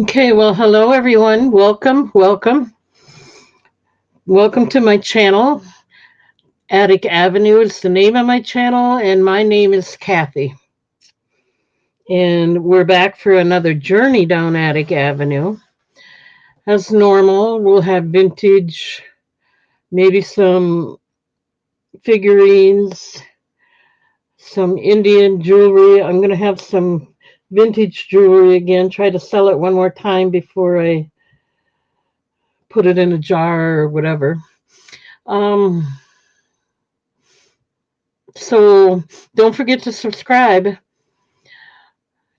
Okay, well, hello everyone. Welcome to my channel. Attic Avenue is the name of my channel, and my name is Kathy. And we're back for another journey down Attic Avenue. As normal, we'll have vintage, maybe some figurines, some Indian jewelry. I'm going to have some vintage jewelry again, try to sell it one more time before I put it in a jar or whatever. Um, So don't forget to subscribe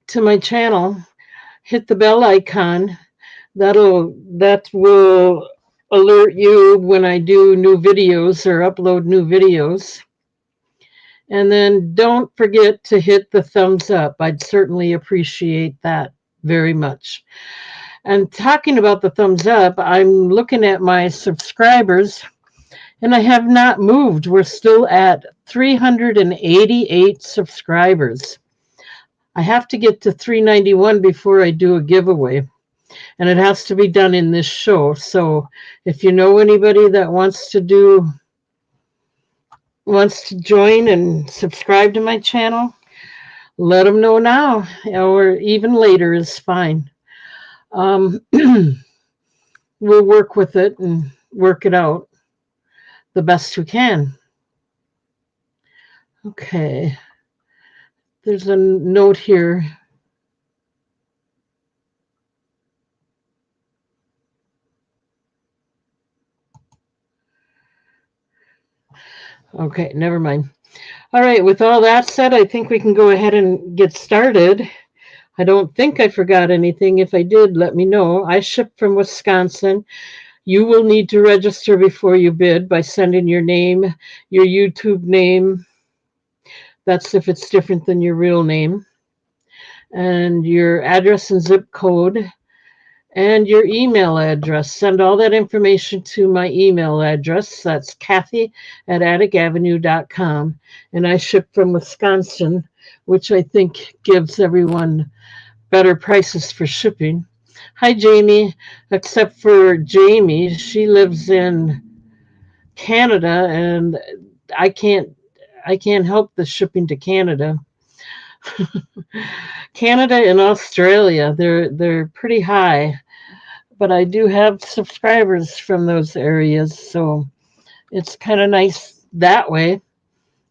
to my channel. Hit the bell icon. That will alert you when I do new videos or upload new videos. And then don't forget to hit the thumbs up. I'd certainly appreciate that very much. And talking about the thumbs up, I'm looking at my subscribers and I have not moved. We're still at 388 subscribers. I have to get to 391 before I do a giveaway, and it has to be done in this show. So if you know anybody that wants to join and subscribe to my channel, let them know now, or even later is fine. Um, we'll work with it and work it out the best we can. Okay, there's a note here. Okay, never mind. All right, with all that said, I think we can go ahead and get started. I don't think I forgot anything. If I did, let me know. I ship from Wisconsin. You will need to register before you bid by sending your name, your YouTube name. That's if it's different than your real name, and your address and zip code, and your email address. Send all that information to my email address. That's Kathy at atticavenue.com. And I ship from Wisconsin, which I think gives everyone better prices for shipping. Hi, Jamie. Except for Jamie, she lives in Canada, and I can't I can't help the shipping to Canada. Canada and Australia, they're pretty high, but I do have subscribers from those areas, so it's kind of nice that way.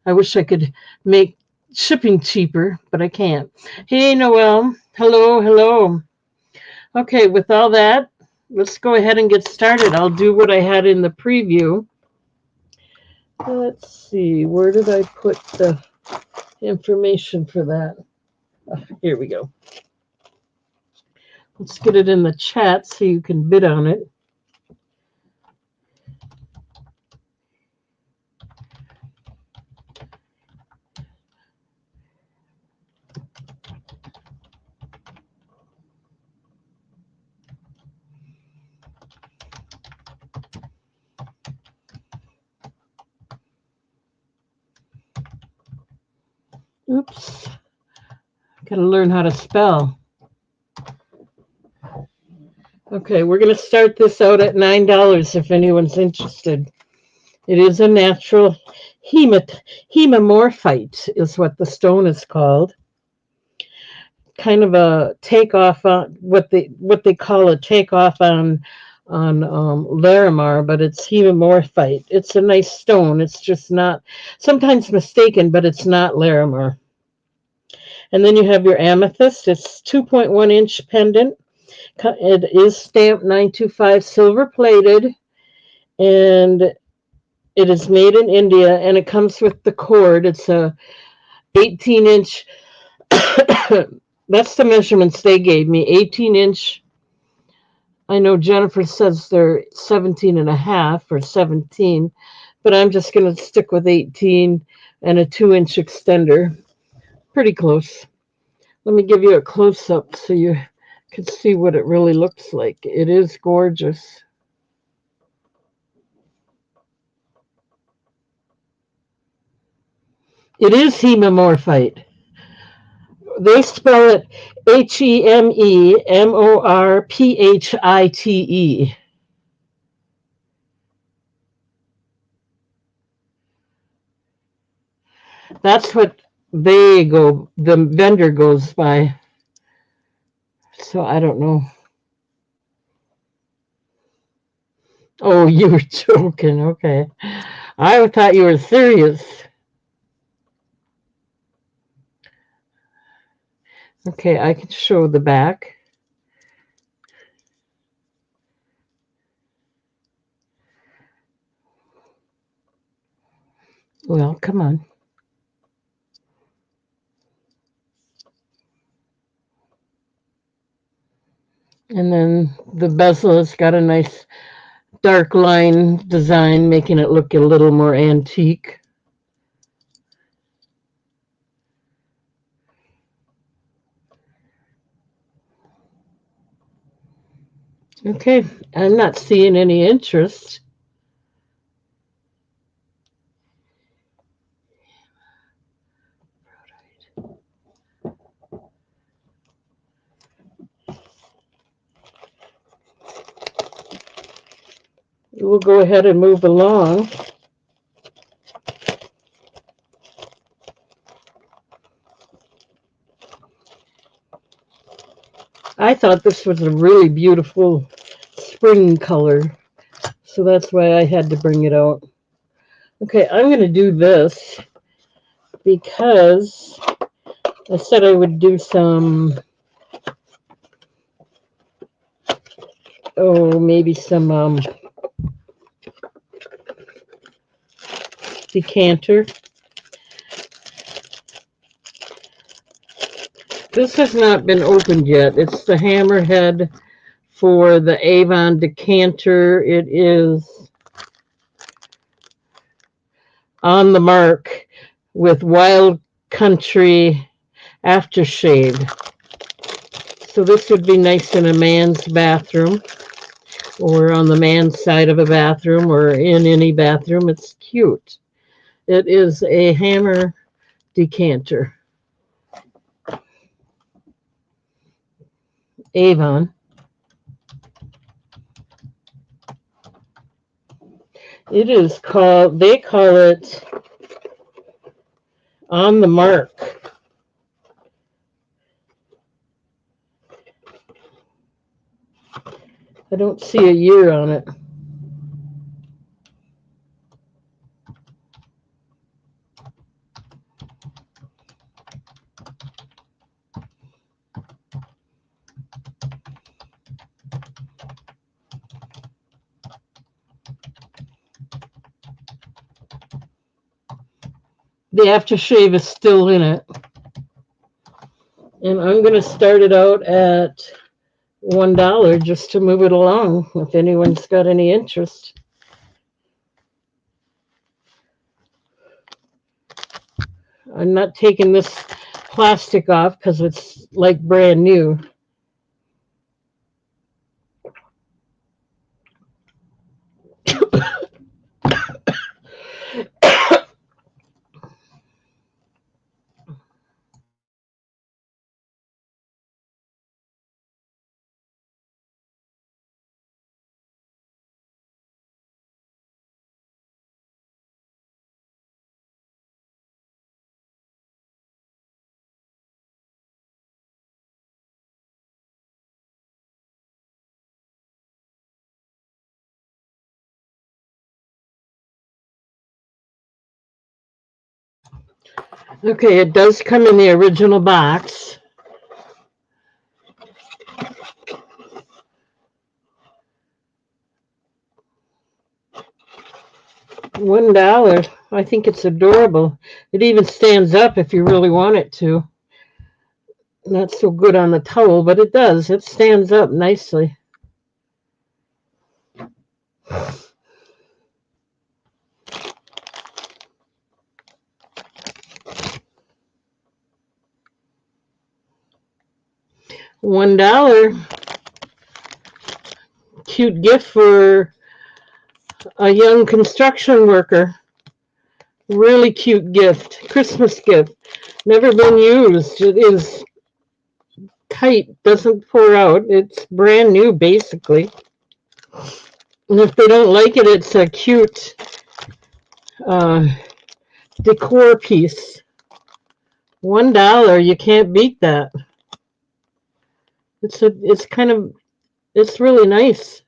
I wish I could make shipping cheaper, but I can't. Hey, Noel. Hello, hello. Okay, with all that, let's go ahead and get started. I'll do what I had in the preview. Let's see, where did I put the information for that? Here we go. Let's get it in the chat so you can bid on it. Oops. Gotta learn how to spell. Okay, we're going to start this out at $9 if anyone's interested. It is a natural hemamorphite is what the stone is called. Kind of a takeoff on what they call a takeoff on Larimar, but it's hemamorphite. It's a nice stone. It's just not sometimes mistaken, but it's not Larimar. And then you have your amethyst. It's 2.1-inch pendant. It is stamped 925 silver plated, and it is made in India, and it comes with the cord. It's a 18-inch. That's the measurements they gave me. 18-inch. I know Jennifer says they're 17 and a half or 17, but I'm just going to stick with 18 and a 2-inch extender. Pretty close. Let me give you a close-up so you can see what it really looks like. It is gorgeous. It is hemamorphite. They spell it HEMEMORPHITE. That's what the vendor goes by. So I don't know. Oh, you were joking. Okay. I thought you were serious. Okay, I can show the back. Well, come on. And then the bezel has got a nice dark line design, making it look a little more antique. Okay, I'm not seeing any interest. We'll go ahead and move along. I thought this was a really beautiful spring color, so that's why I had to bring it out. Okay, I'm going to do this because I said I would do some, maybe some decanter. This has not been opened yet. It's the hammerhead for the Avon decanter. It is on the mark with Wild Country aftershave. So this would be nice in a man's bathroom or on the man's side of a bathroom or in any bathroom. It's cute. It is a hammer decanter. Avon. It is called, they call it On the Mark. I don't see a year on it. The aftershave is still in it. And I'm going to start it out at $1 just to move it along if anyone's got any interest. I'm not taking this plastic off because it's like brand new. Okay, it does come in the original box. $1. I think it's adorable. It even stands up if you really want it to. Not so good on the towel, but it does. It stands up nicely. $1. Cute gift for a young construction worker. Really cute gift. Christmas gift. Never been used. It is tight, doesn't pour out. It's brand new, basically. And if they don't like it, it's a cute uh, decor piece. $1, you can't beat that. It's really nice.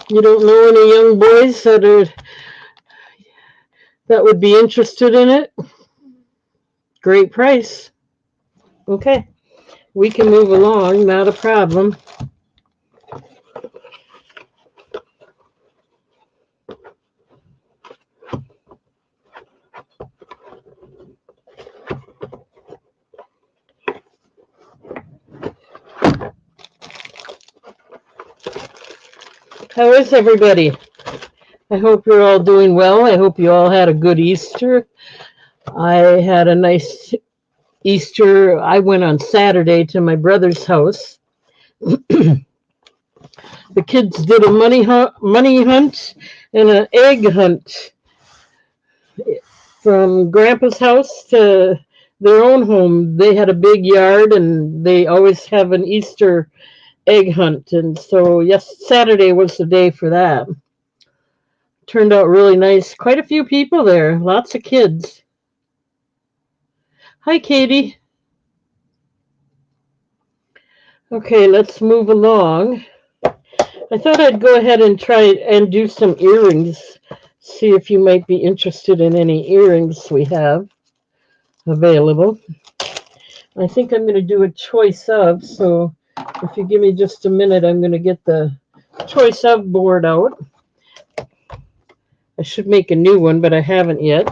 You don't know any young boys that would be interested in it? Great price. Okay, we can move along, not a problem. How is everybody? I hope you're all doing well. I hope you all had a good Easter. I had a nice Easter. I went on Saturday to my brother's house. The kids did a money hunt and an egg hunt from Grandpa's house to their own home. They had a big yard, and they always have an Easter egg hunt. And so, yes, Saturday was the day for that. Turned out really nice. Quite a few people there. Lots of kids. Hi, Katie. Okay, let's move along. I thought I'd go ahead and try and do some earrings. See if you might be interested in any earrings we have available. I think I'm going to do a choice of, so if you give me just a minute, I'm going to get the choice of board out. I should make a new one, but I haven't yet.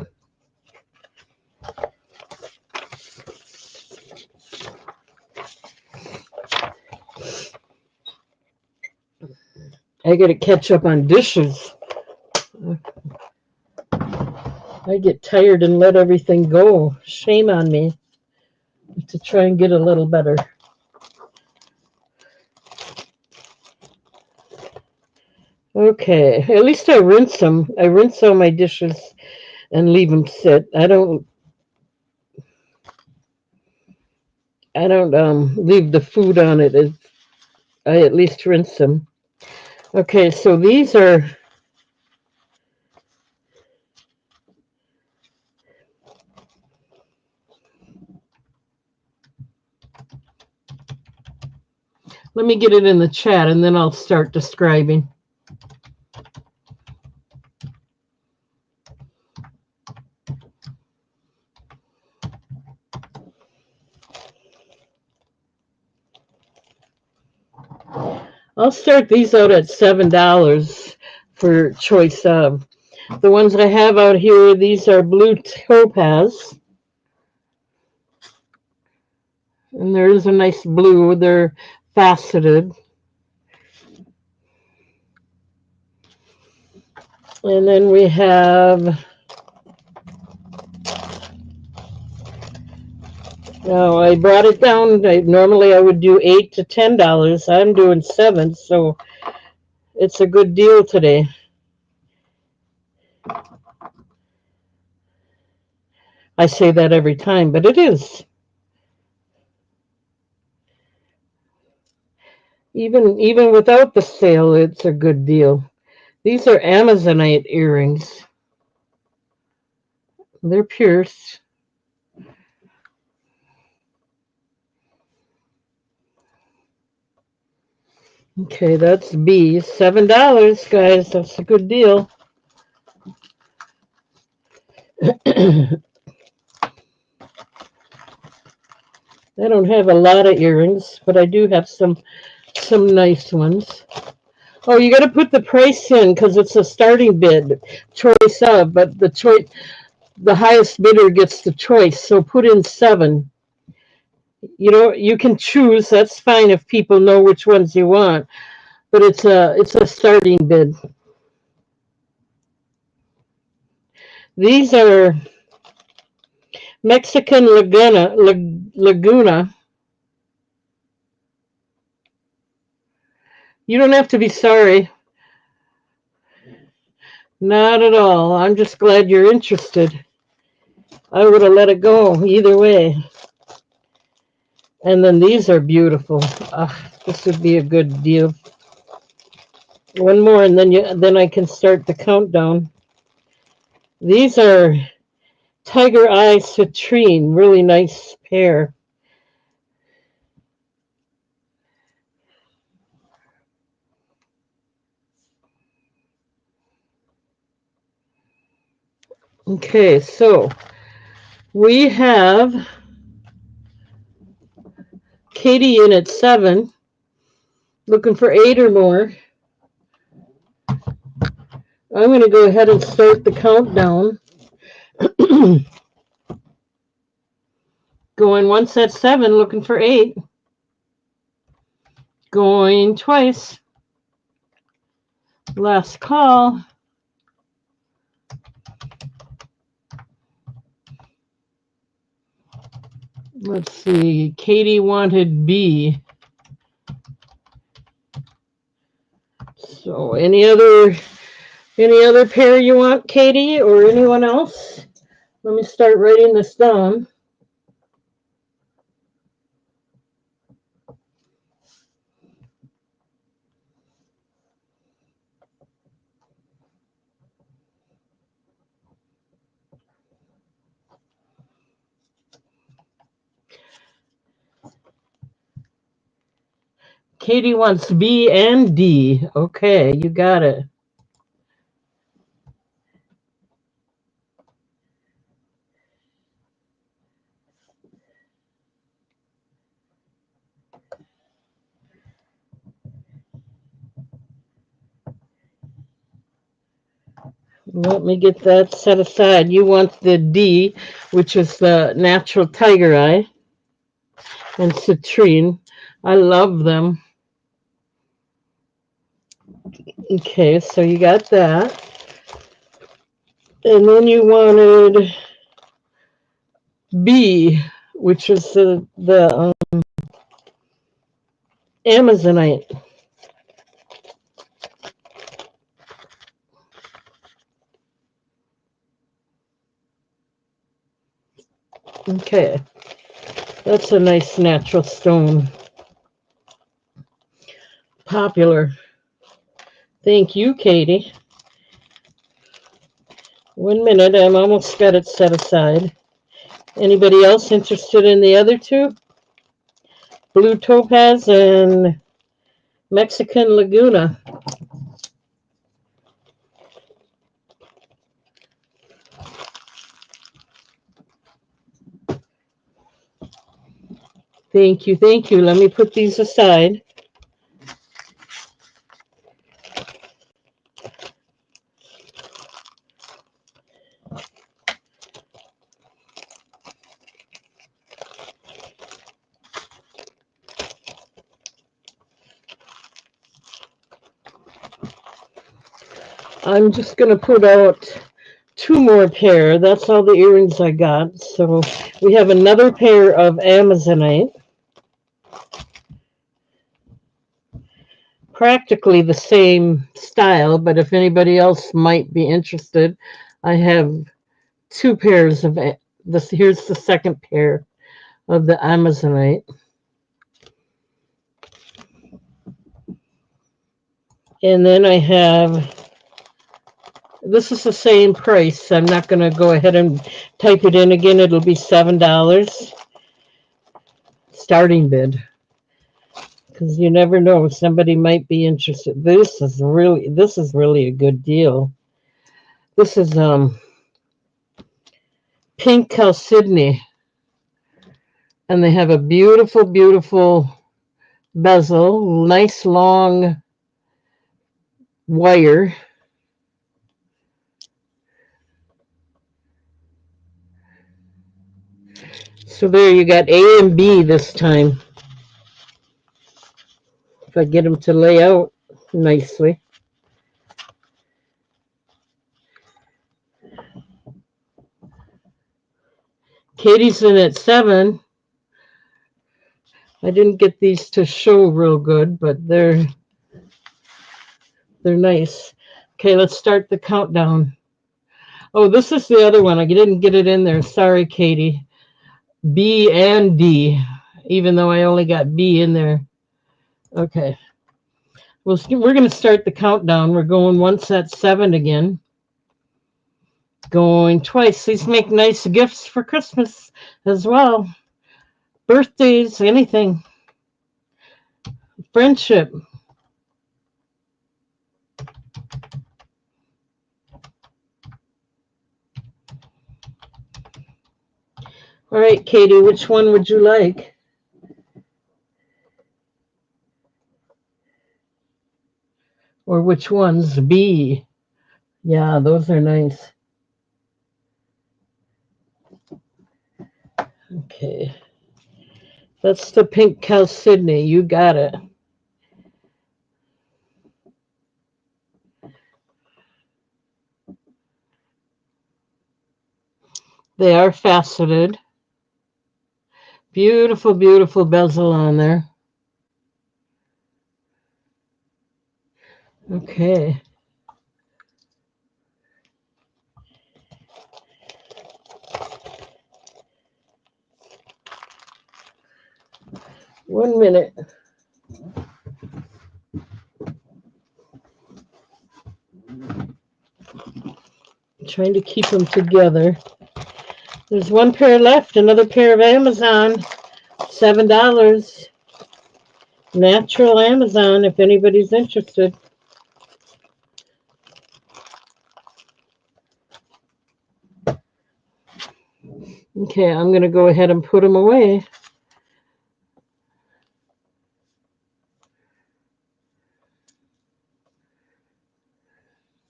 I got to catch up on dishes. I get tired and let everything go. Shame on me. To try and get a little better. Okay, at least I rinse them. I rinse all my dishes and leave them sit. I don't leave the food on it. I at least rinse them. Okay, so these are let me get it in the chat and then I'll start describing. I'll start these out at $7 for choice of. The ones I have out here, these are blue topaz. And there is a nice blue. They're faceted. And then we have, now I brought it down. Normally I would do $8 to $10. I'm doing $7, so it's a good deal today. I say that every time, but it is. Even without the sale, it's a good deal. These are Amazonite earrings. They're pierced. Okay, that's B. $7, guys. That's a good deal. I don't have a lot of earrings, but I do have some nice ones. Oh, you got to put the price in because it's a starting bid, choice of, but the highest bidder gets the choice. So put in 7. You can choose. That's fine if people know which ones you want, but it's a starting bid. These are Mexican Laguna. You don't have to be sorry. Not at all. I'm just glad you're interested. I would have let it go either way. And then these are beautiful. This would be a good deal. One more, and then I can start the countdown. These are Tiger Eye Citrine, really nice pair. Okay, so we have Katie in at 7, looking for 8 or more. I'm going to go ahead and start the countdown. Going once at 7, looking for 8. Going twice. Last call. Let's see. Katie wanted B. So any other pair you want, Katie, or anyone else? Let me start writing this down. Katie wants B and D. Okay, you got it. Let me get that set aside. You want the D, which is the natural tiger eye, and citrine. I love them. Okay, so you got that. And then you wanted B, which is the Amazonite. Okay, that's a nice natural stone. Popular. Thank you, Katie. 1 minute, I'm almost got it set aside. Anybody else interested in the other two? Blue Topaz and Mexican Laguna. Thank you, thank you. Let me put these aside. I'm just going to put out 2 more pair. That's all the earrings I got. So we have another pair of Amazonite. Practically the same style, but if anybody else might be interested, I have 2 pairs of this. Here's the second pair of the Amazonite. And then I have, this is the same price. I'm not going to go ahead and type it in again. It'll be $7 starting bid, because you never know, somebody might be interested. This is really a good deal. This is pink chalcedony, and they have a beautiful, beautiful bezel, nice long wire. So there you got A and B this time. If I get them to lay out nicely. Katie's in at 7. I didn't get these to show real good, but they're nice. Okay, let's start the countdown. Oh, this is the other one. I didn't get it in there. Sorry, Katie. B and D. even though I only got B in there. Okay. We're going to start the countdown. We're going once at 7 again. Going twice. These make nice gifts for Christmas as well. Birthdays, anything. Friendship. All right, Katie, which one would you like? Or which one's B? Yeah, those are nice. Okay. That's the pink Chalcedony. You got it. They are faceted. Beautiful, beautiful bezel on there. Okay. One minute. I'm trying to keep them together. There's one pair left, another pair of Amazon. $7. Natural Amazon, if anybody's interested. Okay, I'm going to go ahead and put them away.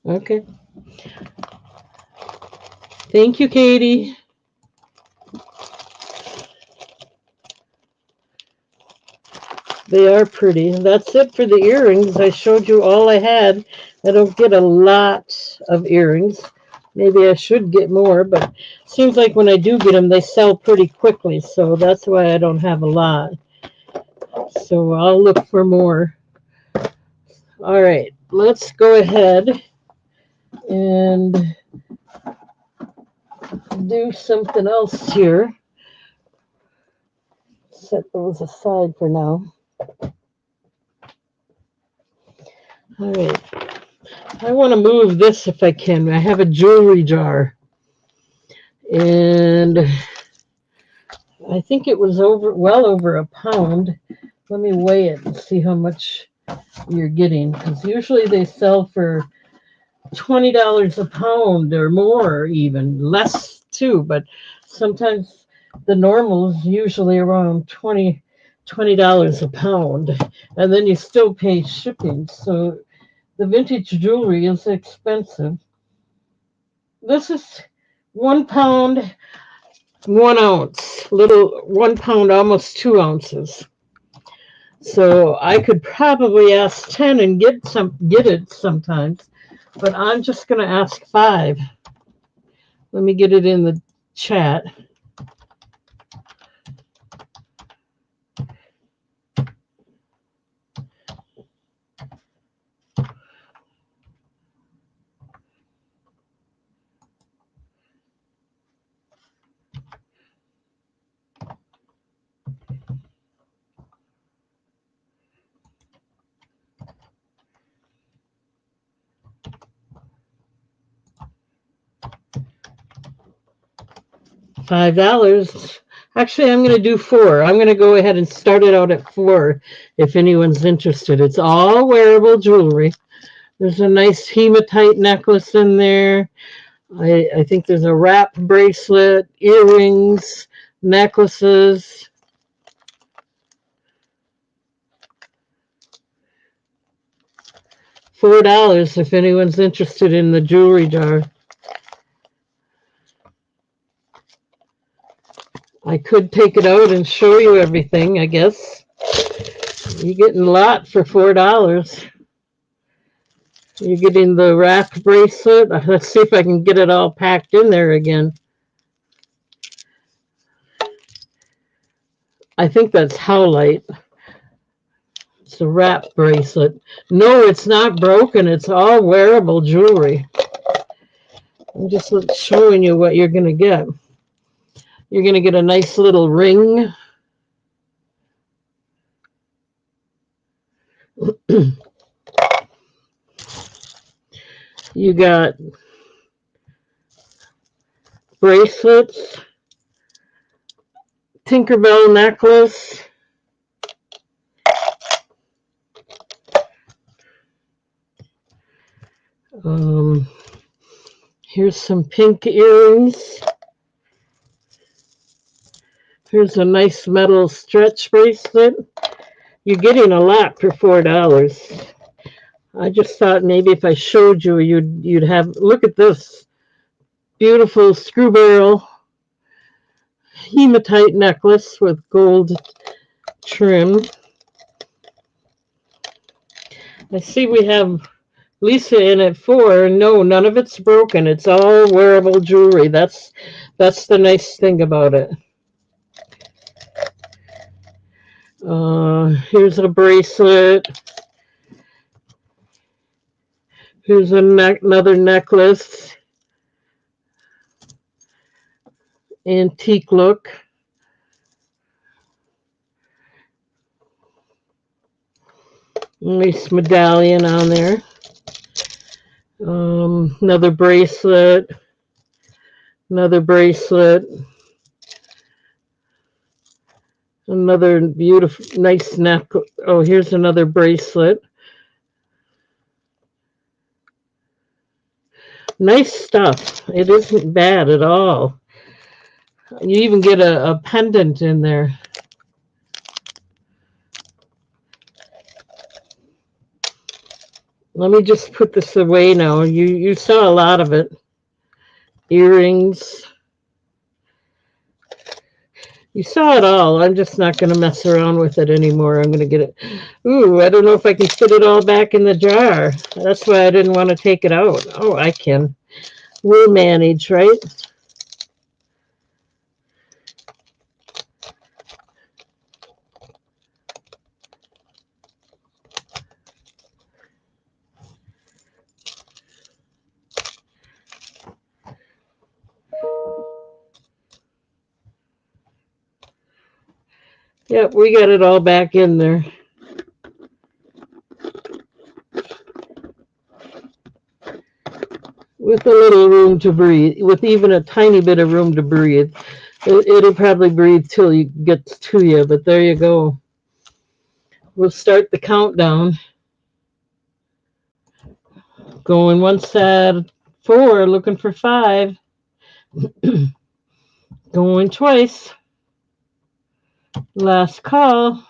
Okay. Thank you, Katie. They are pretty. That's it for the earrings. I showed you all I had. I don't get a lot of earrings. Maybe I should get more, but it seems like when I do get them, they sell pretty quickly, so that's why I don't have a lot. So I'll look for more. All right, let's go ahead and do something else here. Set those aside for now. All right. I want to move this if I can. I have a jewelry jar. And I think it was well over a pound. Let me weigh it and see how much you're getting. Because usually they sell for $20 a pound or more, even less too. But sometimes the normal is usually around $20 a pound. And then you still pay shipping. So the vintage jewelry is expensive. This is 1 pound, 1 ounce, little 1 pound, almost 2 ounces. So I could probably ask 10 and get it sometimes, but I'm just going to ask 5. Let me get it in the chat. $5. Actually, I'm going to do 4. I'm going to go ahead and start it out at 4 if anyone's interested. It's all wearable jewelry. There's a nice hematite necklace in there. I think there's a wrap bracelet, earrings, necklaces. $4 if anyone's interested in the jewelry jar. I could take it out and show you everything, I guess. You're getting a lot for $4. You're getting the wrap bracelet. Let's see if I can get it all packed in there again. I think that's howlite. It's a wrap bracelet. No, it's not broken. It's all wearable jewelry. I'm just showing you what you're going to get. You're going to get a nice little ring. You got bracelets, Tinkerbell necklace, here's some pink earrings. Here's a nice metal stretch bracelet. You're getting a lot for $4. I just thought maybe if I showed you, you'd have, look at this beautiful screw barrel hematite necklace with gold trim. I see we have Lisa in at 4. No, none of it's broken. It's all wearable jewelry. That's the nice thing about it. Here's a bracelet. Here's another necklace. Antique look. Nice medallion on there. Another bracelet. Another bracelet. Another beautiful, nice necklace. Oh, here's another bracelet. Nice stuff. It isn't bad at all. You even get a pendant in there. Let me just put this away now. You saw a lot of it. Earrings. You saw it all. I'm just not going to mess around with it anymore. I'm going to get it. Ooh, I don't know if I can fit it all back in the jar. That's why I didn't want to take it out. Oh, I can. We'll manage, right? Yep, we got it all back in there. With a little room to breathe, with even a tiny bit of room to breathe. It'll probably breathe till it gets to you, but there you go. We'll start the countdown. Going once at 4, looking for 5. Going twice. Last call.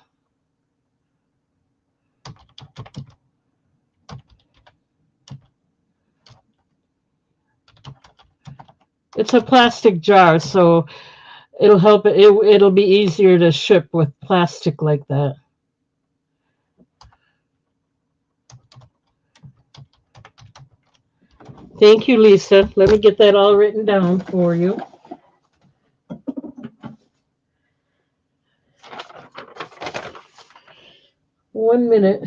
It's a plastic jar, so it'll help. It'll be easier to ship with plastic like that. Thank you, Lisa. Let me get that all written down for you. One minute.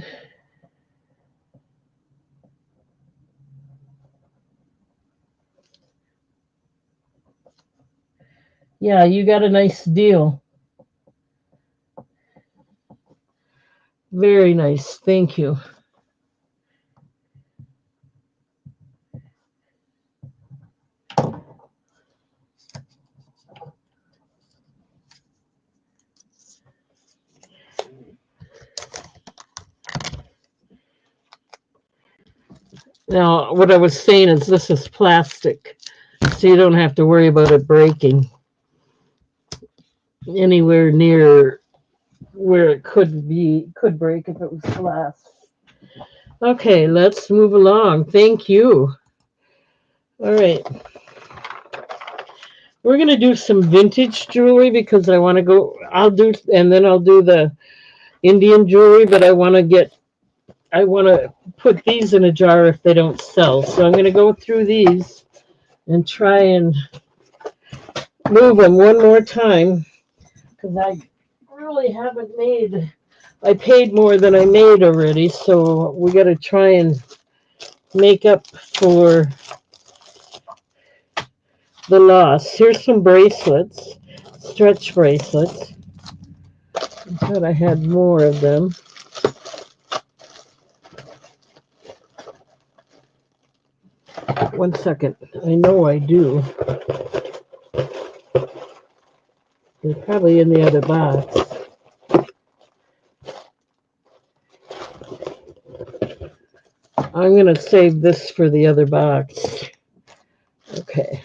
Yeah, you got a nice deal. Very nice. Thank you. Now, what I was saying is this is plastic, so you don't have to worry about it breaking anywhere near where it could break if it was glass. Okay, let's move along. Thank you. All right. We're going to do some vintage jewelry because I want to go, and then I'll do the Indian jewelry, but I want to put these in a jar if they don't sell. So I'm going to go through these and try and move them one more time because I really haven't I paid more than I made already, so we got to try and make up for the loss. Here's some bracelets, stretch bracelets. I thought I had more of them. 1 second. I know I do. They're probably in the other box. I'm going to save this for the other box. Okay.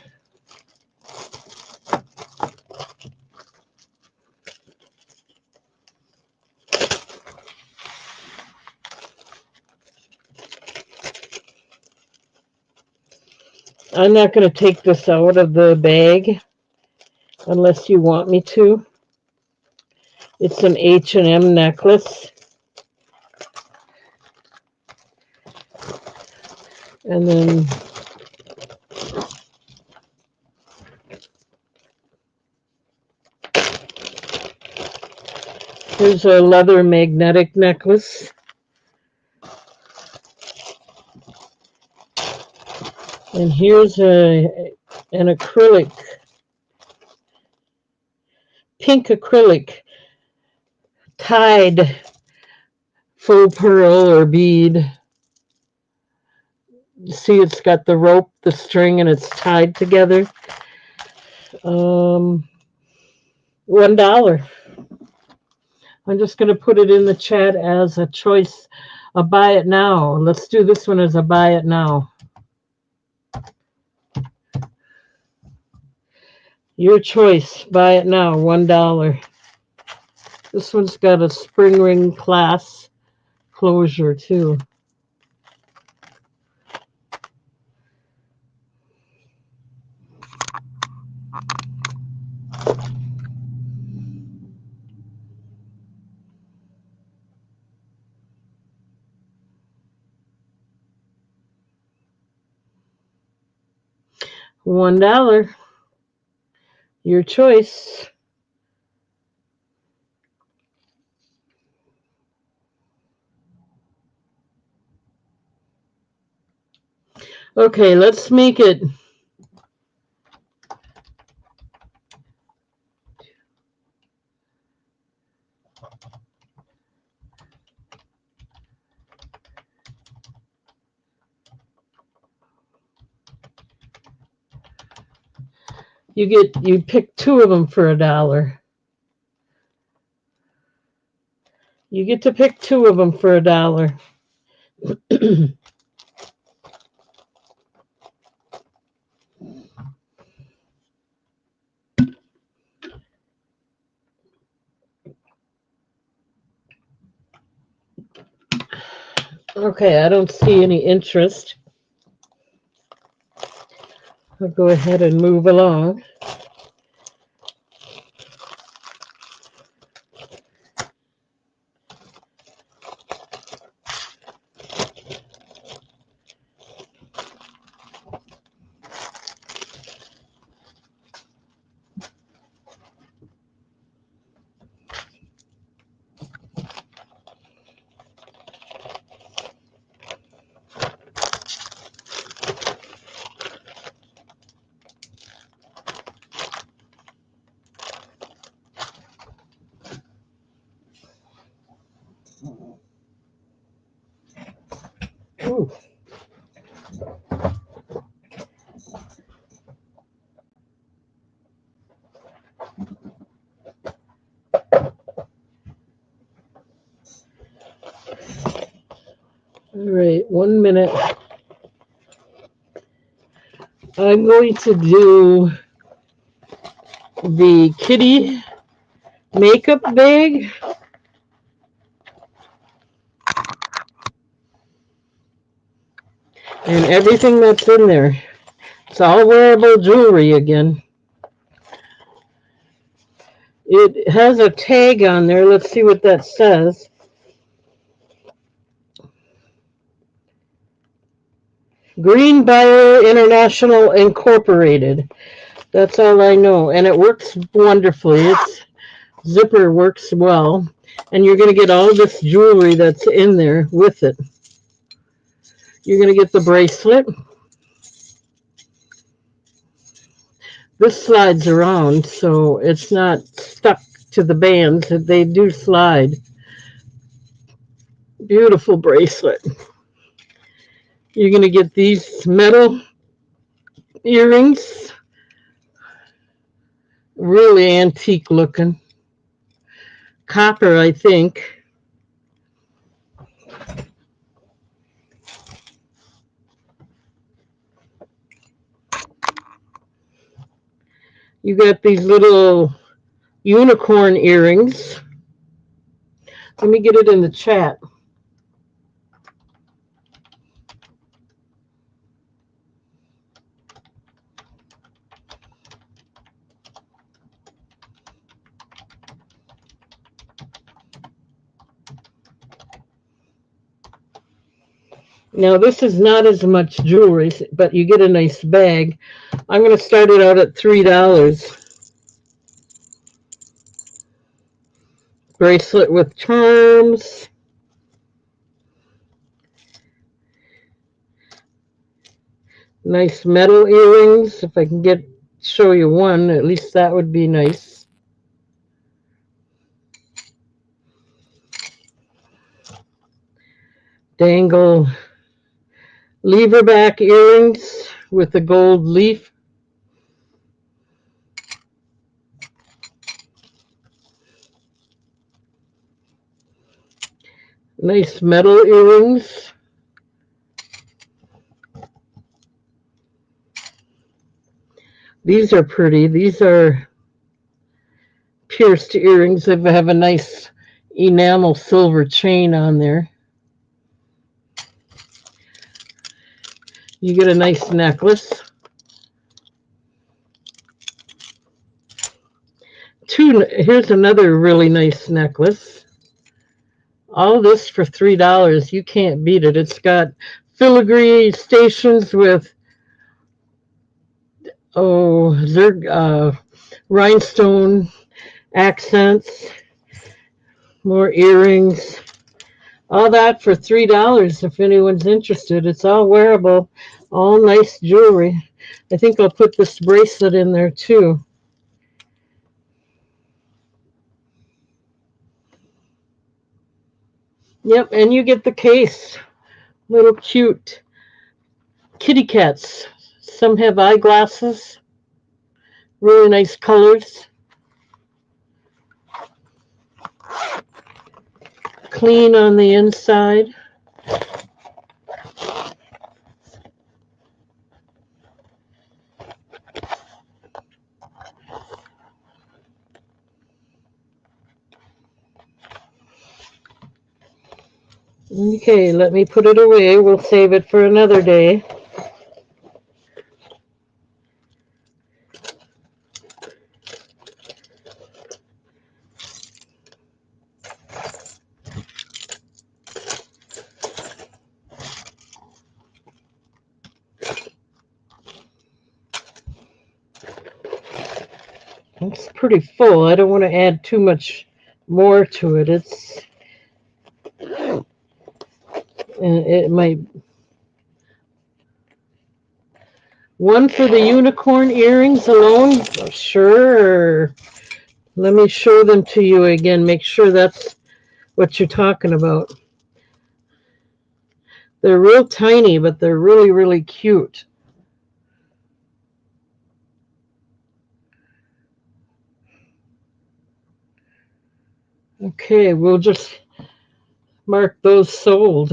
I'm not going to take this out of the bag unless you want me to. It's an H&M necklace. And then here's a leather magnetic necklace. And here's an acrylic, pink acrylic tied faux pearl or bead. You see it's got the rope, the string, and it's tied together. $1. I'm just going to put it in the chat as a choice, a buy it now. Let's do this one as a buy it now. Your choice, buy it now, $1. This one's got a spring ring clasp closure too. $1. Your choice. Okay, let's make it. You pick 2 of them for $1. You get to pick 2 of them for $1. Okay, I don't see any interest. I'll go ahead and move along. Ooh. All right, 1 minute. I'm going to do the kitty makeup bag. And everything that's in there. It's all wearable jewelry again. It has a tag on there. Let's see what that says. Green Bio International Incorporated. That's all I know. And it works wonderfully. Its zipper works well. And you're going to get all this jewelry that's in there with it. You're going to get the bracelet. This slides around, so it's not stuck to the bands. They do slide. Beautiful bracelet. You're going to get these metal earrings, really antique looking. Copper, I think. You got these little unicorn earrings. Let me get it in the chat. Now, this is not as much jewelry, but you get a nice bag. I'm going to start it out at $3. Bracelet with charms. Nice metal earrings. If I can show you one, at least that would be nice. Dangle lever back earrings with a gold leaf. Nice metal earrings. These are pretty. These are pierced earrings. They have a nice enamel silver chain on there. You get a nice necklace. Here's another really nice necklace. All this for $3. You can't beat it. It's got filigree stations with rhinestone accents, more earrings. All that for $3 if anyone's interested. It's all wearable, all nice jewelry. I think I'll put this bracelet in there too. Yep, and you get the case. Little cute kitty cats. Some have eyeglasses. Really nice colors. Clean on the inside. Okay, let me put it away. We'll save it for another day. It's pretty full. I don't want to add too much more to it. It might. One for the unicorn earrings alone? Sure. Let me show them to you again. Make sure that's what you're talking about. They're real tiny, but they're really, really cute. Okay, we'll just mark those sold.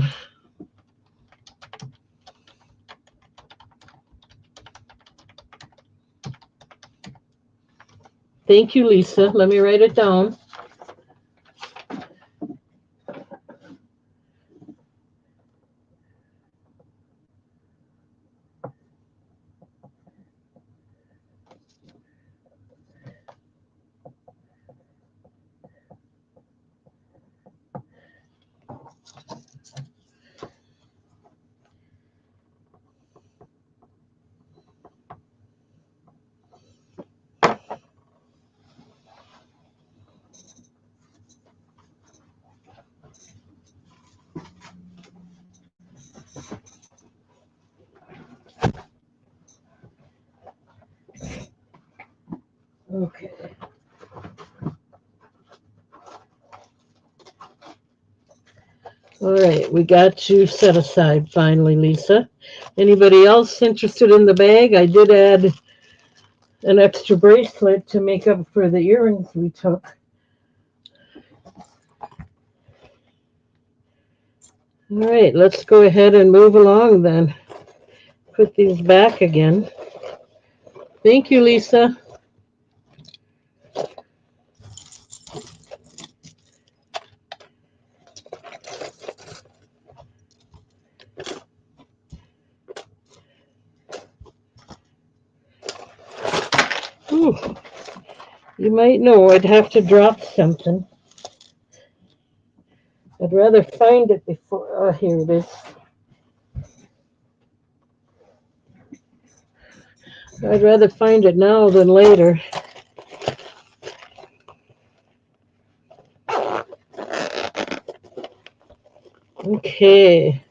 Thank you, Lisa. Let me write it down. Okay. All right, we got you set aside finally, Lisa. Anybody else interested in the bag? I did add an extra bracelet to make up for the earrings we took. All right, let's go ahead and move along then. Put these back again. Thank you, Lisa. Ooh, you might know I'd have to drop something. I'd rather find it before. Oh, here it is. I'd rather find it now than later. Okay.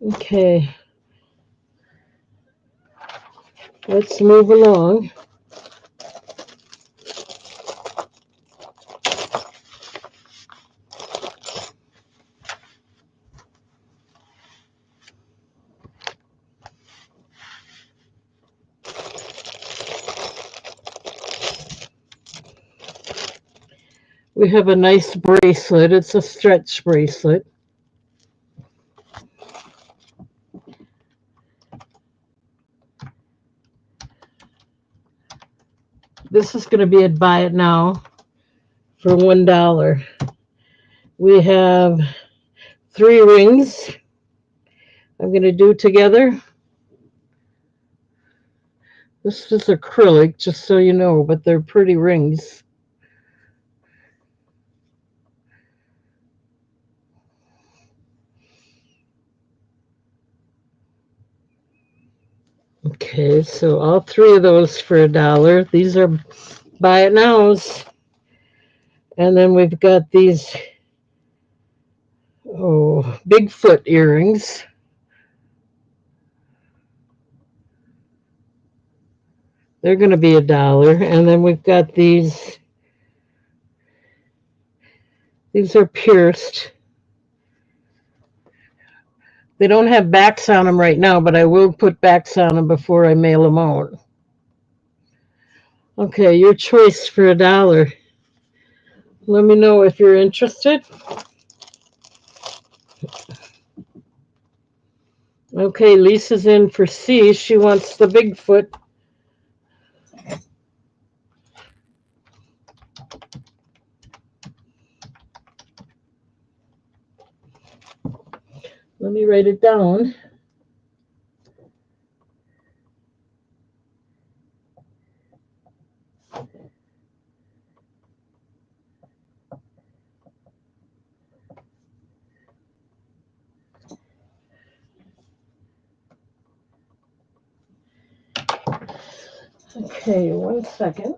Okay. Let's move along. We have a nice bracelet. It's a stretch bracelet. This is going to be a buy it now for $1. We have 3 rings I'm going to do together. This is acrylic, just so you know, but they're pretty rings. Okay, so all 3 of those for $1. These are buy it nows. And then we've got these Bigfoot earrings. They're going to be $1. And then we've got these. These are pierced. They don't have backs on them right now, but I will put backs on them before I mail them out. Okay, your choice for $1. Let me know if you're interested. Okay, Lisa's in for C. She wants the Bigfoot. Let me write it down. Okay, 1 second.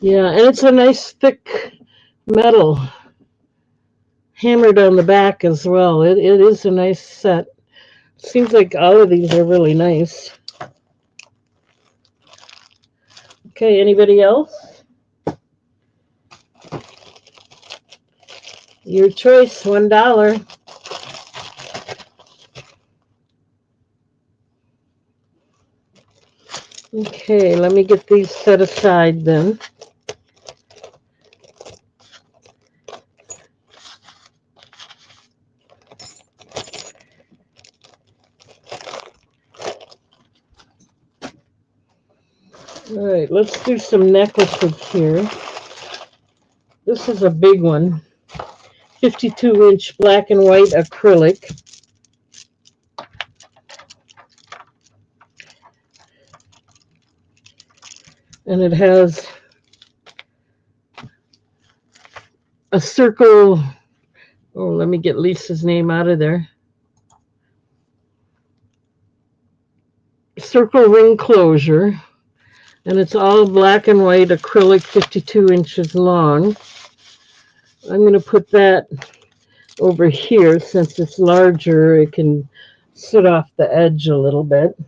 Yeah, and it's a nice thick metal hammered on the back as well. It is a nice set. Seems like all of these are really nice. Okay, anybody else? Your choice, $1. Okay, let me get these set aside then. All right, let's do some necklaces here. This is a big one. 52-inch black and white acrylic. And it has a circle. Oh, let me get Lisa's name out of there. Circle ring closure. And it's all black and white acrylic, 52 inches long. I'm going to put that over here. Since it's larger, it can sit off the edge a little bit.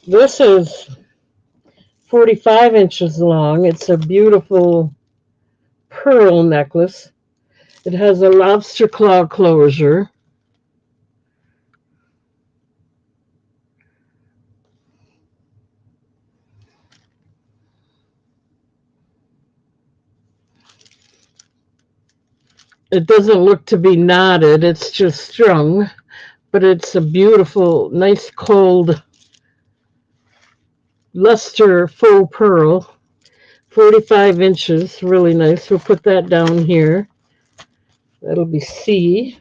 This is 45 inches long. It's a beautiful pearl necklace. It has a lobster claw closure. It doesn't look to be knotted, it's just strung, but it's a beautiful, nice cold luster faux pearl, 45 inches, really nice. We'll put that down here. That'll be C.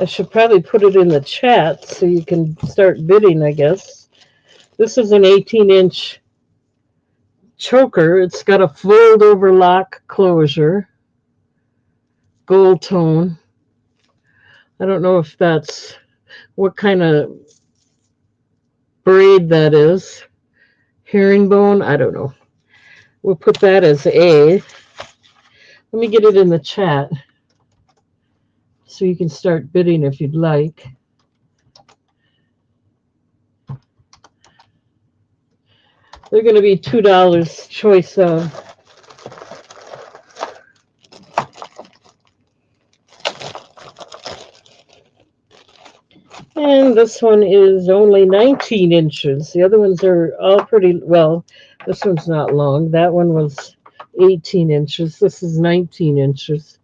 I should probably put it in the chat so you can start bidding, I guess. This is an 18-inch choker. It's got a fold over lock closure, gold tone. I don't know if that's what kind of braid that is. Herringbone, I don't know. We'll put that as A. Let me get it in the chat so you can start bidding if you'd like. They're going to be $2 choice of. And this one is only 19 inches. The other ones are all pretty, well, this one's not long. That one was 18 inches. This is 19 inches.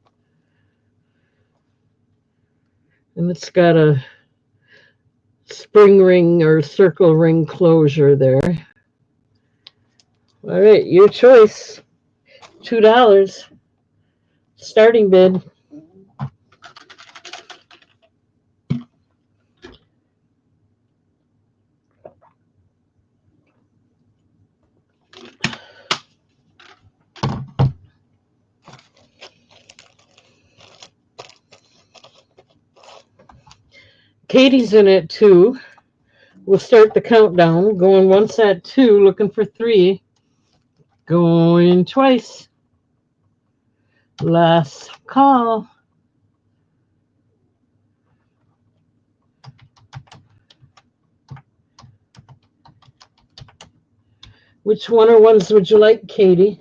And it's got a spring ring or circle ring closure there. All right, your choice. $2. Starting bid. Katie's in it too. We'll start the countdown. Going once at 2, looking for 3. Going twice. Last call. Which one or ones would you like, Katie?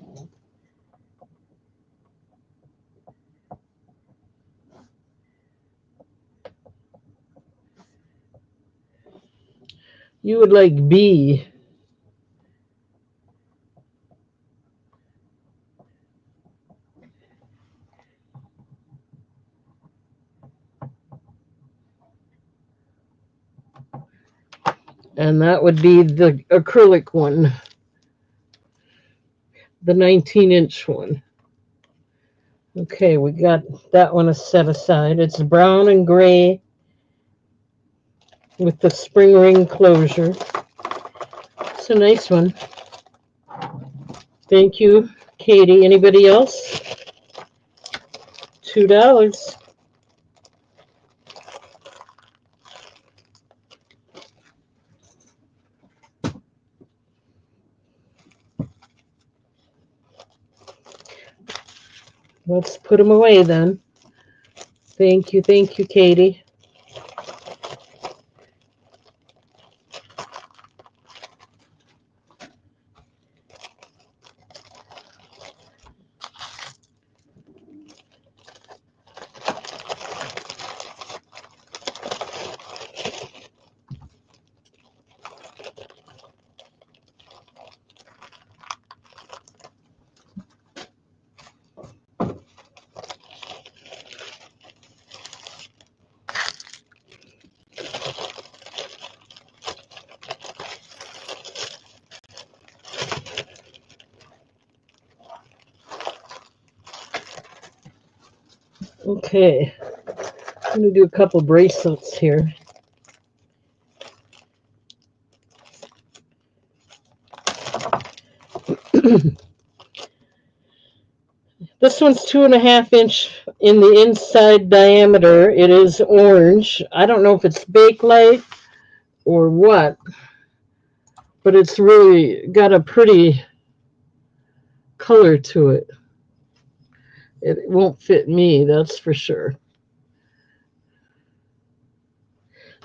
You would like B. And that would be the acrylic one, the 19-inch one. Okay, we got that one set aside. It's brown and gray with the spring ring closure. It's a nice one. Thank you, Katie. Anybody else? $2. Let's put them away then. Thank you, Katie. Okay, I'm going to do a couple bracelets here. This one's 2.5 inch in the inside diameter. It is orange. I don't know if it's Bakelite or what, but it's really got a pretty color to it. It won't fit me, that's for sure.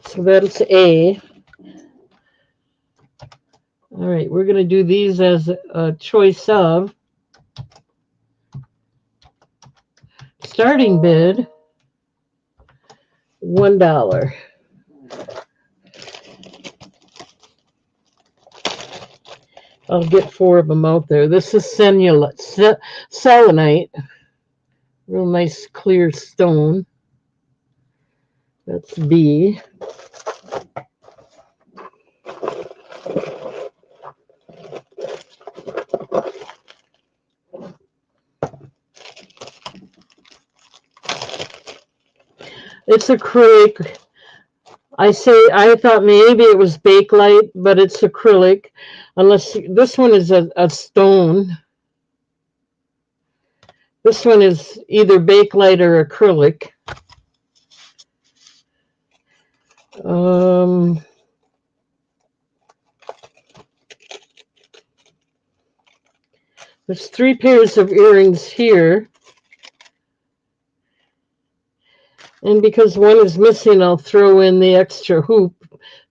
So that's A. All right, we're going to do these as a choice of. Starting bid, $1. I'll get 4 of them out there. This is selenite. Real nice clear stone. That's B. It's acrylic. I thought maybe it was Bakelite, but it's acrylic. Unless this one is a stone. This one is either Bakelite or acrylic. There's 3 pairs of earrings here. And because one is missing, I'll throw in the extra hoop.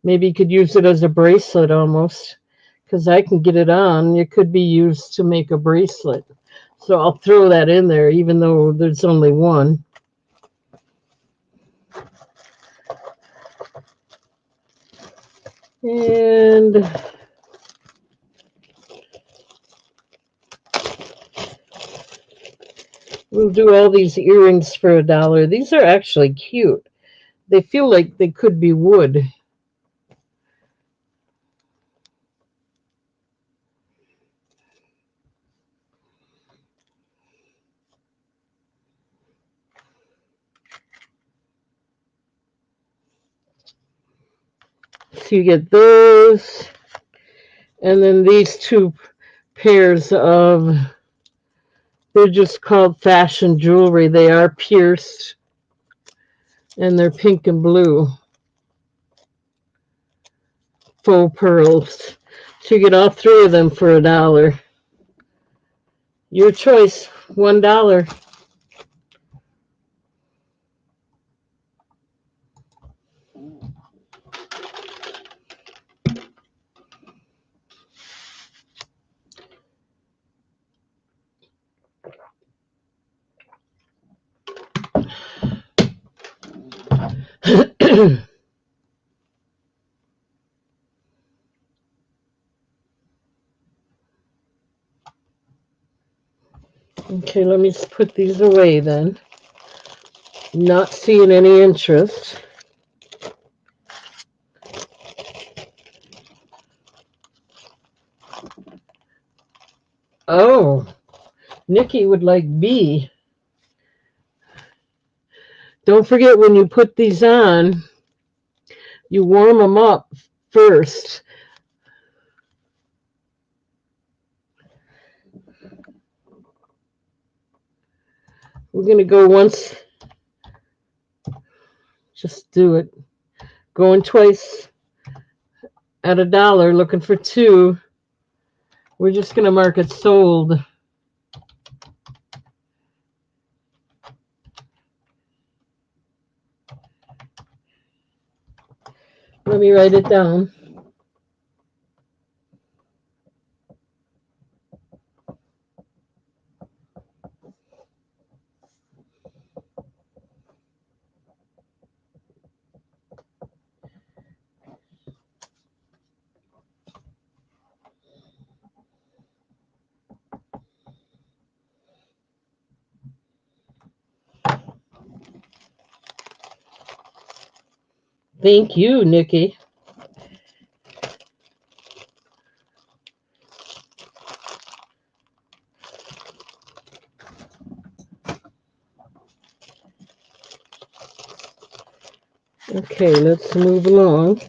Maybe you could use it as a bracelet almost, because I can get it on. It could be used to make a bracelet. So I'll throw that in there, even though there's only one. And we'll do all these earrings for $1. These are actually cute. They feel like they could be wood. So you get those, and then these 2 pairs of, they're just called fashion jewelry. They are pierced, and they're pink and blue. Faux pearls. So you get all 3 of them for $1. Your choice, $1. Okay, let me just put these away then. Not seeing any interest. Oh, Nikki would like B. Don't forget, when you put these on, you warm them up first. We're going to go once. Just do it. Going twice at $1, looking for 2. We're just going to mark it sold. Let me write it down. Thank you, Nikki. Okay, let's move along.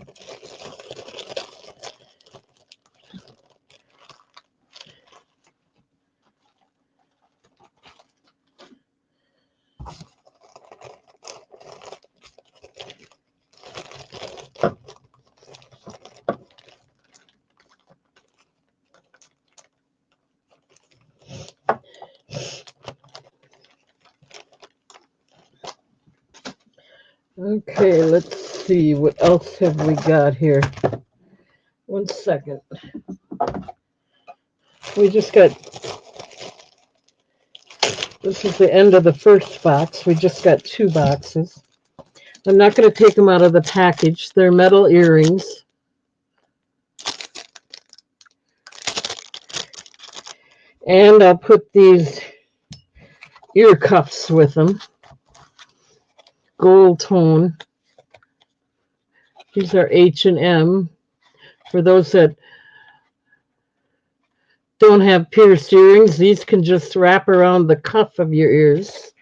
Okay, let's see. What else have we got here? 1 second. We just got, this is the end of the first box. We just got 2 boxes. I'm not going to take them out of the package. They're metal earrings. And I'll put these ear cuffs with them. Gold tone. These are H&M. For those that don't have pierced earrings, these can just wrap around the cuff of your ears.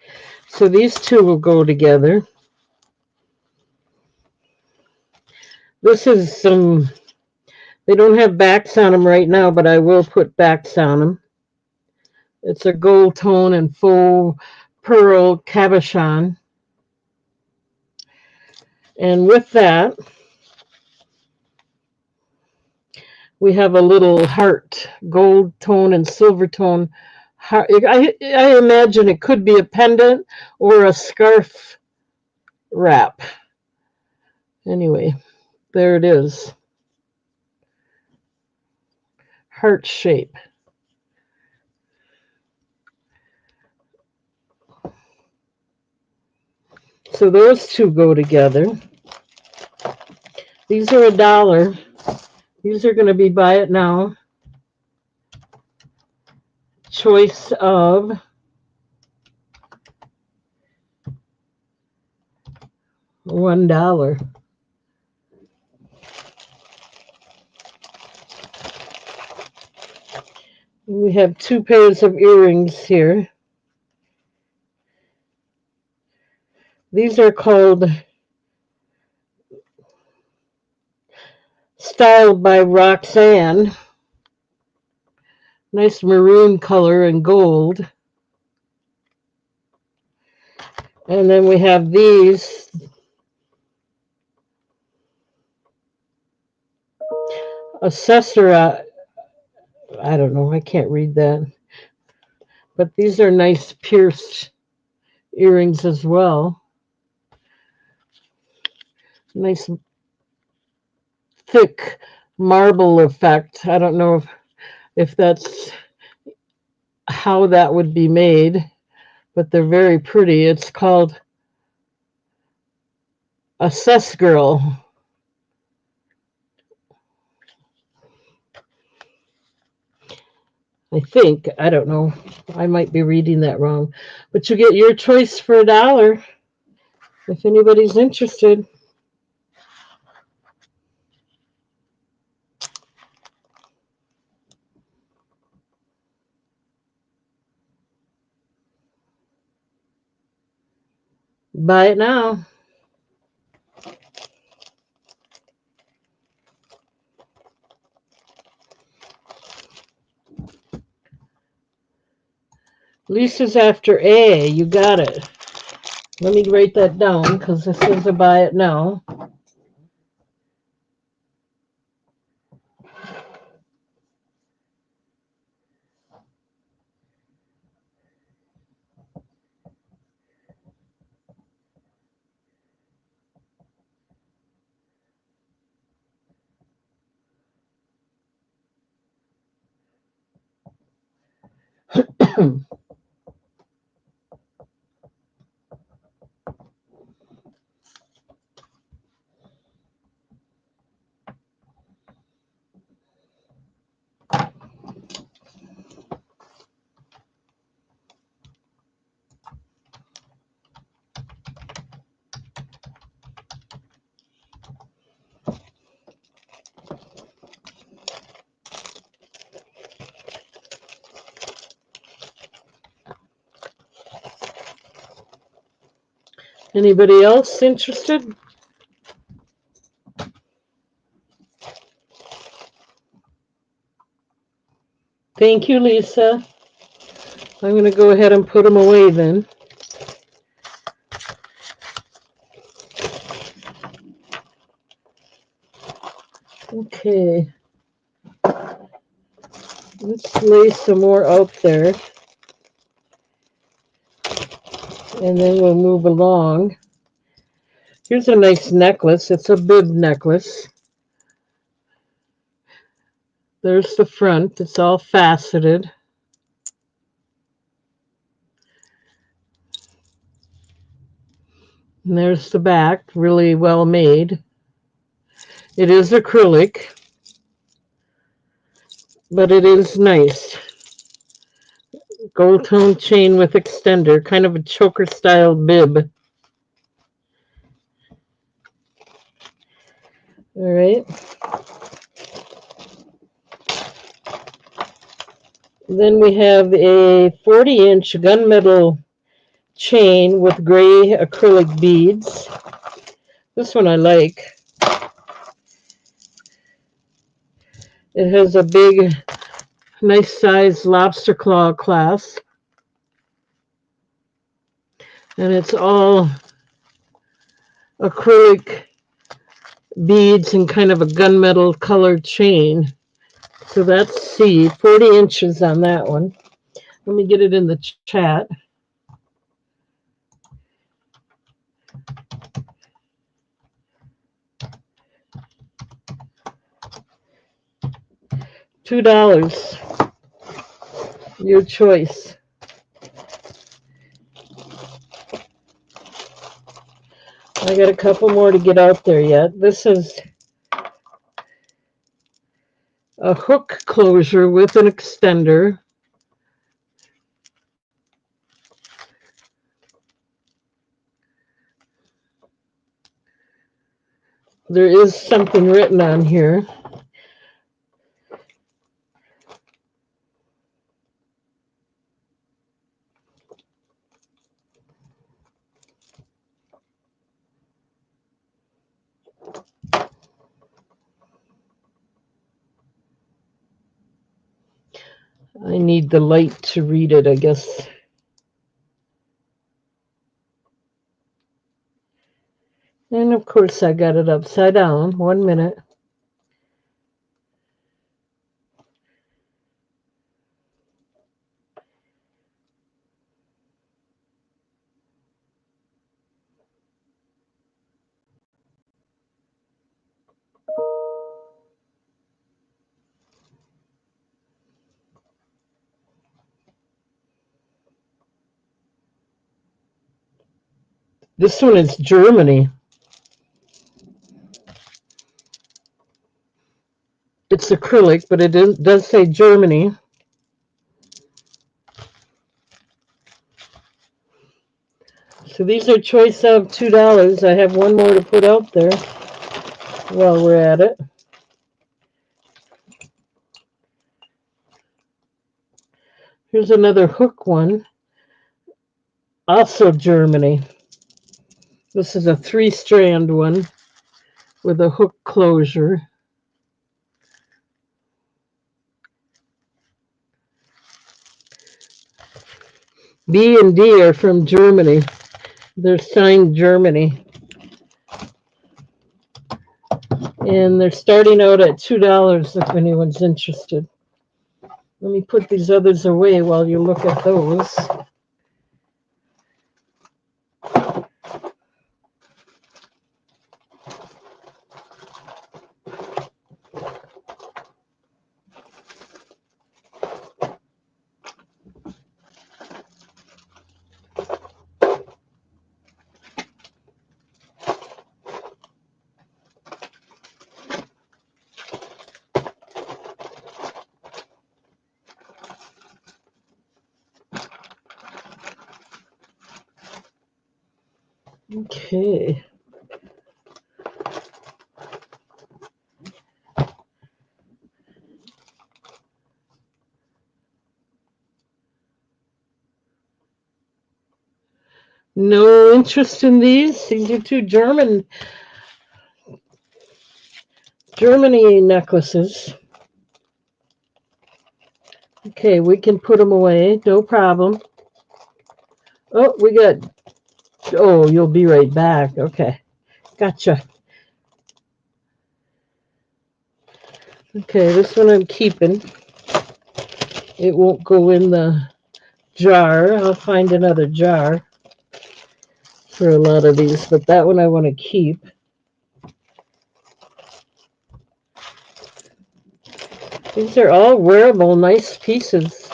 So these 2 will go together. This is some, they don't have backs on them right now, but I will put backs on them. It's a gold tone and faux pearl cabochon. And with that, we have a little heart, gold tone and silver tone heart. I imagine it could be a pendant or a scarf wrap. Anyway, there it is. Heart shape. So those 2 go together. These are $1. These are going to be buy it now. Choice of $1. We have 2 pairs of earrings here. These are called Styled by Roxanne. Nice maroon color and gold. And then we have these. Accessor, I don't know, I can't read that. But these are nice pierced earrings as well. Nice thick marble effect. I don't know if that's how that would be made, but they're very pretty. It's called Assess Girl. I think. I don't know. I might be reading that wrong. But you get your choice for $1 if anybody's interested. Buy it now. Lisa's after A. You got it. Let me write that down because this is a buy it now. Anybody else interested? Thank you, Lisa. I'm going to go ahead and put them away then. Okay. Let's lay some more out there. And then we'll move along. Here's a nice necklace. It's a bib necklace. There's the front. It's all faceted. And there's the back, really well made. It is acrylic, but it is nice. Gold tone chain with extender, kind of a choker style bib. All right. Then we have a 40-inch gunmetal chain with gray acrylic beads. This one I like. It has a big, nice size lobster claw clasp. And it's all acrylic beads and kind of a gunmetal colored chain. So that's C, 40 inches on that one. Let me get it in the chat. $2. Your choice. I got a couple more to get out there yet. This is a hook closure with an extender. There is something written on here. I need the light to read it, I guess. And of course I got it upside down. 1 minute. This one is Germany. It's acrylic, but it does say Germany. So these are choice of $2. I have one more to put out there while we're at it. Here's another hook one. Also Germany. This is a 3-strand one with a hook closure. B and D are from Germany. They're signed Germany. And they're starting out at $2 if anyone's interested. Let me put these others away while you look at those. Okay. No interest in these? These are two Germany necklaces. Okay, we can put them away. No problem. Oh, we got... Oh, you'll be right back. Okay. Gotcha. Okay, this one I'm keeping. It won't go in the jar. I'll find another jar. for a lot of these, but that one I want to keep. These are all wearable, nice pieces.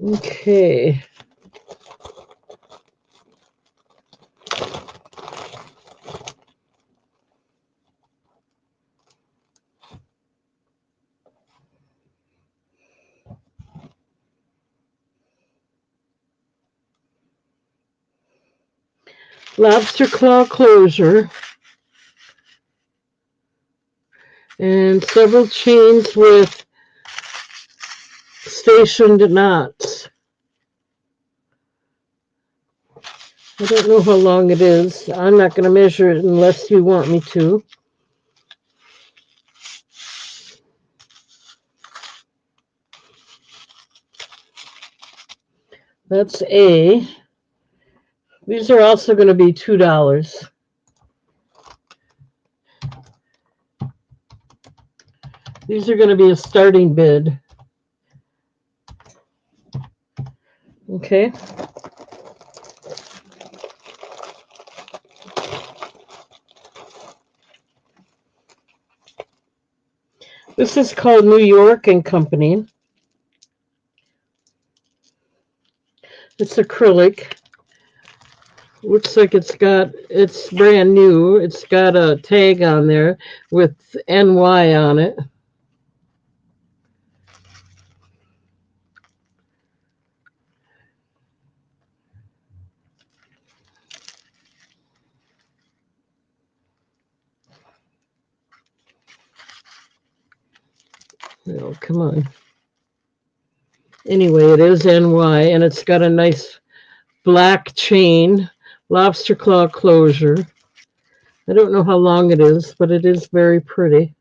Okay. Lobster claw closure. And several chains with stationed knots. I don't know how long it is. I'm not going to measure it unless you want me to. That's A. These are also going to be $2. These are going to be a starting bid. Okay. This is called New York and Company. It's acrylic. Looks like it's brand new. It's got a tag on there with NY on it. Oh, come on. Anyway, it is NY, and it's got a nice black chain, lobster claw closure. I don't know how long it is, but it is very pretty.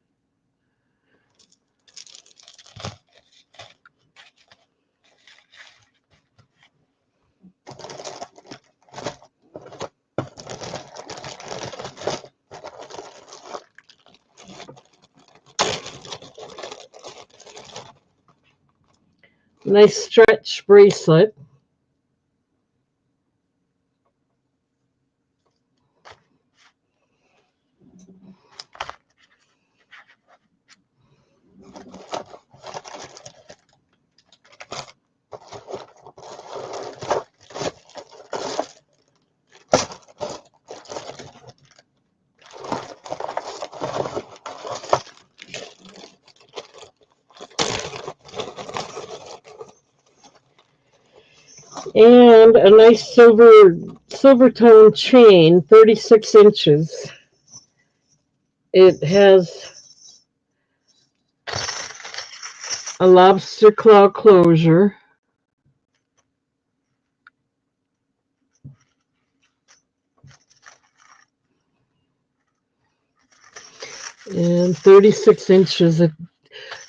Nice stretch bracelet. And a nice silver tone chain, 36 inches. It has a lobster claw closure. And 36 inches.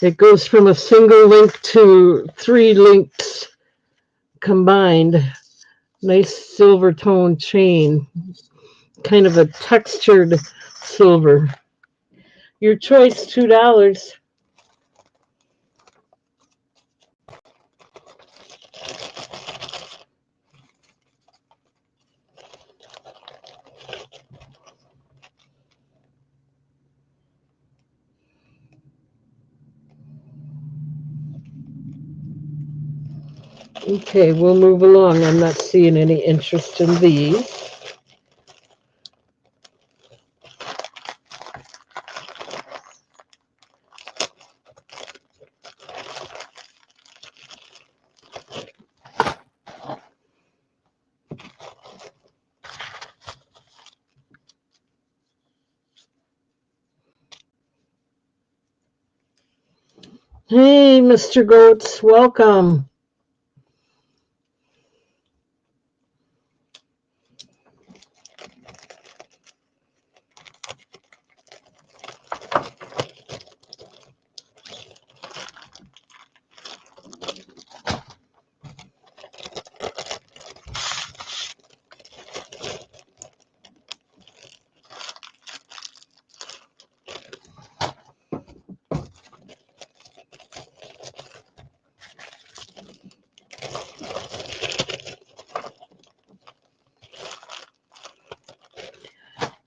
It goes from a single link to 3 links combined. Nice silver tone chain. Kind of a textured silver. Your choice, $2. Okay, we'll move along. I'm not seeing any interest in these. Hey, Mr. Goats, welcome.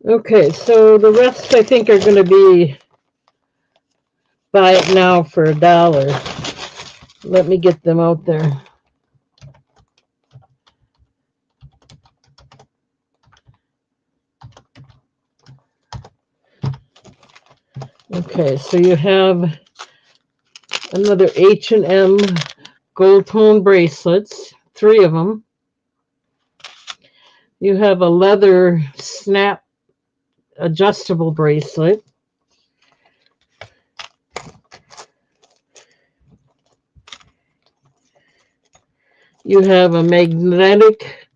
Okay, so the rest I think are going to be buy it now for $1. Let me get them out there. Okay, so you have another H&M gold tone bracelets, 3 of them. You have a leather snap adjustable bracelet. You have a magnetic,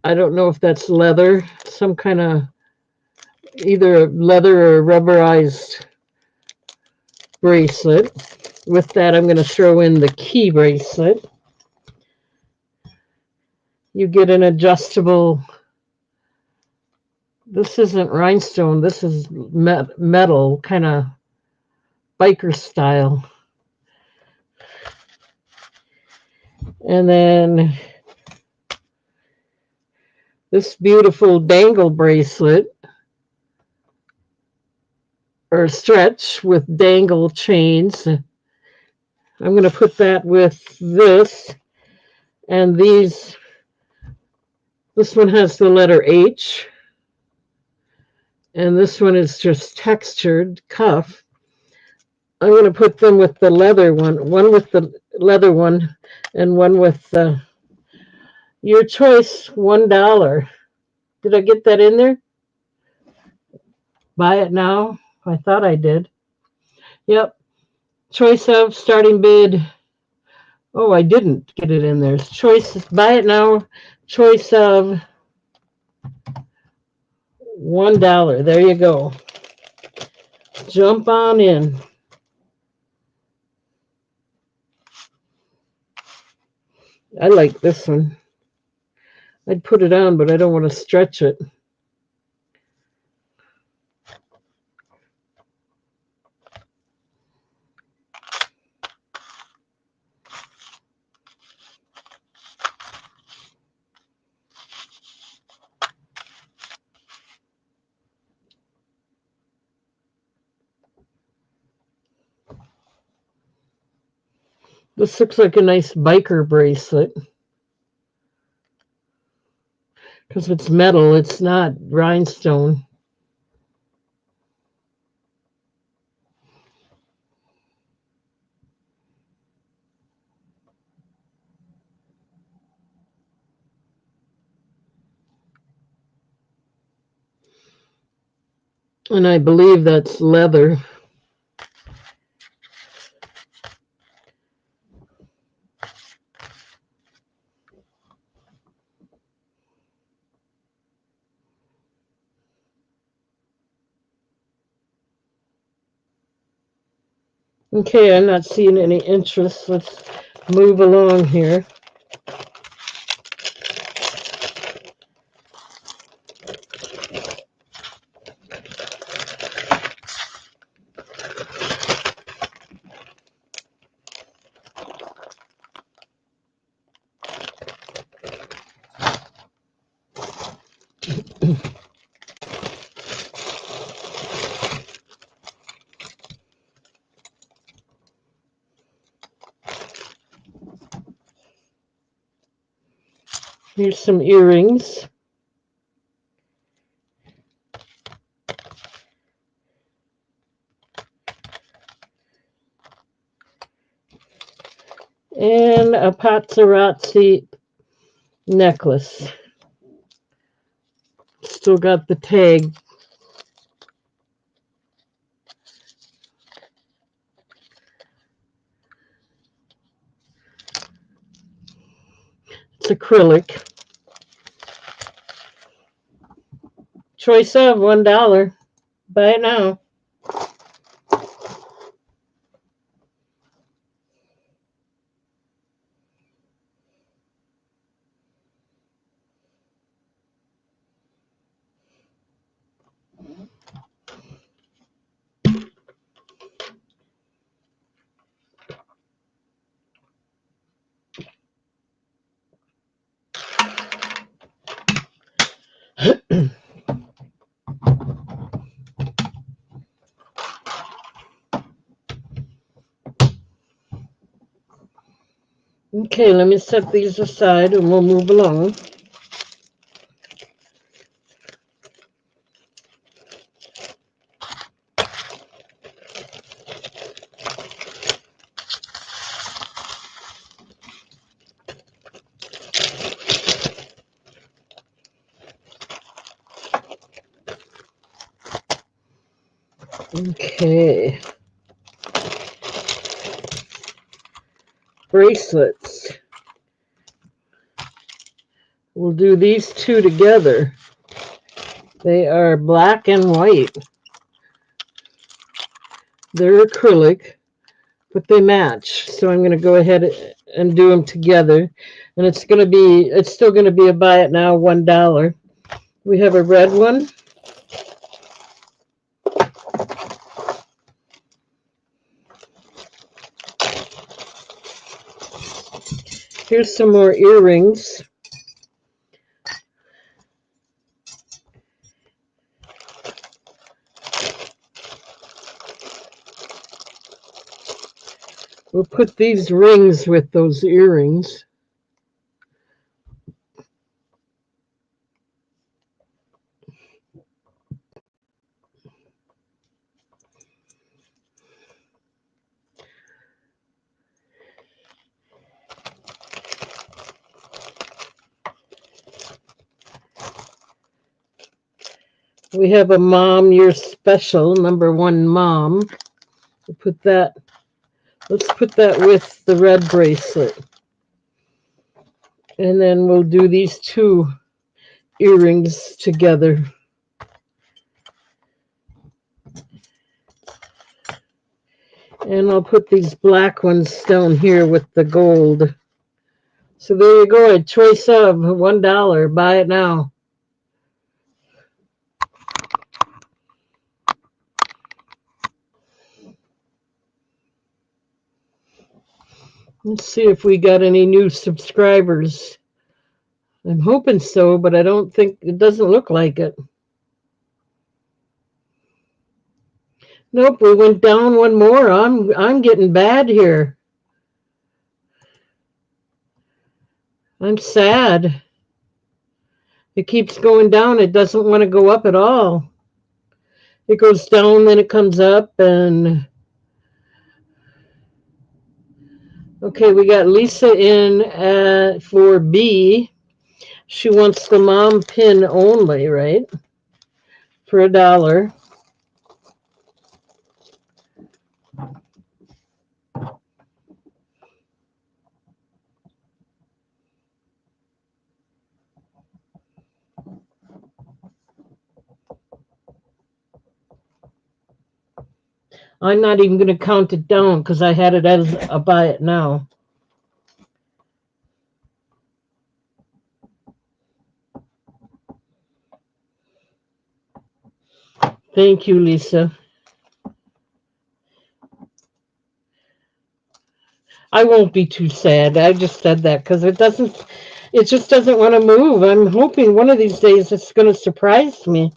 I don't know if that's leather, some kind of either leather or rubberized bracelet. With that, I'm going to throw in the key bracelet. You get an adjustable, this isn't rhinestone, this is metal, kind of biker style. And then this beautiful dangle bracelet, or stretch with dangle chains. I'm going to put that with this. And these, this one has the letter H. And this one is just textured cuff. I'm going to put them with the leather one with the leather one, and one with your choice, $1. Did I get that in there? Buy it now? I thought I did. Yep. Choice of starting bid. Oh, I didn't get it in there. Choice, buy it now. Choice of $1. There you go. Jump on in. I like this one. I'd put it on, but I don't want to stretch it. This looks like a nice biker bracelet. Because it's metal, it's not rhinestone. And I believe that's leather. Okay, I'm not seeing any interest. Let's move along here. Here's some earrings. And a paparazzi necklace. Still got the tag. It's acrylic. Choice of $1. Buy it now. Okay, let me set these aside and we'll move along. Okay. Bracelets. We'll do these two together. They are black and white. They're acrylic, but they match. So I'm going to go ahead and do them together. And it's still going to be a buy it now, $1. We have a red one. Here's some more earrings. We'll put these rings with those earrings. We have a mom, you're special, #1 mom. We'll put that, let's put that with the red bracelet. And then we'll do these two earrings together. And I'll put these black ones down here with the gold. So there you go, a choice of $1. Buy it now. Let's see if we got any new subscribers. I'm hoping so, but I don't think it doesn't look like it. Nope, we went down one more. I'm getting bad here. I'm sad. It keeps going down. It doesn't want to go up at all. It goes down, then it comes up, and okay, we got Lisa in for B. She wants the mom pin only, right? For $1. I'm not even going to count it down because I had it as a buy it now. Thank you, Lisa. I won't be too sad. I just said that because it just doesn't want to move. I'm hoping one of these days it's going to surprise me.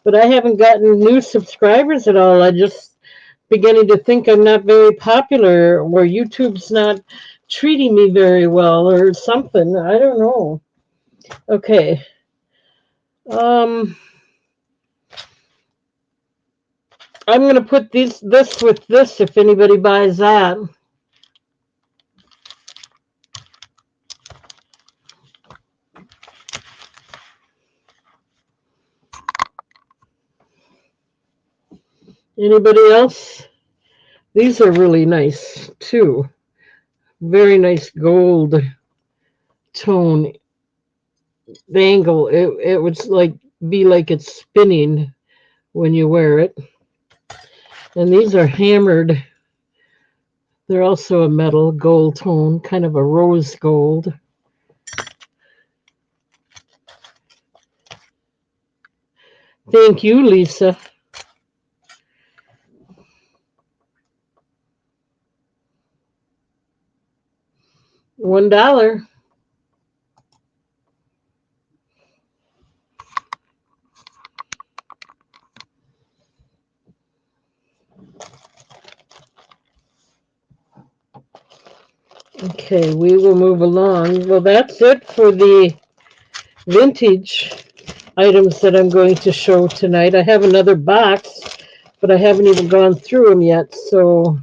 But I haven't gotten new subscribers at all. I just beginning to think I'm not very popular or YouTube's not treating me very well or something. I don't know. Okay. I'm going to put this with this if anybody buys that. Anybody else? These are really nice too. Very nice gold tone bangle. It would be like it's spinning when you wear it. And these are hammered. They're also a metal gold tone, kind of a rose gold. Thank you, Lisa. $1. Okay, we will move along. Well, that's it for the vintage items that I'm going to show tonight. I have another box, but I haven't even gone through them yet, so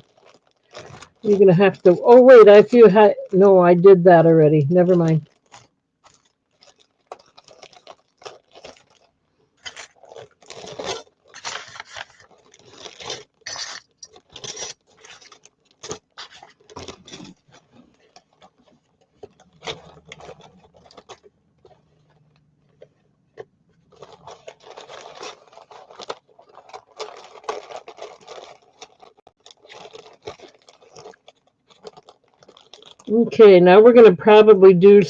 you're going to have to... Oh, wait, I feel... No, I did that already. Never mind. Okay, now we're going to probably do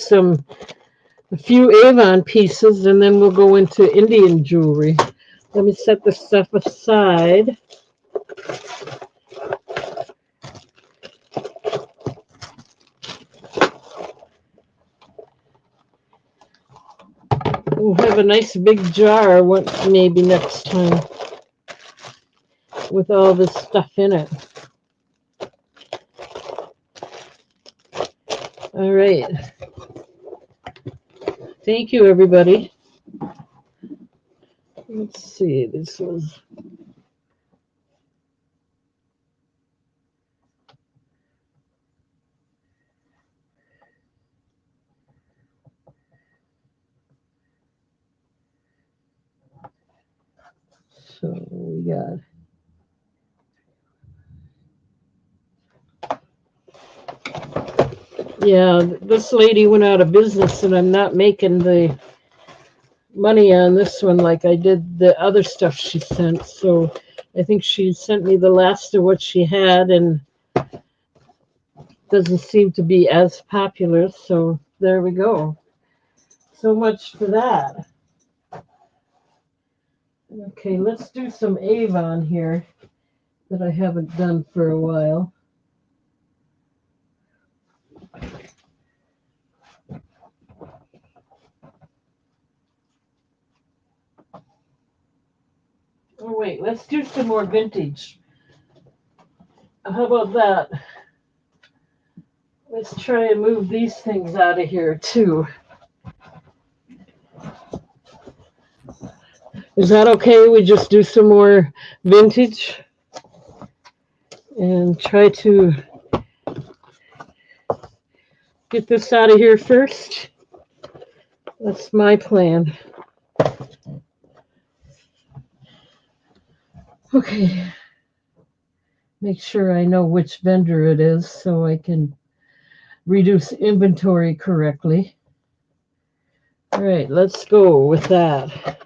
a few Avon pieces, and then we'll go into Indian jewelry. Let me set this stuff aside. We'll have a nice big jar maybe next time with all this stuff in it. All right. Thank you, everybody. Let's see. This was... So we got... Yeah, this lady went out of business, and I'm not making the money on this one like I did the other stuff she sent. So I think she sent me the last of what she had, and doesn't seem to be as popular. So there we go. So much for that. Okay, let's do some Avon here that I haven't done for a while. Oh, wait, let's do some more vintage. How about that? Let's try and move these things out of here, too. Is that okay? We just do some more vintage and try to get this out of here first. That's my plan. Okay. Make sure I know which vendor it is so I can reduce inventory correctly. All right, let's go with that.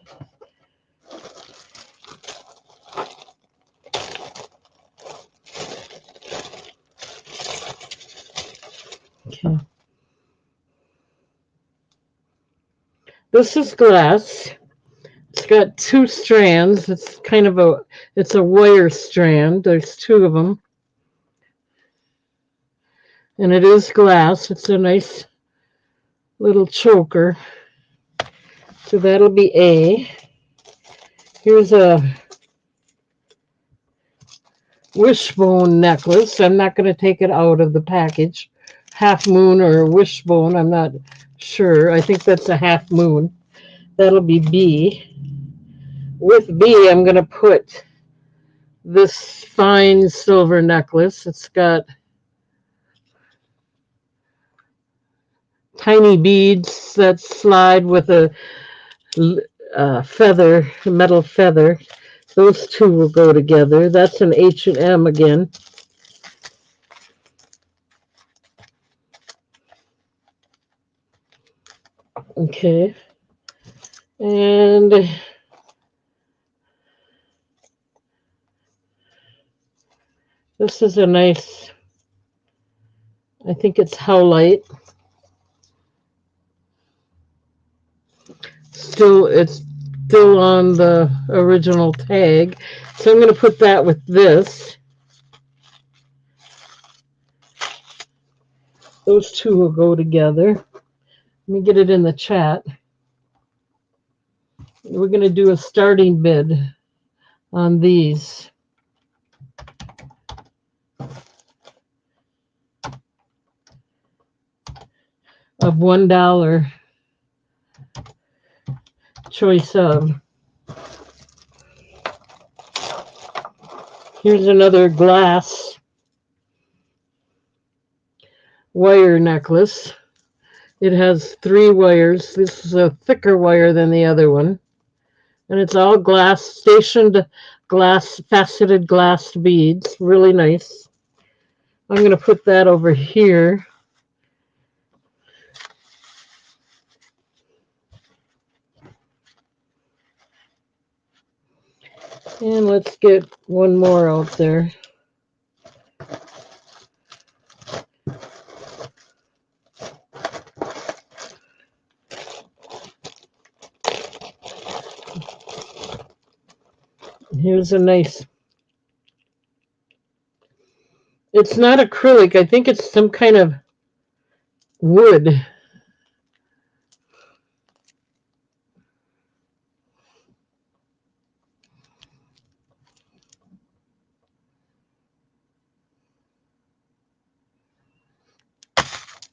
Okay. This is glass. It's got two strands. It's kind of it's a wire strand. There's two of them. And it is glass. It's a nice little choker. So that'll be A. Here's a wishbone necklace. I'm not going to take it out of the package. Half moon or wishbone, I'm not sure. I think that's a half moon. That'll be B. With B, I'm going to put this fine silver necklace. It's got tiny beads that slide with a feather, a metal feather. Those two will go together. That's an H&M again. Okay. And this is a nice, I think it's Howlite. It's still on the original tag. So I'm going to put that with this. Those two will go together. Let me get it in the chat. We're going to do a starting bid on these. of $1 choice of. Here's another glass wire necklace. It has 3 wires. This is a thicker wire than the other one. And it's all glass, stationed glass, faceted glass beads. Really nice. I'm going to put that over here. And let's get one more out there. Here's a nice, it's not acrylic, I think it's some kind of wood.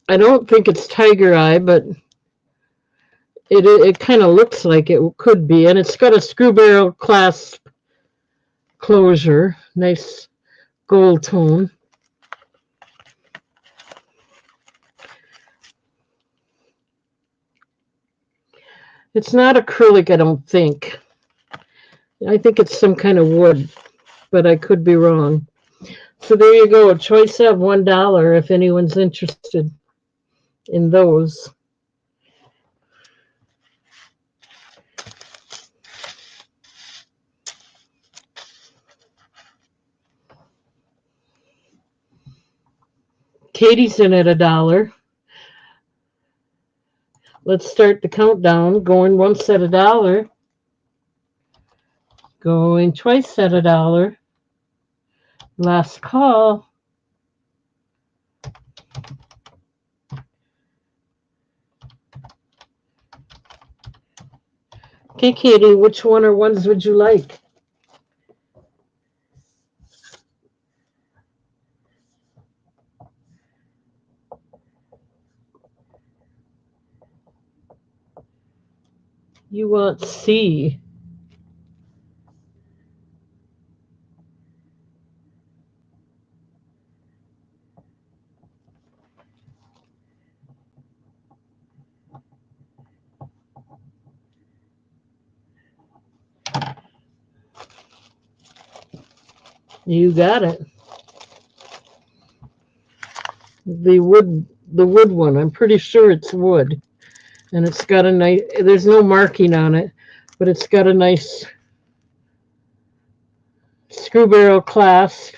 I don't think it's tiger eye, but it kind of looks like it could be, and it's got a screw barrel clasp closure, nice gold tone. It's not acrylic, I don't think. I think it's some kind of wood, but I could be wrong. So there you go, a choice of $1 if anyone's interested in those. Katie's in at $1. Let's start the countdown. Going once at $1. Going twice at $1. Last call. Okay, Katie, which one or ones would you like? You want C. You got it. The wood one. I'm pretty sure it's wood. And it's got a nice, there's no marking on it, but it's got a nice screw barrel clasp.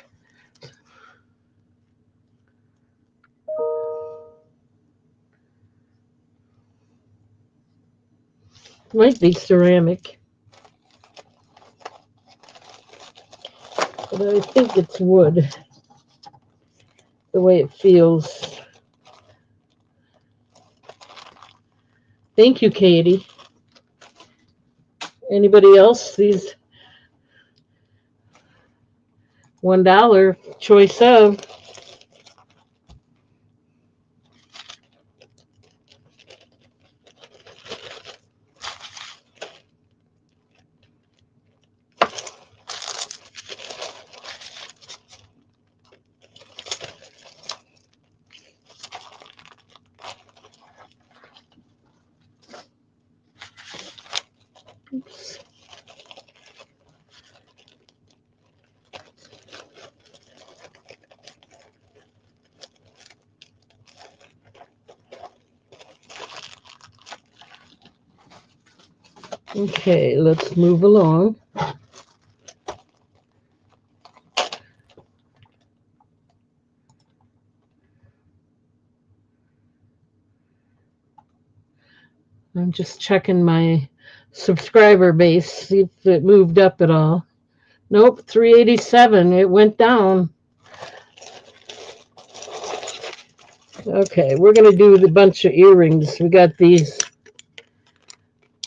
Might be ceramic, but I think it's wood, the way it feels. Thank you, Katie. Anybody else? These $1 choice of. Oops. Okay, let's move along. I'm just checking my subscriber base, see if it moved up at all. Nope, 387. It went down. Okay, we're going to do the bunch of earrings. We got these.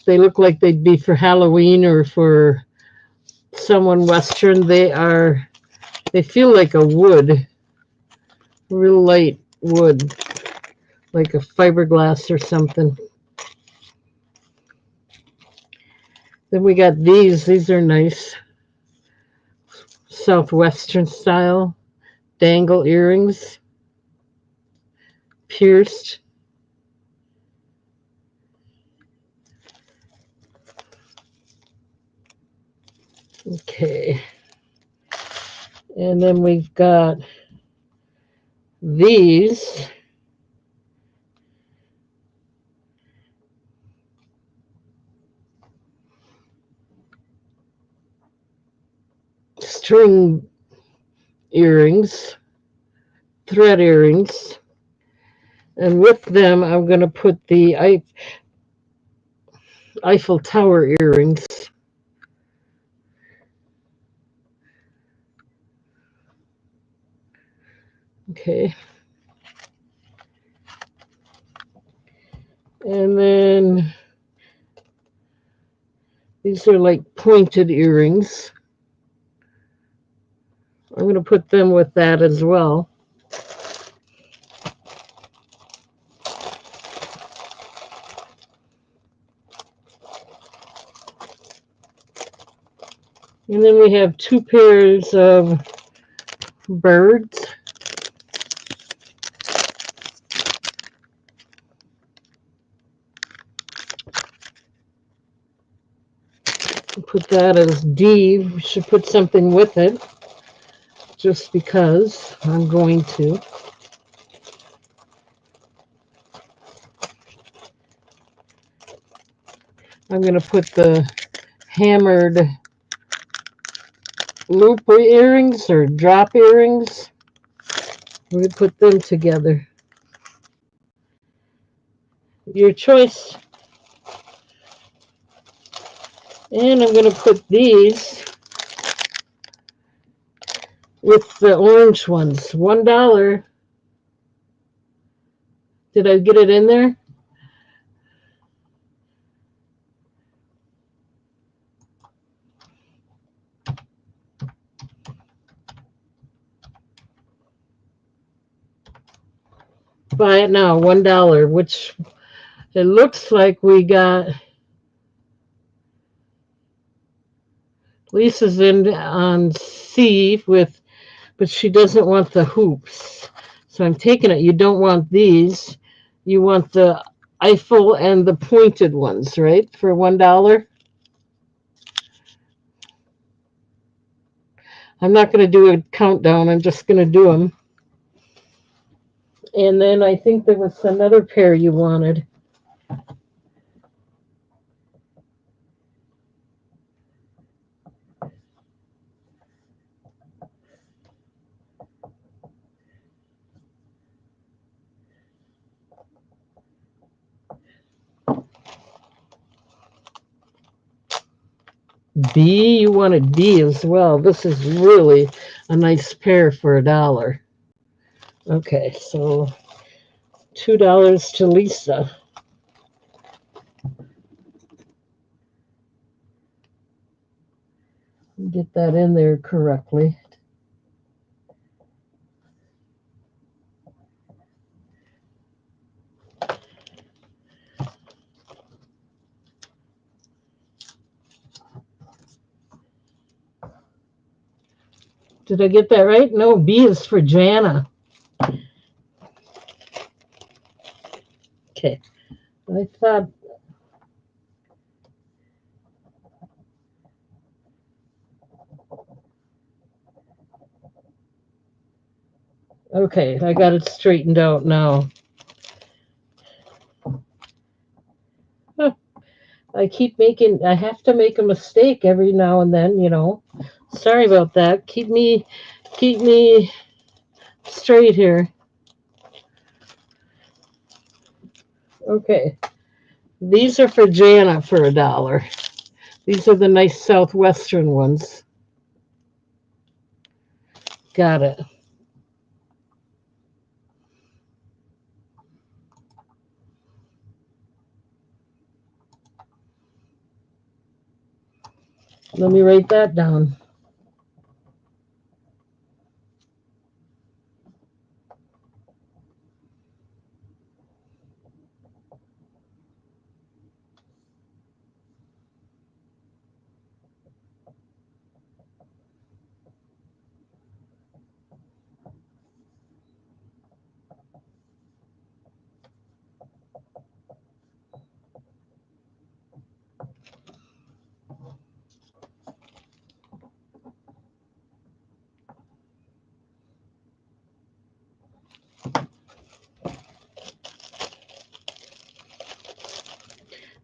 They look like they'd be for Halloween or for someone Western. They feel like a wood, real light wood. like a fiberglass or something. Then we got these. These are nice. Southwestern style dangle earrings. Pierced. Okay. And then we've got these. String earrings, thread earrings. And with them, I'm going to put the Eiffel Tower earrings. Okay. And then these are like pointed earrings. I'm going to put them with that as well. And then we have two pairs of birds. Put that as D. We should put something with it, just because I'm going to. I'm going to put the hammered loop earrings or drop earrings. We put them together. Your choice. And I'm going to put these with the orange ones. $1. Did I get it in there? Buy it now, $1, which it looks like we got Lisa's in on C with, but she doesn't want the hoops. So I'm taking it. You don't want these. You want the Eiffel and the pointed ones, right? For $1. I'm not going to do a countdown. I'm just going to do them. And then I think there was another pair you wanted. B, you wanted B as well. This is really a nice pair for $1. Okay, so $2 to Lisa. Get that in there correctly. Did I get that right? No, B is for Jana. Okay. I thought. Okay, I got it straightened out now. Huh. I have to make a mistake every now and then, you know. Sorry about that. Keep me straight here. Okay. These are for Jana for $1. These are the nice southwestern ones. Got it. Let me write that down.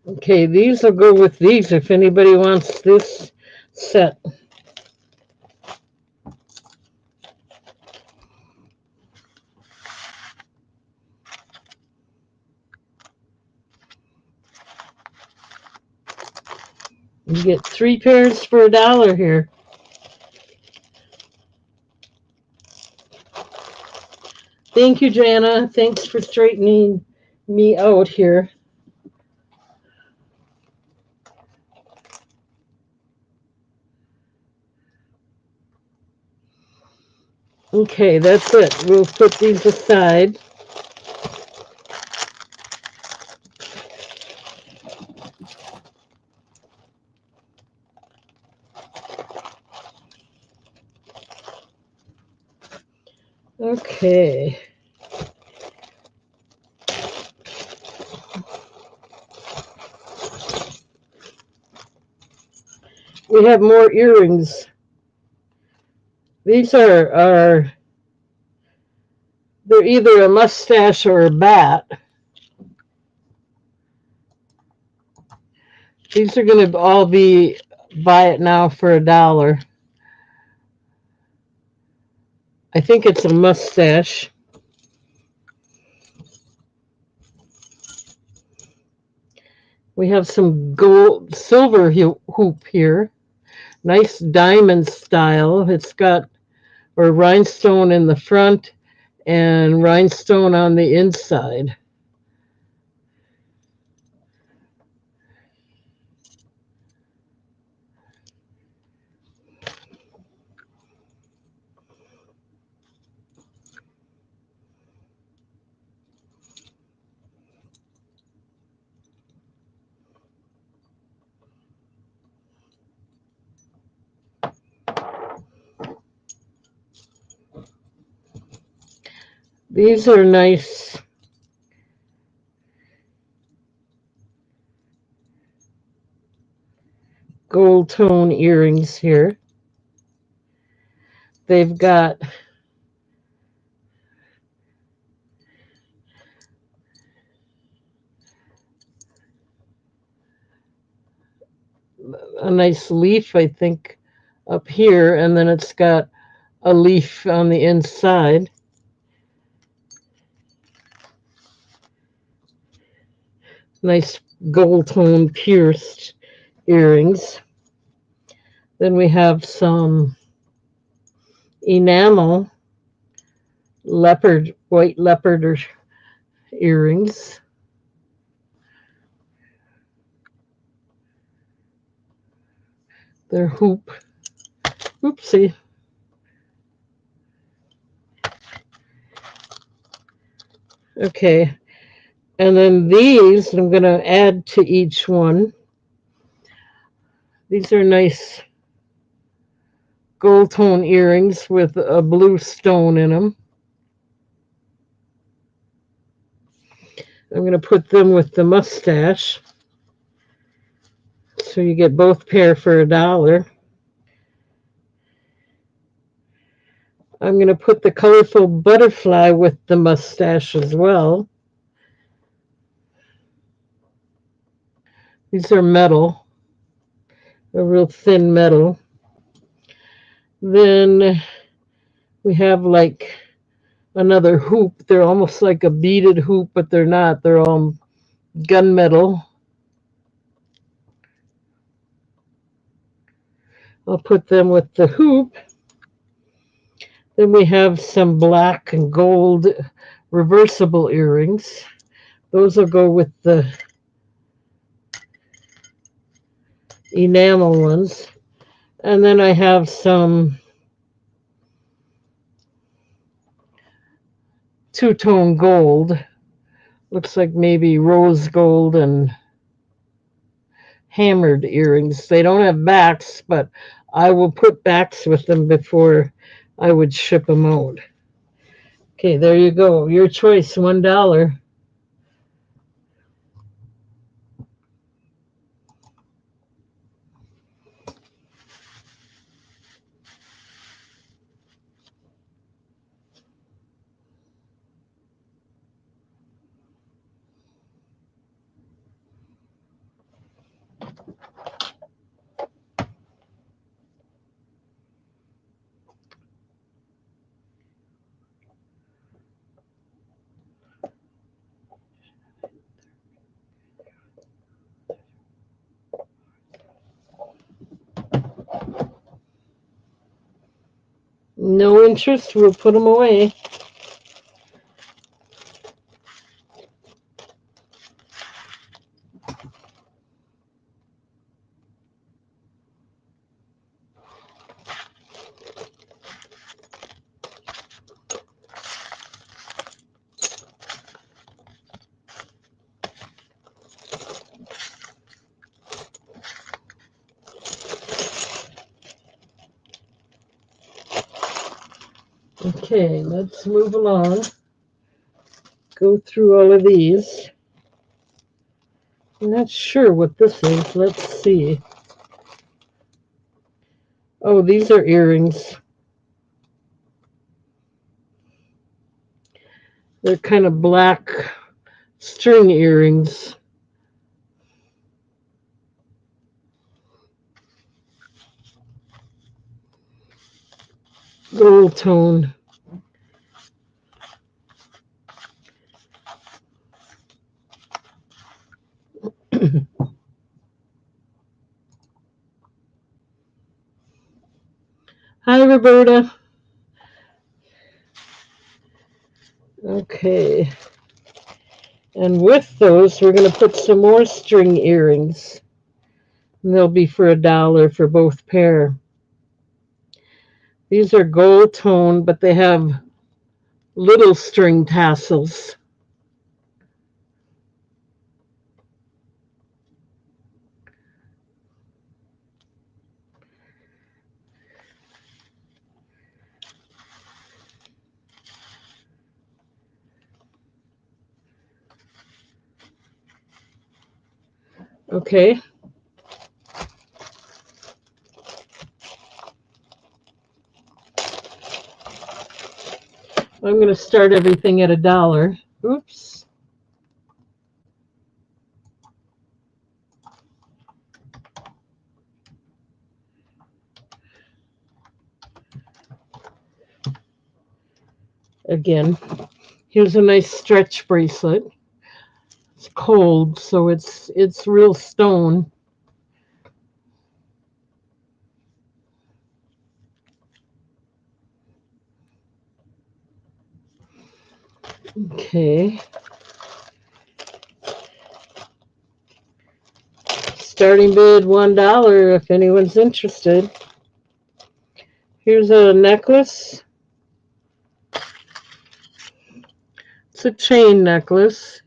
Okay, these will go with these if anybody wants this set. You get 3 pairs for $1 here. Thank you, Jana. Thanks for straightening me out here. Okay, that's it. We'll put these aside. Okay. We have more earrings. These are they're either a mustache or a bat. These are going to all be buy it now for $1. I think it's a mustache. We have some gold silver hoop here. Nice diamond style. It's got a rhinestone in the front and rhinestone on the inside. These are nice gold tone earrings here. They've got a nice leaf, I think, up here, and then it's got a leaf on the inside. Nice gold tone pierced earrings. Then we have some enamel white leopard earrings. They're hoop. Oopsie. Okay. And then these I'm going to add to each one. These are nice gold tone earrings with a blue stone in them. I'm going to put them with the mustache. So you get both pair for $1. I'm going to put the colorful butterfly with the mustache as well. These are metal, a real thin metal. Then we have like another hoop. They're almost like a beaded hoop, but they're not. They're all gunmetal. I'll put them with the hoop. Then we have some black and gold reversible earrings. Those will go with the enamel ones. And then I have some two-tone gold. Looks like maybe rose gold and hammered earrings. They don't have backs, but I will put backs with them before I would ship them out. Okay, there you go. Your choice, $1. No interest, we'll put them away. Okay, let's move along. Go through all of these. I'm not sure what this is. Let's see. Oh, these are earrings. They're kind of black string earrings. Gold tone. Hi, Roberta. Okay. And with those, we're going to put some more string earrings. And they'll be for $1 for both pair. These are gold tone, but they have little string tassels. Okay. I'm going to start everything at $1. Oops. Again, here's a nice stretch bracelet. It's cold, so it's real stone. Okay. Starting bid $1 if anyone's interested. Here's a necklace. It's a chain necklace.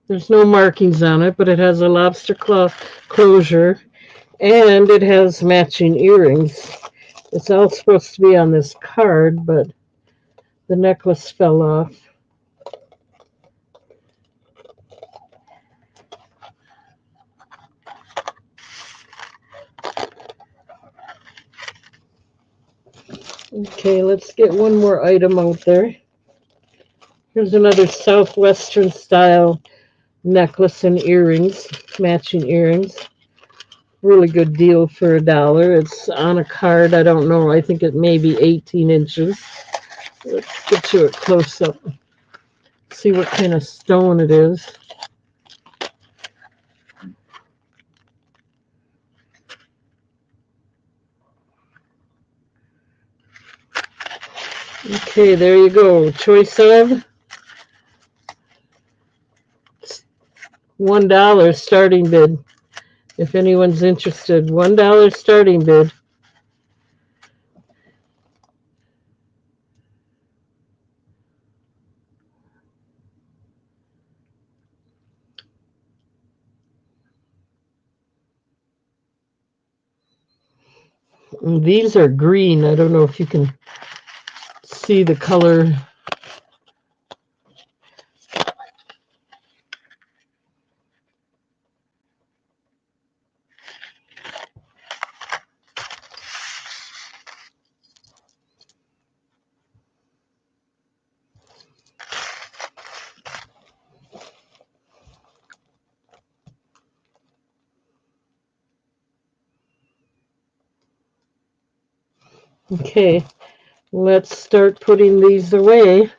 There's no markings on it, but it has a lobster claw closure, and it has matching earrings. It's all supposed to be on this card, but the necklace fell off. Okay, let's get one more item out there. Here's another Southwestern style necklace and earrings, matching earrings. Really good deal for $1. It's on a card. I don't know. I think it may be 18 inches. Let's get you a close up. See what kind of stone it is. Okay, there you go. Choice of $1 starting bid. If anyone's interested, $1 starting bid. And these are green. I don't know if you can see the color. Okay, let's start putting these away.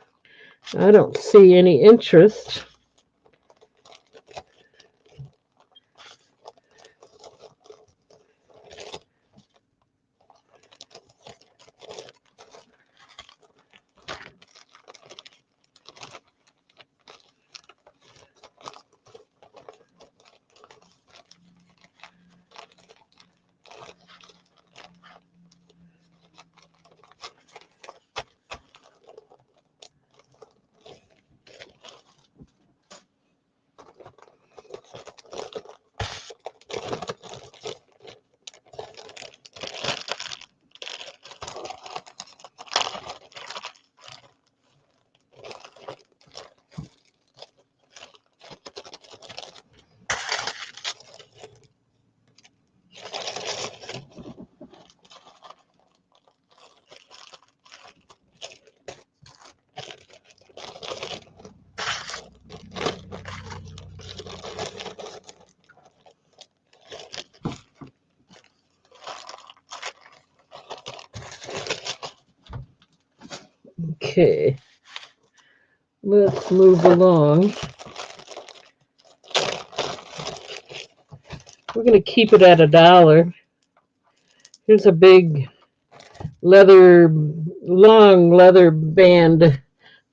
I don't see any interest. Okay, let's move along. We're going to keep it at $1. Here's a big long leather band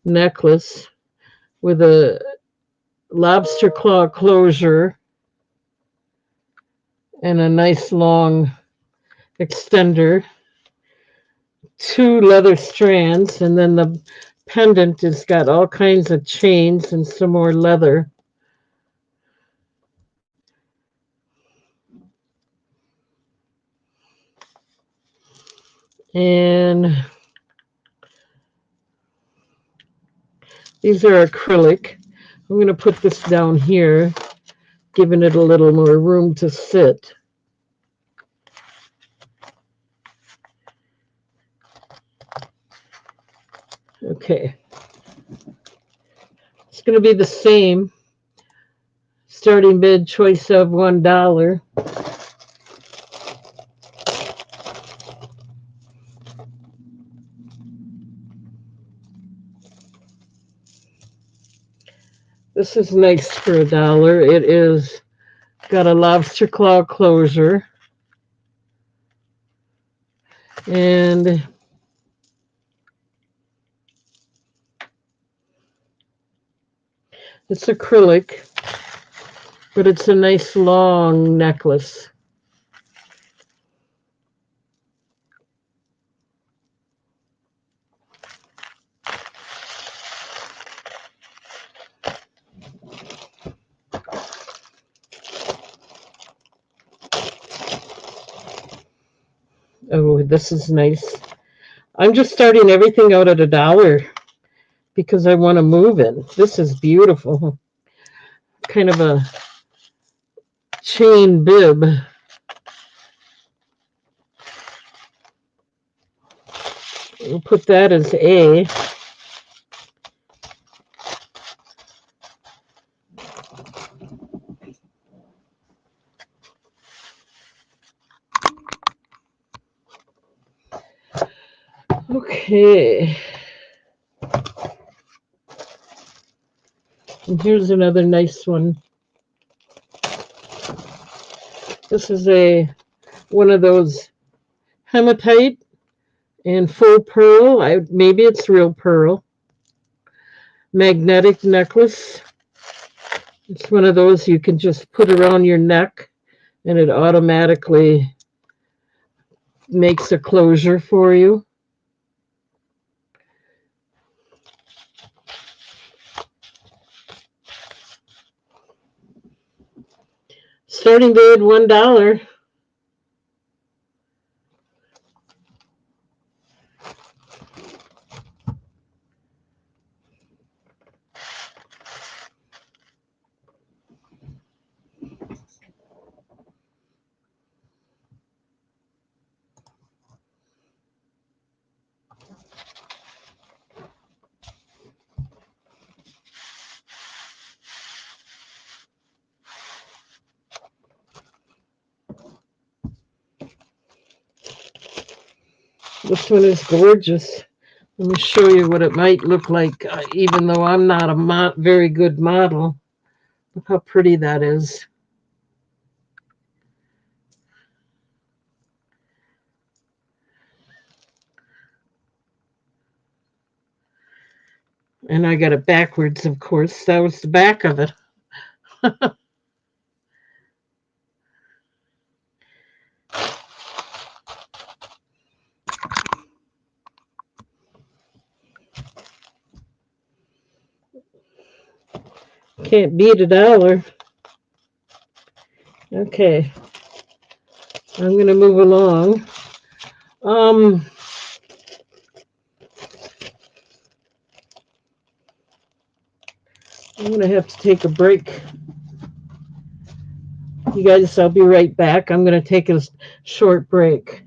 necklace with a lobster claw closure and a nice long extender. 2 leather strands, and then the pendant has got all kinds of chains and some more leather. And these are acrylic. I'm going to put this down here, giving it a little more room to sit. Okay. It's going to be the same. Starting bid, choice of $1. This is nice for $1. It is got a lobster claw closure. And it's acrylic, but it's a nice long necklace. Oh, this is nice. I'm just starting everything out at $1 because I want to move it. This is beautiful. Kind of a chain bib. We'll put that as A. Okay. And here's another nice one. This is one of those hematite and full pearl. Maybe it's real pearl. Magnetic necklace. It's one of those you can just put around your neck and it automatically makes a closure for you. Starting bid $1. This one is gorgeous. Let me show you what it might look like, even though I'm not a very good model. Look how pretty that is. And I got it backwards, of course. That was the back of it. Can't beat $1. Okay. I'm going to move along. I'm going to have to take a break. You guys, I'll be right back. I'm going to take a short break.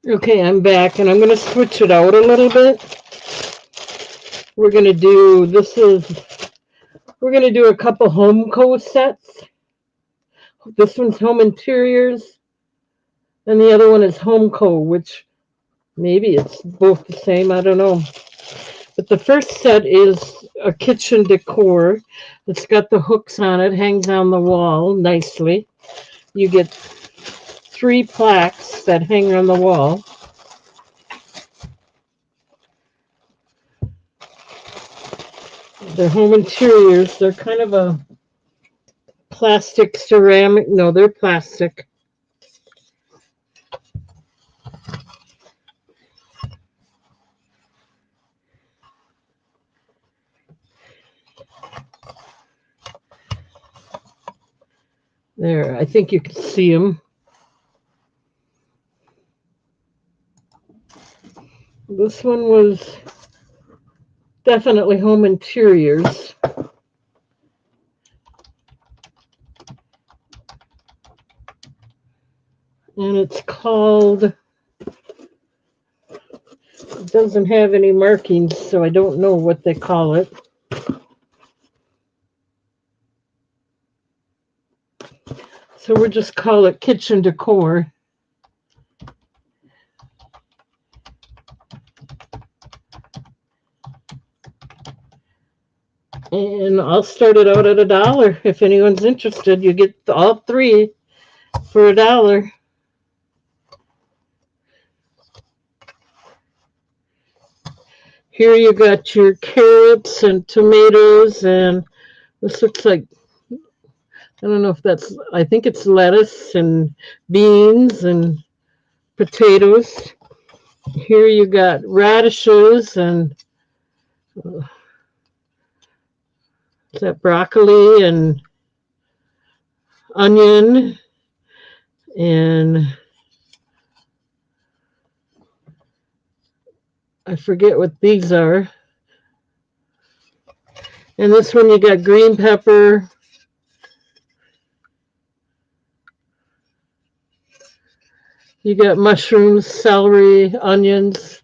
Okay, I'm back and I'm going to switch it out a little bit. We're going to do, we're going to do a couple Homeco sets. This one's Home Interiors and the other one is Homeco, which maybe it's both the same, I don't know. But the first set is a kitchen decor. It's got the hooks on it, hangs on the wall nicely. You get 3 plaques that hang on the wall. They're Home Interiors. They're kind of a plastic ceramic. No, they're plastic. There, I think you can see them. This one was definitely Home Interiors. And it's called, it doesn't have any markings, so I don't know what they call it. So we'll just call it kitchen decor. And I'll start it out at $1. If anyone's interested, you get all 3 for $1. Here you got your carrots and tomatoes, and this looks like, I don't know if that's, I think it's lettuce and beans and potatoes. Here you got radishes and is that broccoli and onion and I forget what these are. And this one you got green pepper. You got mushrooms, celery, onions.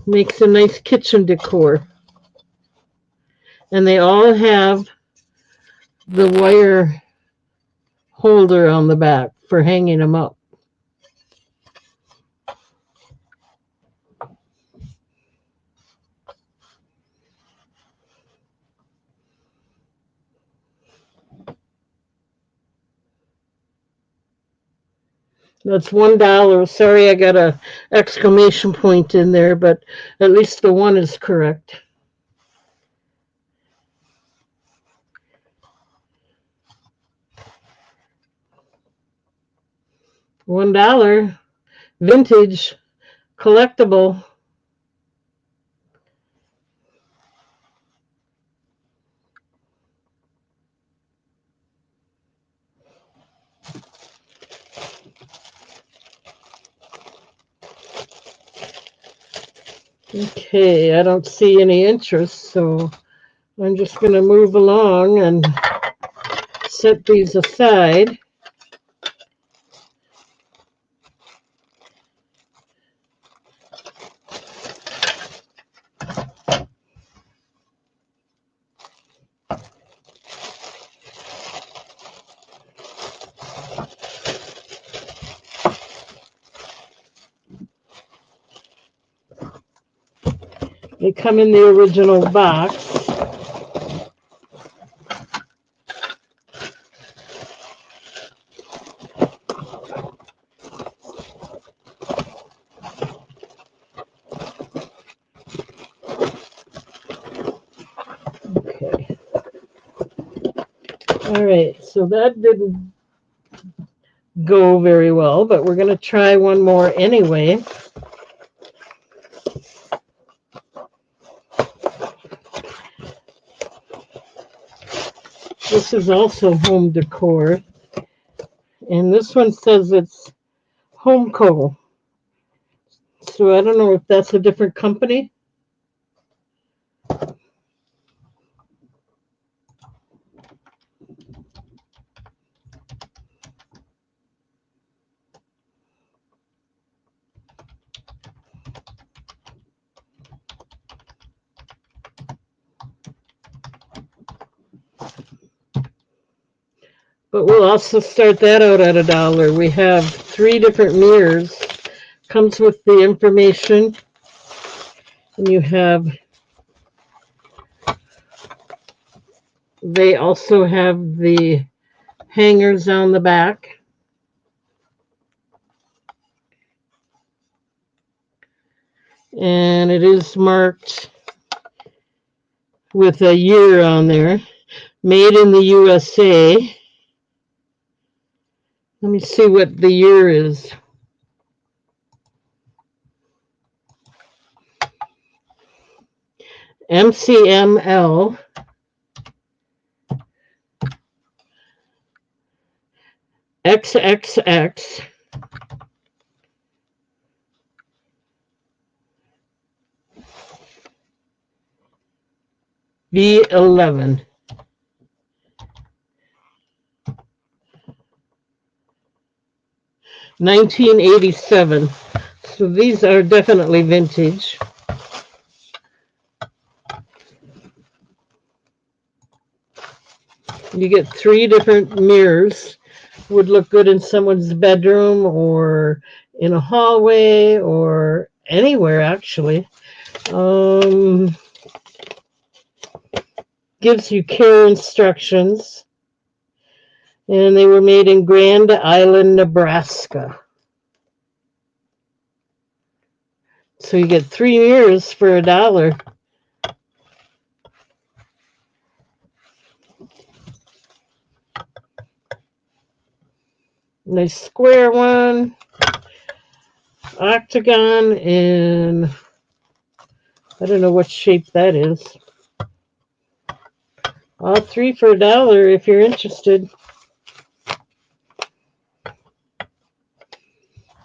Makes a nice kitchen decor. And they all have the wire holder on the back for hanging them up. That's $1. Sorry, I got a exclamation point in there, but at least the one is correct. $1, vintage, collectible. Okay, I don't see any interest, so I'm just going to move along and set these aside. They come in the original box. Okay. All right, so that didn't go very well, but we're going to try one more anyway. This is also home decor, and this one says it's Homeco. So I don't know if that's a different company. But we'll also start that out at $1. We have 3 different mirrors. Comes with the information. And you have, they also have the hangers on the back. And it is marked with a year on there. Made in the USA. Let me see what the year is. MCML XXX V11. $1987. So these are definitely vintage. You get 3 different mirrors. Would look good in someone's bedroom or in a hallway or anywhere, actually. Gives you care instructions. And they were made in Grand Island, Nebraska. So you get 3 mirrors for $1. Nice square one, octagon, and I don't know what shape that is. All 3 for $1 if you're interested.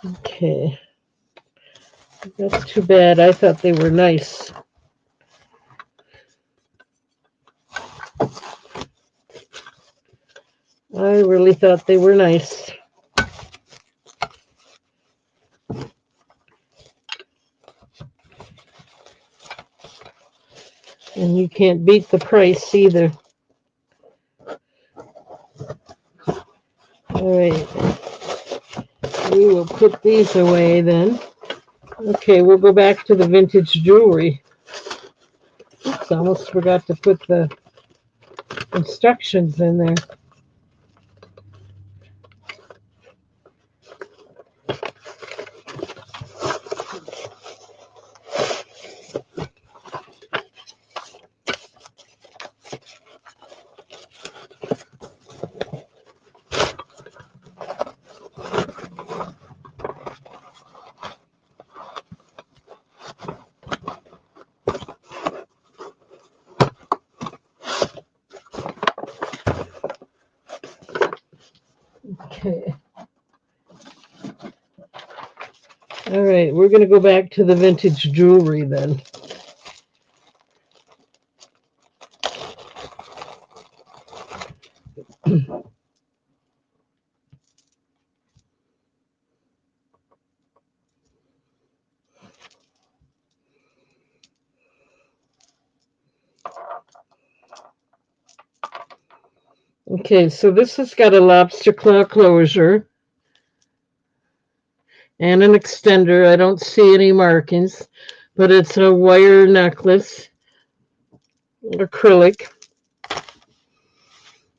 Okay. That's too bad. I thought they were nice. I really thought they were nice. And you can't beat the price either. All right. We will put these away then. Okay, we'll go back to the vintage jewelry. Oops, I almost forgot to put the instructions in there. Okay. All right, we're going to go back to the vintage jewelry then. Okay, so this has got a lobster claw closure and an extender. I don't see any markings, but it's a wire necklace, acrylic.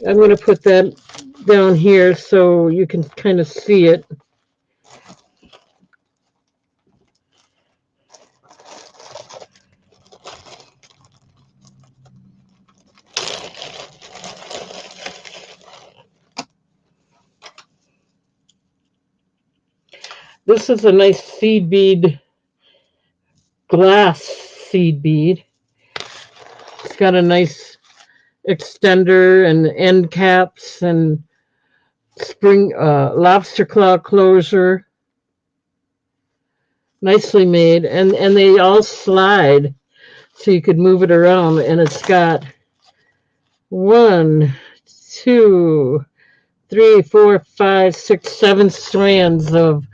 I'm going to put that down here so you can kind of see it. This is a nice seed bead, glass seed bead. It's got a nice extender and end caps and spring lobster claw closure. Nicely made, and they all slide, so you could move it around. And it's got 1, 2, 3, 4, 5, 6, 7 strands of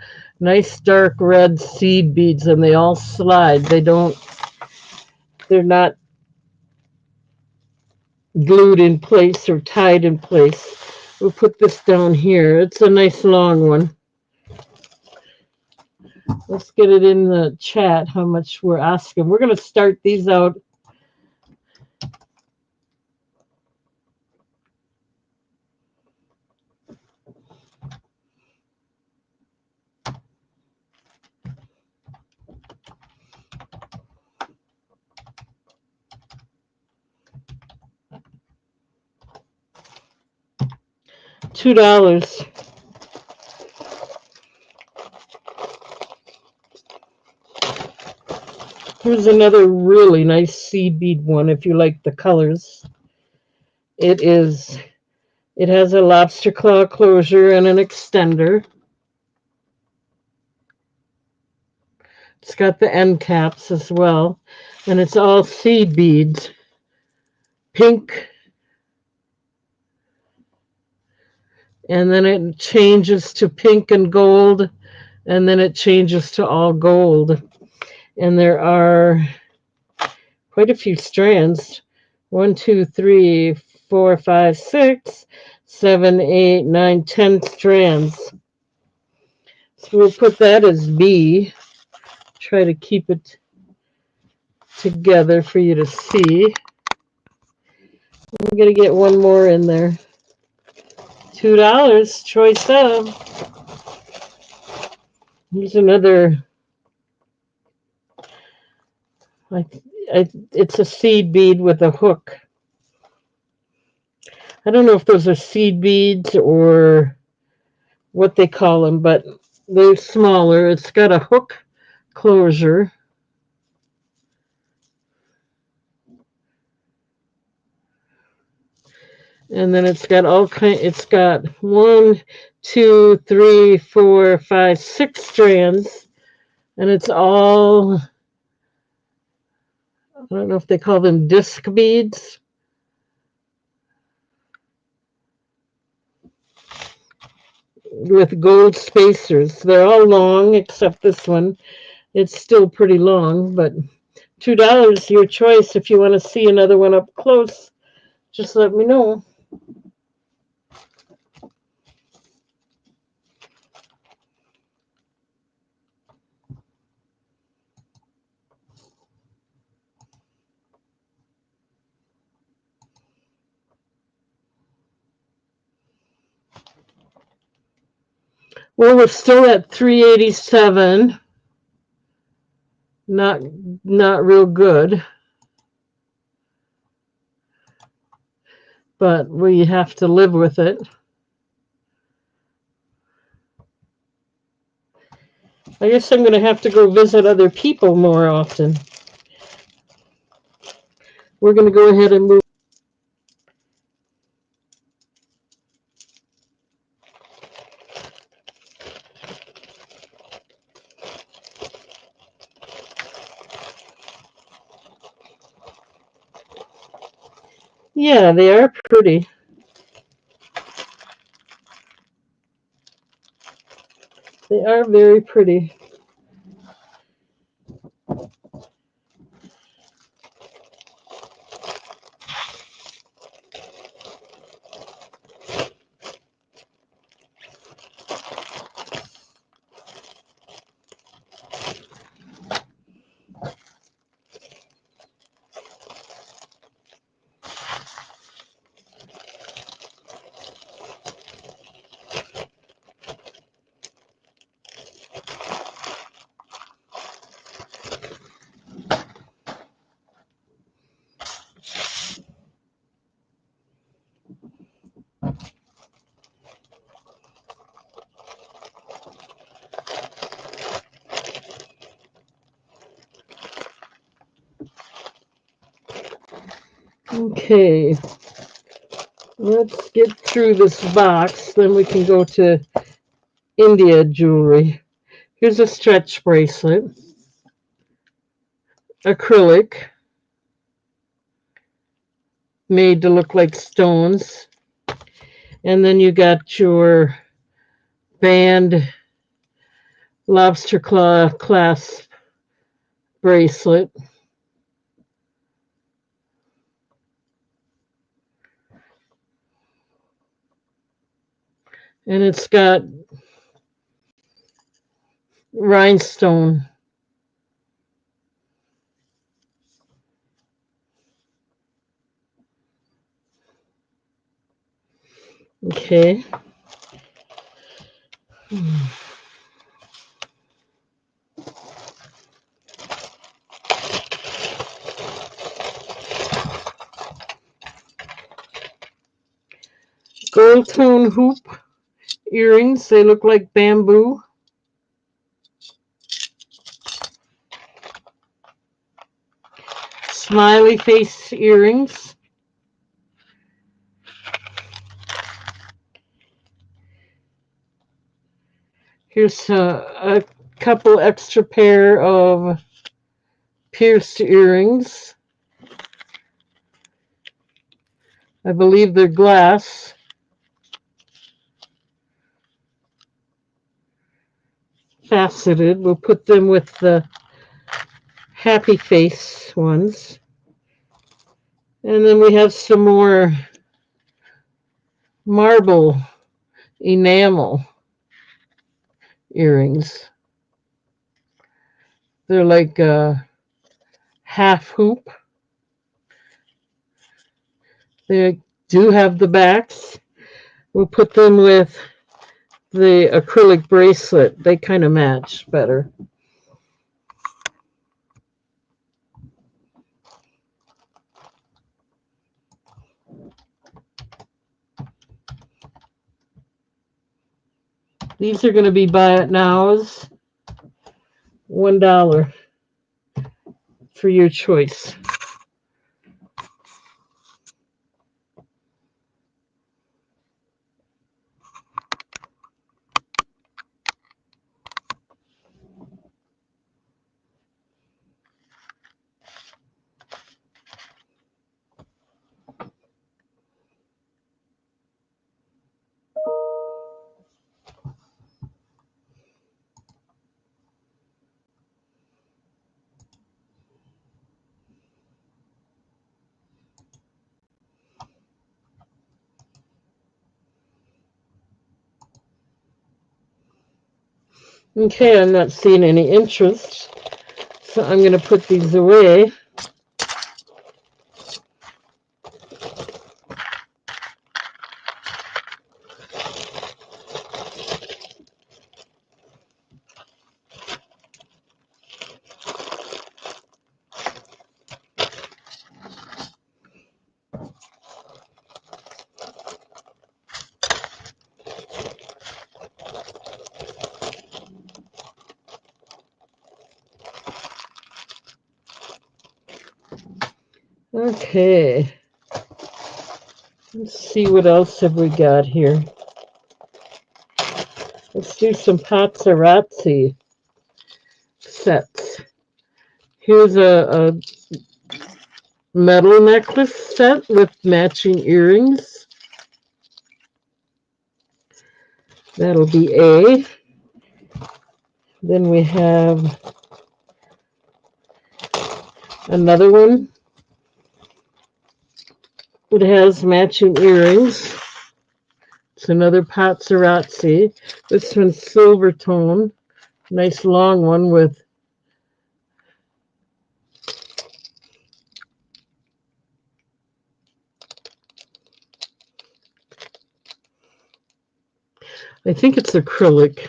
nice dark red seed beads, and they all slide. They're not glued in place or tied in place. We'll put this down here. It's a nice long one. Let's get it in the chat how much we're asking. We're going to start these out. $2. Here's another really nice seed bead one if you like the colors. It has a lobster claw closure and an extender. It's got the end caps as well, and it's all seed beads. Pink, and then it changes to pink and gold, and then it changes to all gold. And there are quite a few strands. 1, 2, 3, 4, 5, 6, 7, 8, 9, 10 strands. So we'll put that as B. Try to keep it together for you to see. I'm going to get one more in there. $2, choice of. Here's another. It's a seed bead with a hook. I don't know if those are seed beads or what they call them, but they're smaller. It's got a hook closure. And then it's got it's got 1, 2, 3, 4, 5, 6 strands. And it's all, I don't know if they call them disc beads. With gold spacers. They're all long except this one. It's still pretty long, but $2, your choice. If you want to see another one up close, just let me know. Well, we're still at 387. Not real good. But we have to live with it. I guess I'm going to have to go visit other people more often. We're going to go ahead and move. Yeah, they are pretty. They are very pretty. Okay, let's get through this box, then we can go to India jewelry. Here's a stretch bracelet, acrylic, made to look like stones. And then you got your band lobster claw clasp bracelet. And it's got rhinestone. Okay. Gold tone hoop earrings. They look like bamboo. Smiley face earrings. Here's a couple extra pair of pierced earrings. I believe they're glass. Faceted. We'll put them with the happy face ones. And then we have some more marble enamel earrings. They're like a half hoop. They do have the backs. We'll put them with the acrylic bracelet. They kind of match better. These are going to be buy it nows. $1 for your choice. Okay, I'm not seeing any interest, so I'm going to put these away. Okay. Let's see what else have we got here. Let's do some paparazzi sets. Here's a metal necklace set with matching earrings. That'll be A. Then we have another one. It has matching earrings. It's another paparazzi. This one's silver tone. Nice long one with I think it's acrylic.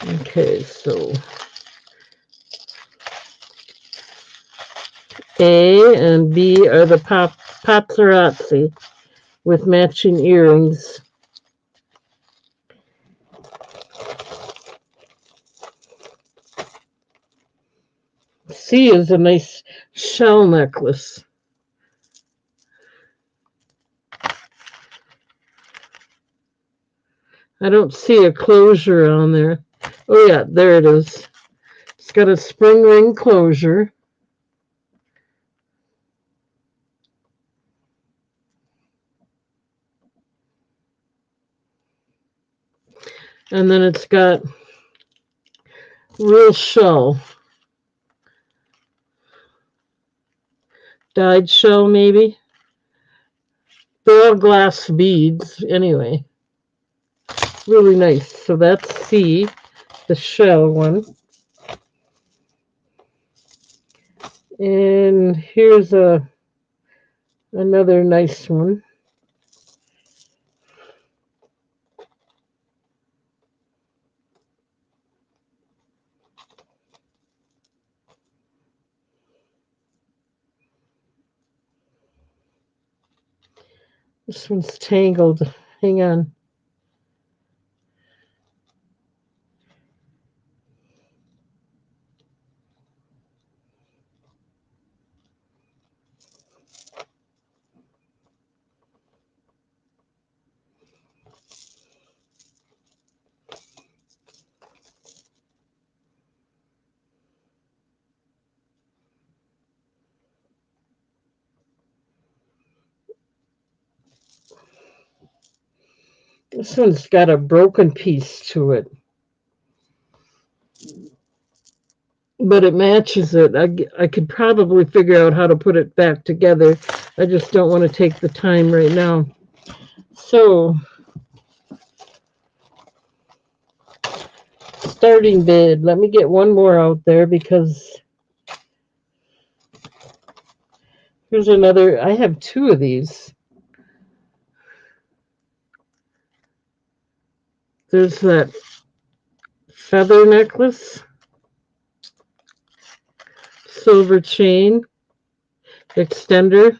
Okay, so A and B are the paparazzi with matching earrings. C is a nice shell necklace. I don't see a closure on there. Oh yeah, there it is. It's got a spring ring closure. And then it's got real shell. Dyed shell, maybe. They're all glass beads, anyway. Really nice. So that's C, the shell one. And here's another nice one. This one's tangled. Hang on. This one's got a broken piece to it. But it matches it. I could probably figure out how to put it back together. I just don't want to take the time right now. So, starting bid. Let me get one more out there because here's another. I have two of these. There's that feather necklace, silver chain, extender,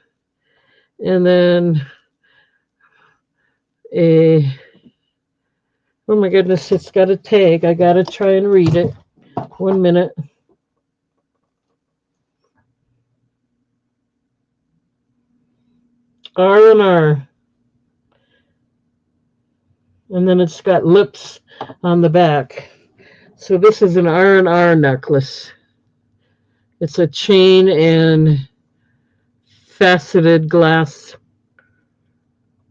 and then a, oh my goodness, it's got a tag. I gotta try and read it. 1 minute. R&R. And then it's got lips on the back. So this is an R&R necklace. It's a chain and faceted glass,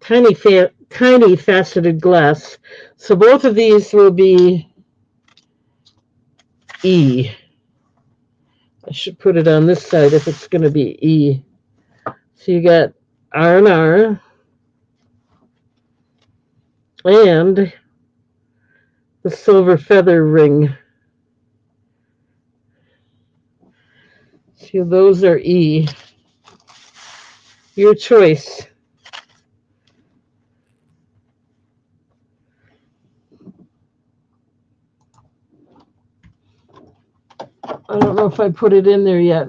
tiny faceted glass. So both of these will be E. I should put it on this side if it's going to be E. So you got R&R and the silver feather ring. So those are E. Your choice. I don't know if I put it in there yet,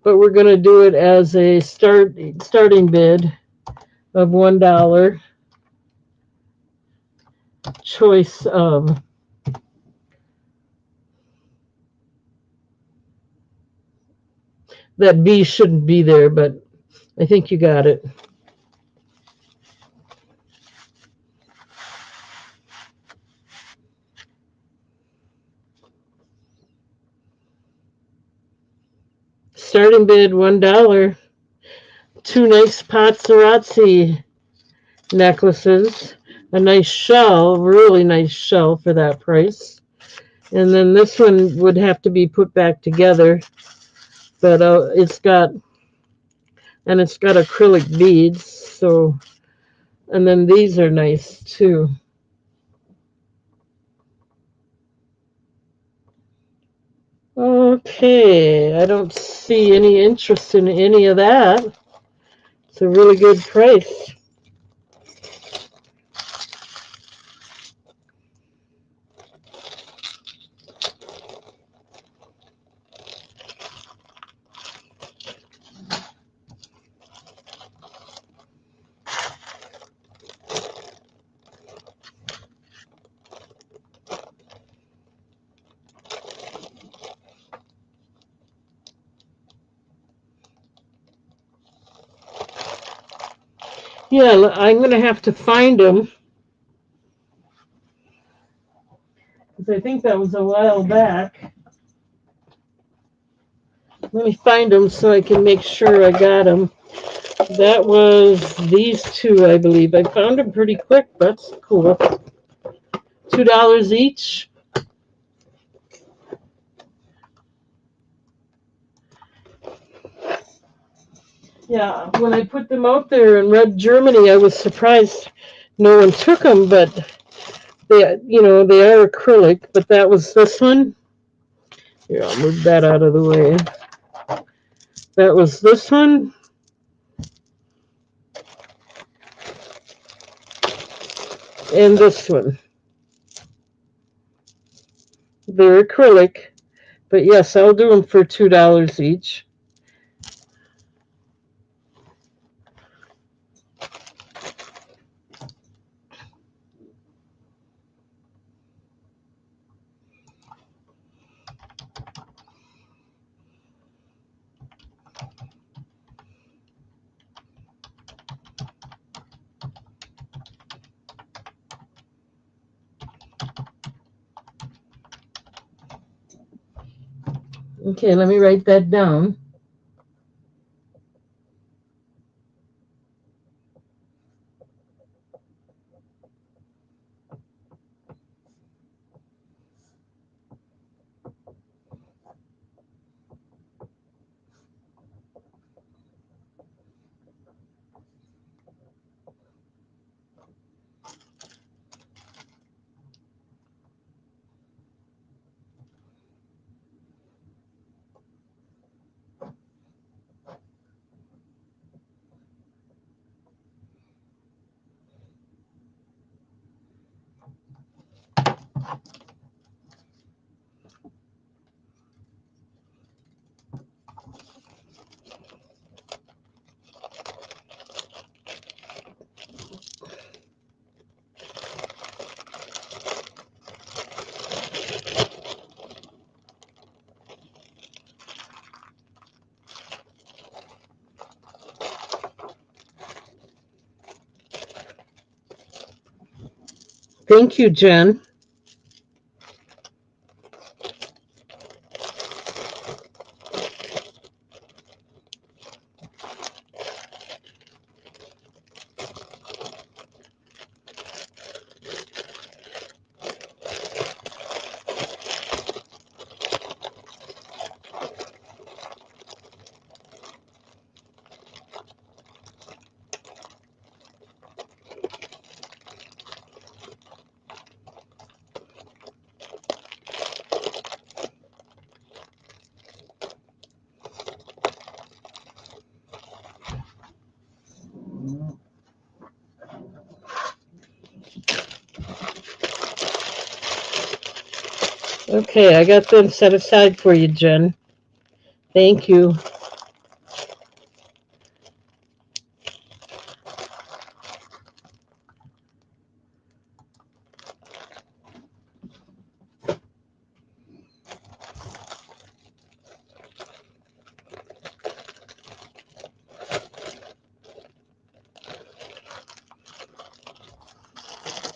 but we're going to do it as a starting bid of $1. Choice of. That B shouldn't be there, but I think you got it. Starting bid $1. Two nice paparazzi necklaces. A nice shell, really nice shell for that price. And then this one would have to be put back together, but it's got acrylic beads. So, and then these are nice too. Okay, I don't see any interest in any of that. It's a really good price. Yeah, I'm going to have to find them. Because I think that was a while back. Let me find them so I can make sure I got them. That was these two, I believe. I found them pretty quick. That's cool. $2 each. Yeah, when I put them out there in Red Germany, I was surprised no one took them, but they are acrylic, but that was this one. Here, I'll move that out of the way. That was this one, and this one. They're acrylic, but yes, I'll do them for $2 each. Okay, let me write that down. Thank you, Jen. Okay, I got them set aside for you, Jen. Thank you.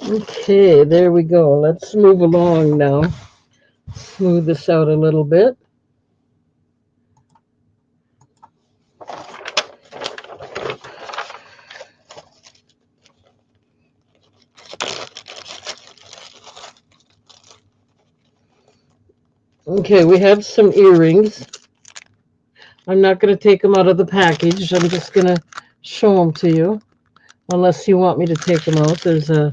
Okay, there we go. Let's move along now. Smooth this out a little bit. Okay, we have some earrings. I'm not going to take them out of the package. I'm just going to show them to you, unless you want me to take them out. There's a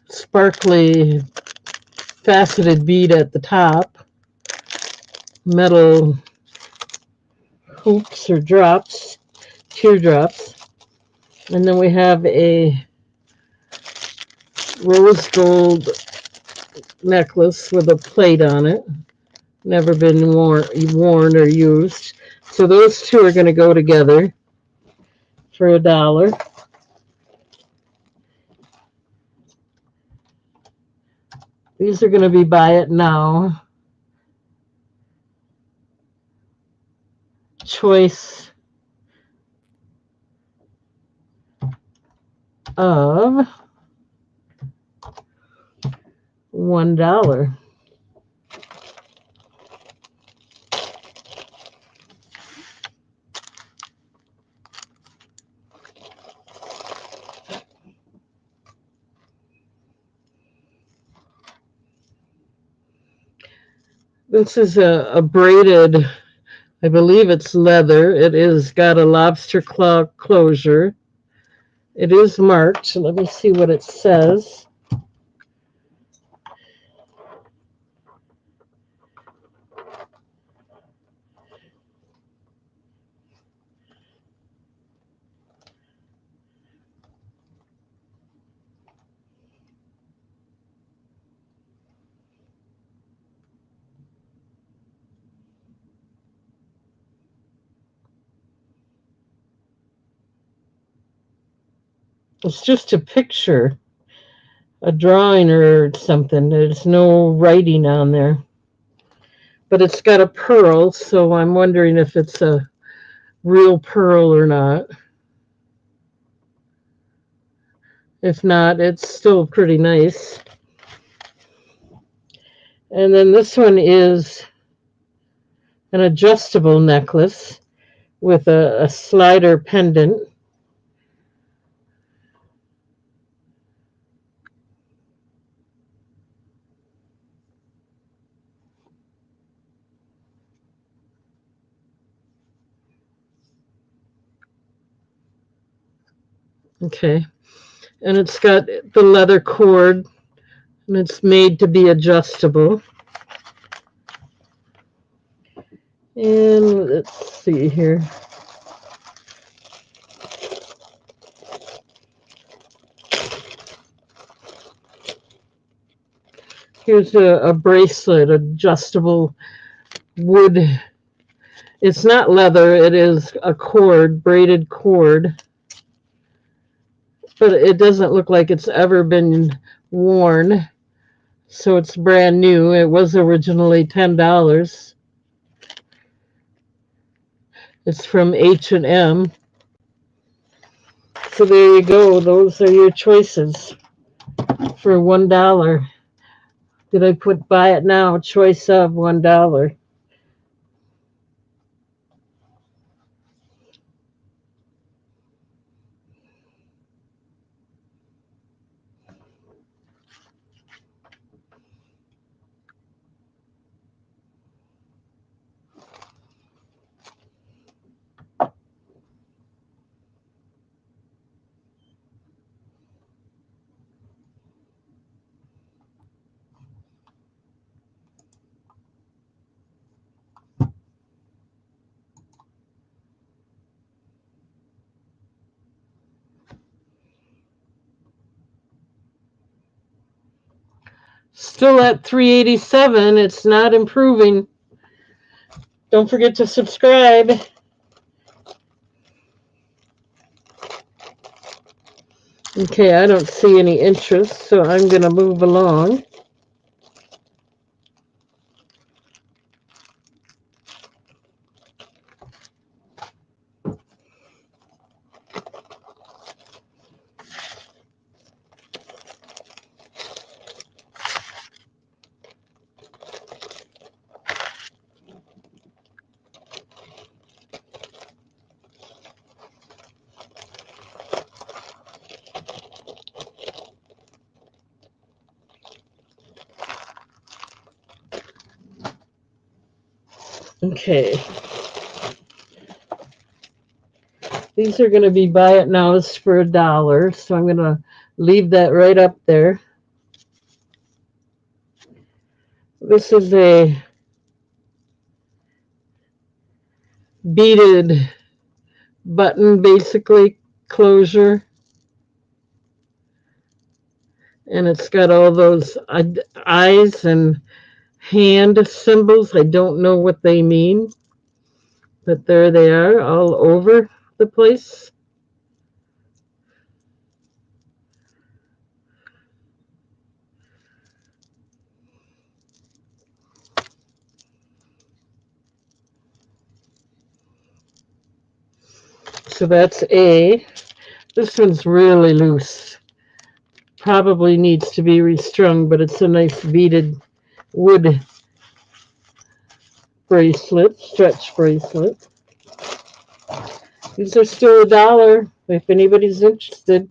sparkly faceted bead at the top, metal hoops or drops, teardrops, and then we have a rose gold necklace with a plate on it. Never been worn or used. So those two are going to go together for $1. These are going to be buy it now. Choice of $1. This is a braided, I believe it's leather. It is got a lobster claw closure. It is marked. Let me see what it says. It's just a picture, a drawing or something. There's no writing on there. But it's got a pearl, so I'm wondering if it's a real pearl or not. If not, it's still pretty nice. And then this one is an adjustable necklace with a slider pendant. Okay. And it's got the leather cord, and it's made to be adjustable. And let's see here. Here's a bracelet, adjustable wood. It's not leather, it is a cord, braided cord. But it doesn't look like it's ever been worn. So it's brand new. It was originally $10. It's from H&M. So there you go. Those are your choices for $1. Did I put buy it now? Choice of $1. Still at 387. It's not improving. Don't forget to subscribe. Okay, I don't see any interest, so I'm going to move along. Okay. These are going to be buy it nows for $1, so I'm going to leave that right up there. This is a beaded button, basically, closure. And it's got all those eyes and hand symbols. I don't know what they mean, but there they are all over the place. So that's A. This one's really loose. Probably needs to be restrung, but it's a nice beaded wood bracelet, stretch bracelet. These are still $1 if anybody's interested.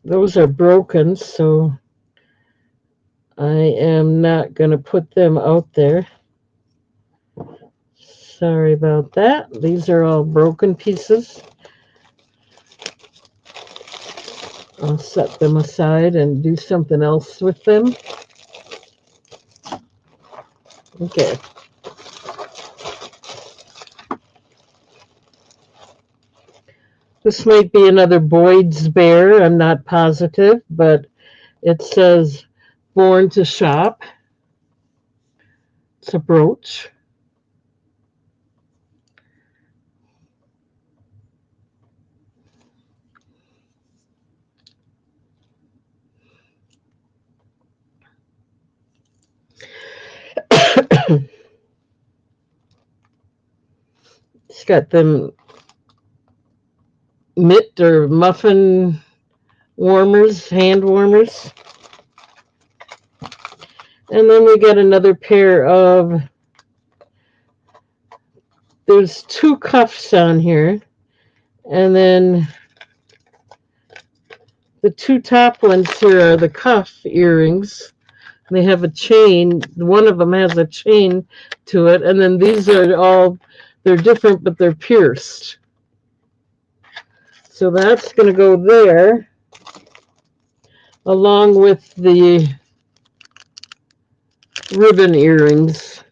Those are broken, so I am not going to put them out there. Sorry about that. These are all broken pieces. I'll set them aside and do something else with them. Okay. This might be another Boyd's bear. I'm not positive, but it says Born to Shop. It's a brooch. It's got them mitt or muffin warmers, hand warmers. And then we got another pair of, there's two cuffs on here. And then the two top ones here are the cuff earrings. They have a chain. One of them has a chain to it. And then these are all, they're different, but they're pierced. So that's going to go there, along with the ribbon earrings.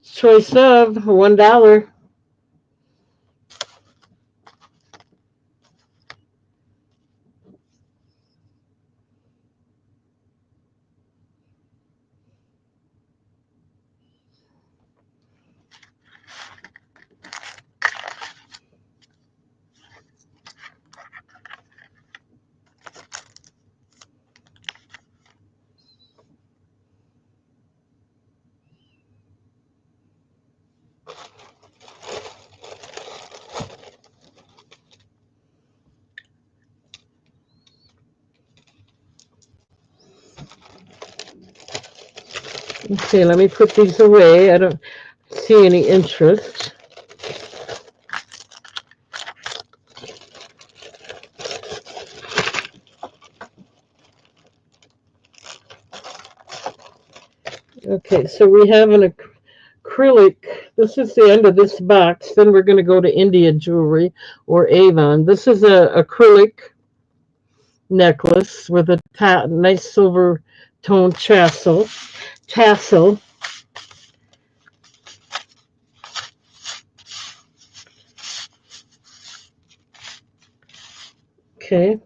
Choice of $1. Okay, let me put these away. I don't see any interest. Okay, so we have an acrylic. This is the end of this box. Then we're going to go to India Jewelry or Avon. This is a acrylic necklace with a nice silver tone tassel. Okay.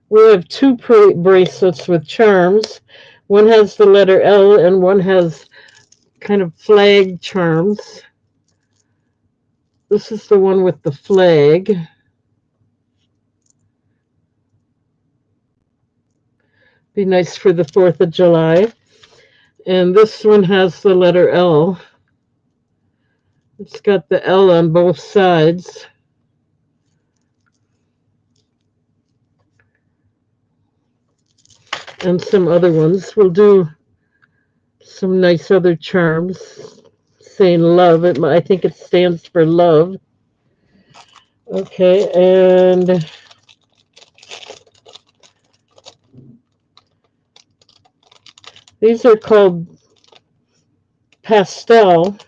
We have two bracelets with charms. One has the letter L and one has kind of flag charms. This is the one with the flag. Be nice for the 4th of July. And this one has the letter L. It's got the L on both sides. And some other ones. We'll do some nice other charms saying love. I think it stands for love. Okay, and these are called pastel,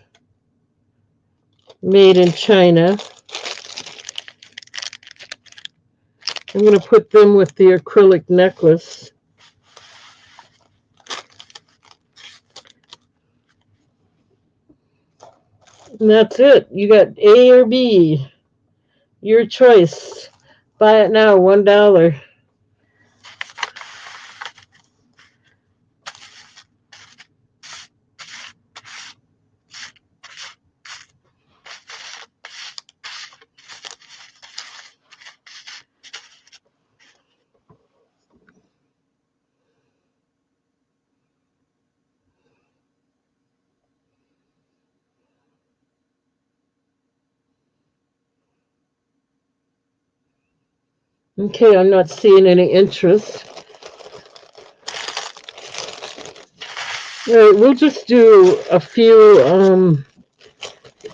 made in China. I'm going to put them with the acrylic necklace. And that's it. You got A or B. Your choice. Buy it now, $1. Okay, I'm not seeing any interest. All right, we'll just do a few,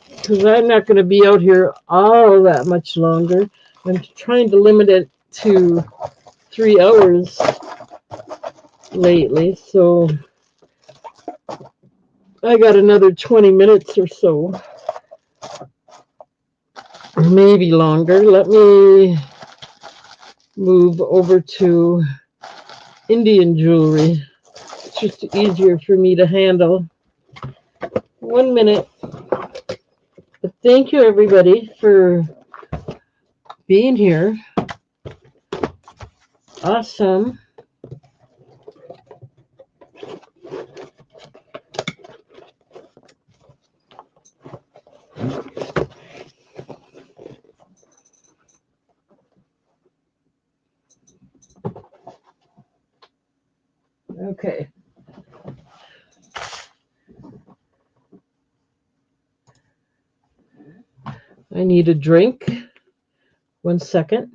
because I'm not going to be out here all that much longer. I'm trying to limit it to 3 hours lately, so I got another 20 minutes or so, or maybe longer. Let me move over to Indian jewelry. It's just easier for me to handle. 1 minute. But thank you, everybody, for being here. Awesome. Okay. I need a drink. 1 second.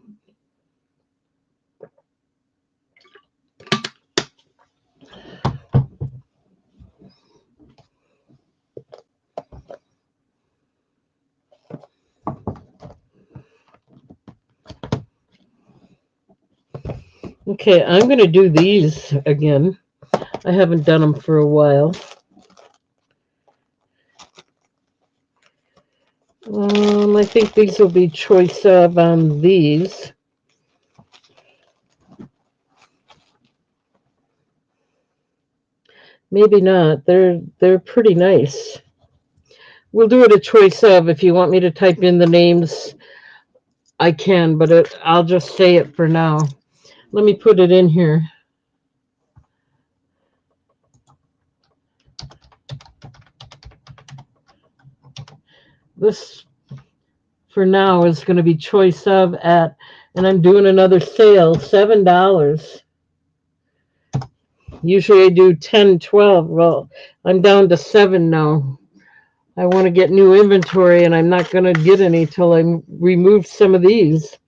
Okay, I'm going to do these again. I haven't done them for a while. I think these will be choice of these. Maybe not. They're pretty nice. We'll do it a choice of. If you want me to type in the names, I can, but I'll just say it for now. Let me put it in here. This, for now, is going to be choice of at, and I'm doing another sale, $7. Usually I do 10, 12. Well, I'm down to 7 now. I want to get new inventory, and I'm not going to get any till I remove some of these.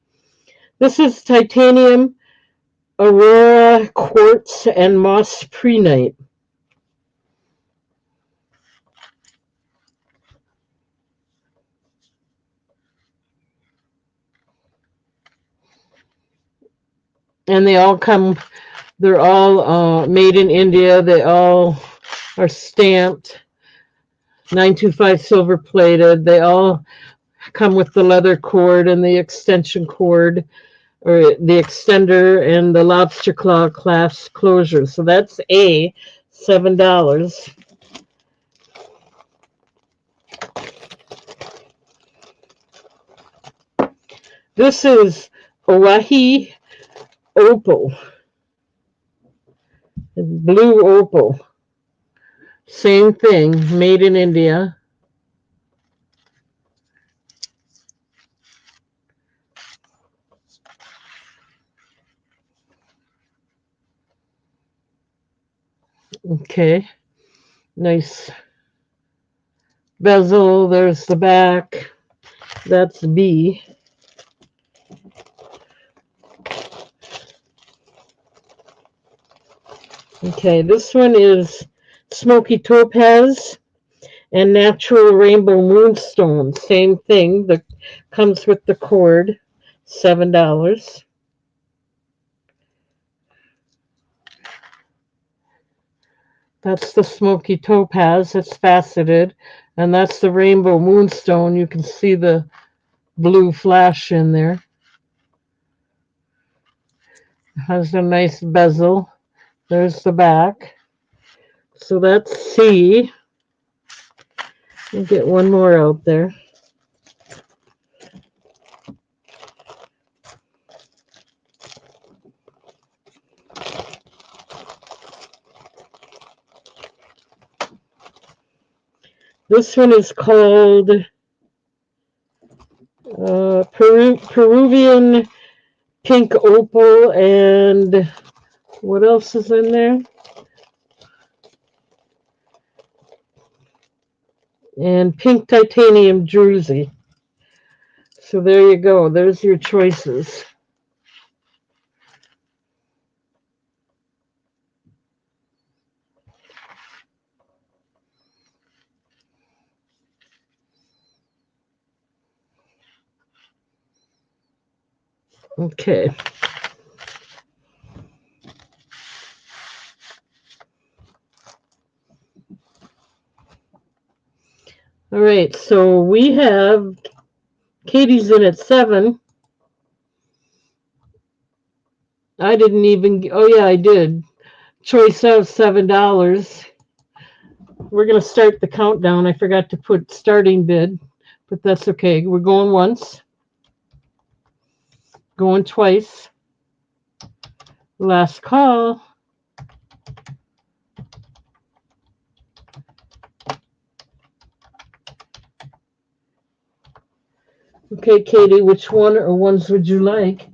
This is titanium, aurora, quartz, and moss prehnite. And they all come, they're all made in India. They all are stamped, 925 silver plated. They all come with the leather cord and the extension cord, or the extender, and the lobster claw clasp closure. So that's $7. This is Oahi opal, blue opal. Same thing, made in India. Okay, nice bezel. There's the back. That's B. Okay, this one is smoky topaz and natural rainbow moonstone. Same thing. That comes with the cord. $7. That's the smoky topaz. It's faceted, and that's the rainbow moonstone. You can see the blue flash in there. Has a nice bezel. There's the back. So that's C. We'll get one more out there. This one is called Peruvian pink opal, and what else is in there? And pink titanium druzy. So there you go. There's your choices. Okay. All right, so we have Katie's in at 7. I didn't even, oh yeah, I did. Choice of $7. We're going to start the countdown. I forgot to put starting bid, but that's okay. We're going once, going twice. Last call. Okay, Katie, which one or ones would you like?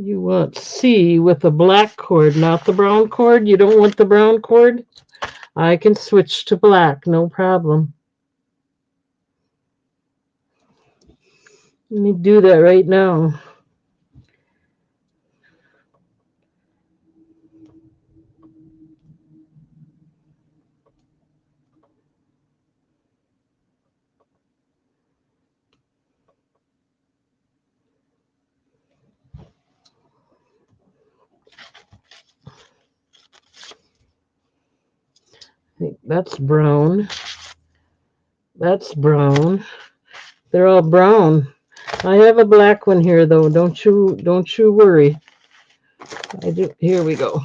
You want C with a black cord, not the brown cord? You don't want the brown cord? I can switch to black, no problem. Let me do that right now. I think that's brown. That's brown. They're all brown. I have a black one here though. Don't you worry. I do. Here we go.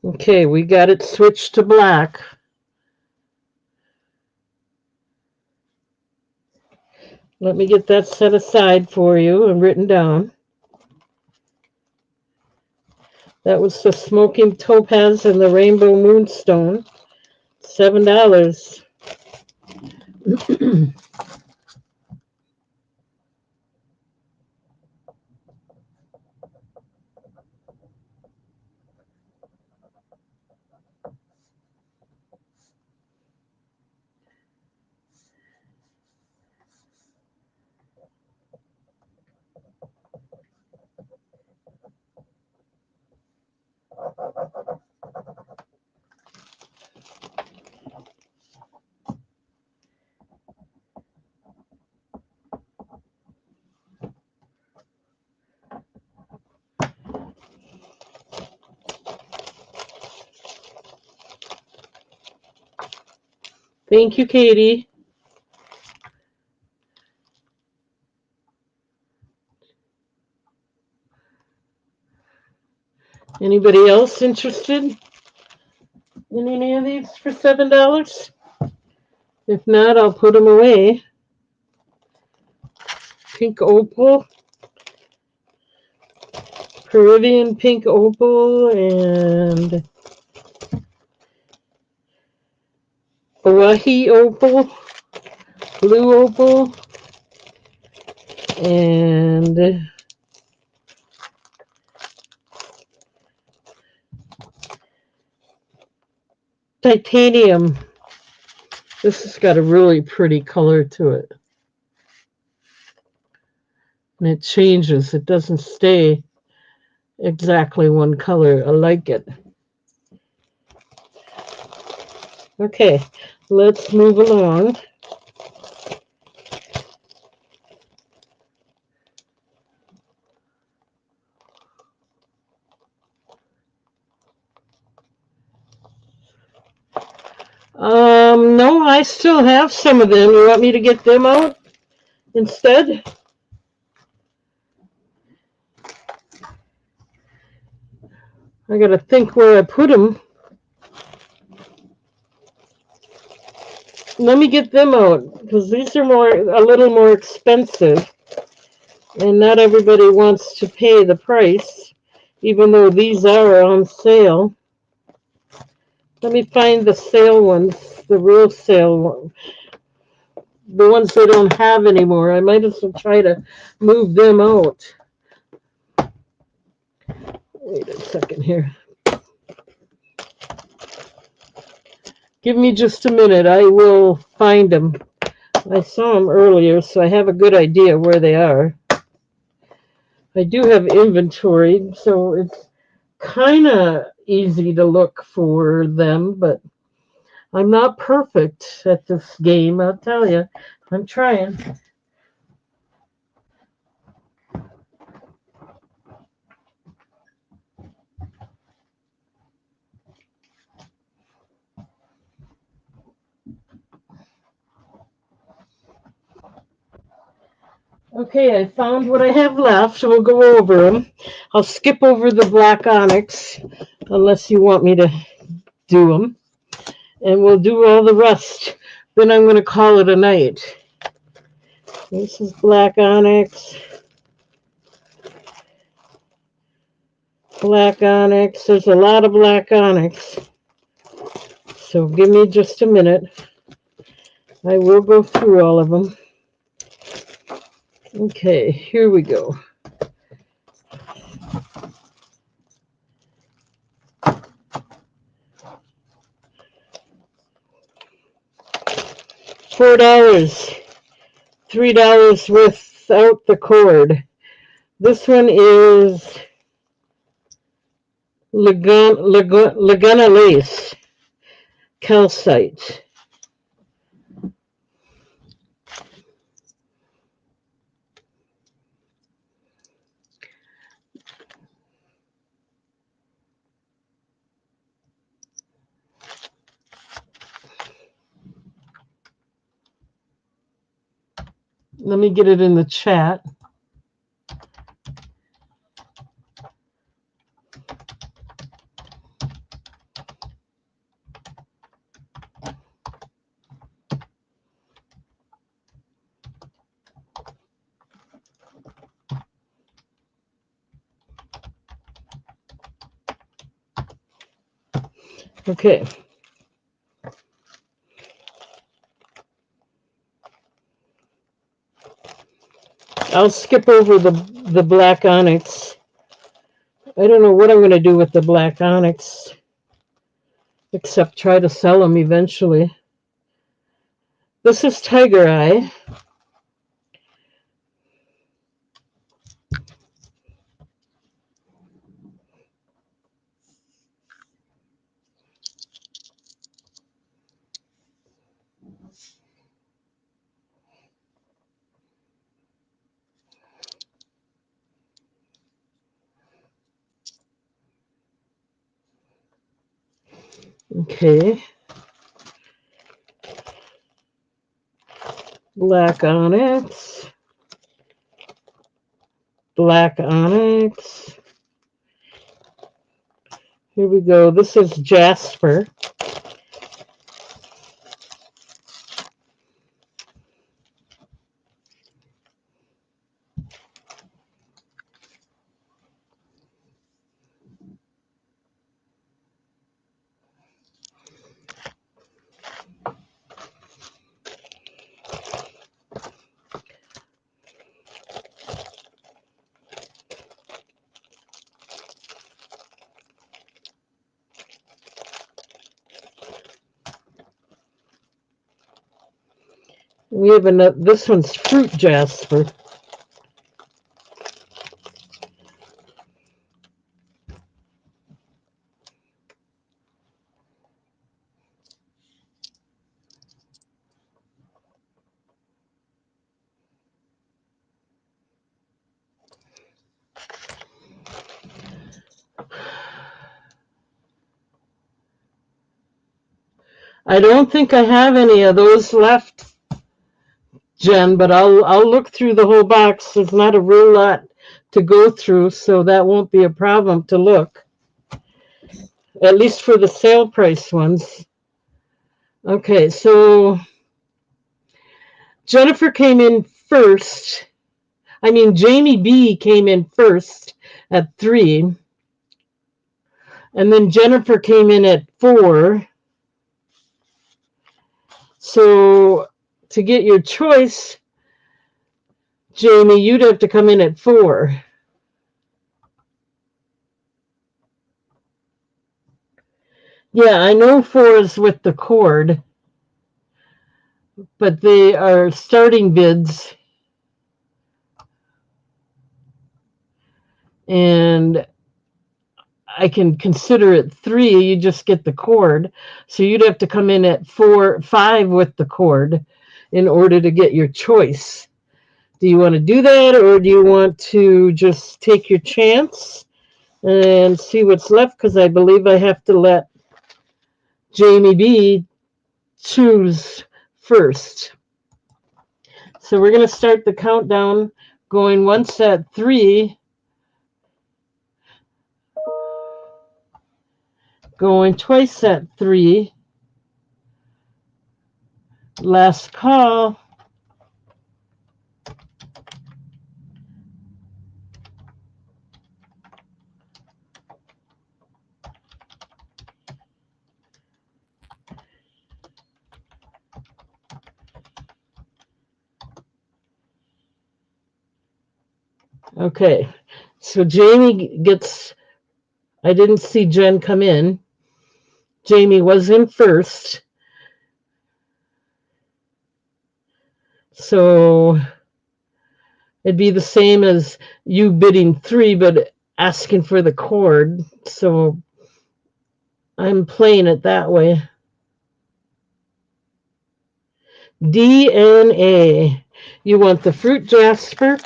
Okay, we got it switched to black. Let me get that set aside for you and written down. That was the Smoking Topaz and the Rainbow Moonstone. $7. Thank you, Katie. Anybody else interested in any of these for $7? If not, I'll put them away. Pink opal, Peruvian pink opal, and Hawaii opal, blue opal, and titanium. This has got a really pretty color to it. And it changes. It doesn't stay exactly one color. I like it. Okay, let's move along. No, I still have some of them. You want me to get them out instead? I gotta think where I put them. let me get them out because these are a little more expensive, and not everybody wants to pay the price, even though these are on sale. Let me find the sale ones, the real sale ones, the ones they don't have anymore. I might as well try to move them out. Wait a second here. Give me just a minute. I will find them. I saw them earlier, so I have a good idea where they are. I do have inventory, so it's kind of easy to look for them, but I'm not perfect at this game, I'll tell you. I'm trying. Okay, I found what I have left. We'll go over them. I'll skip over the black onyx, unless you want me to do them. And we'll do all the rest. Then I'm going to call it a night. This is black onyx. Black onyx. There's a lot of black onyx. So give me just a minute. I will go through all of them. Okay, here we go. $4. $3 without the cord. This one is Laguna lace, calcite. Let me get it in the chat. Okay. I'll skip over the black onyx. I don't know what I'm going to do with the black onyx, except try to sell them eventually. This is Tiger Eye. Okay. Black onyx. Black onyx. Here we go. This is jasper. We have another, this one's fruit jasper. I don't think I have any of those left, Jen, but I'll look through the whole box. There's not a real lot to go through, so that won't be a problem to look. At least for the sale price ones. Okay, so Jennifer came in first. Jamie B came in first at 3. And then Jennifer came in at 4. So to get your choice, Jamie, you'd have to come in at 4. Yeah, I know 4 is with the cord, but they are starting bids. And I can consider it 3. You just get the cord. So you'd have to come in at 5 with the cord in order to get your choice. Do you want to do that, or do you want to just take your chance and see what's left? Because I believe I have to let Jamie B choose first. So we're going to start the countdown going once at 3, going twice at 3. Last call. Okay, so Jamie gets, I didn't see Jen come in. Jamie was in first. So it'd be the same as you bidding 3, but asking for the cord. So I'm playing it that way. DNA. You want the fruit jasper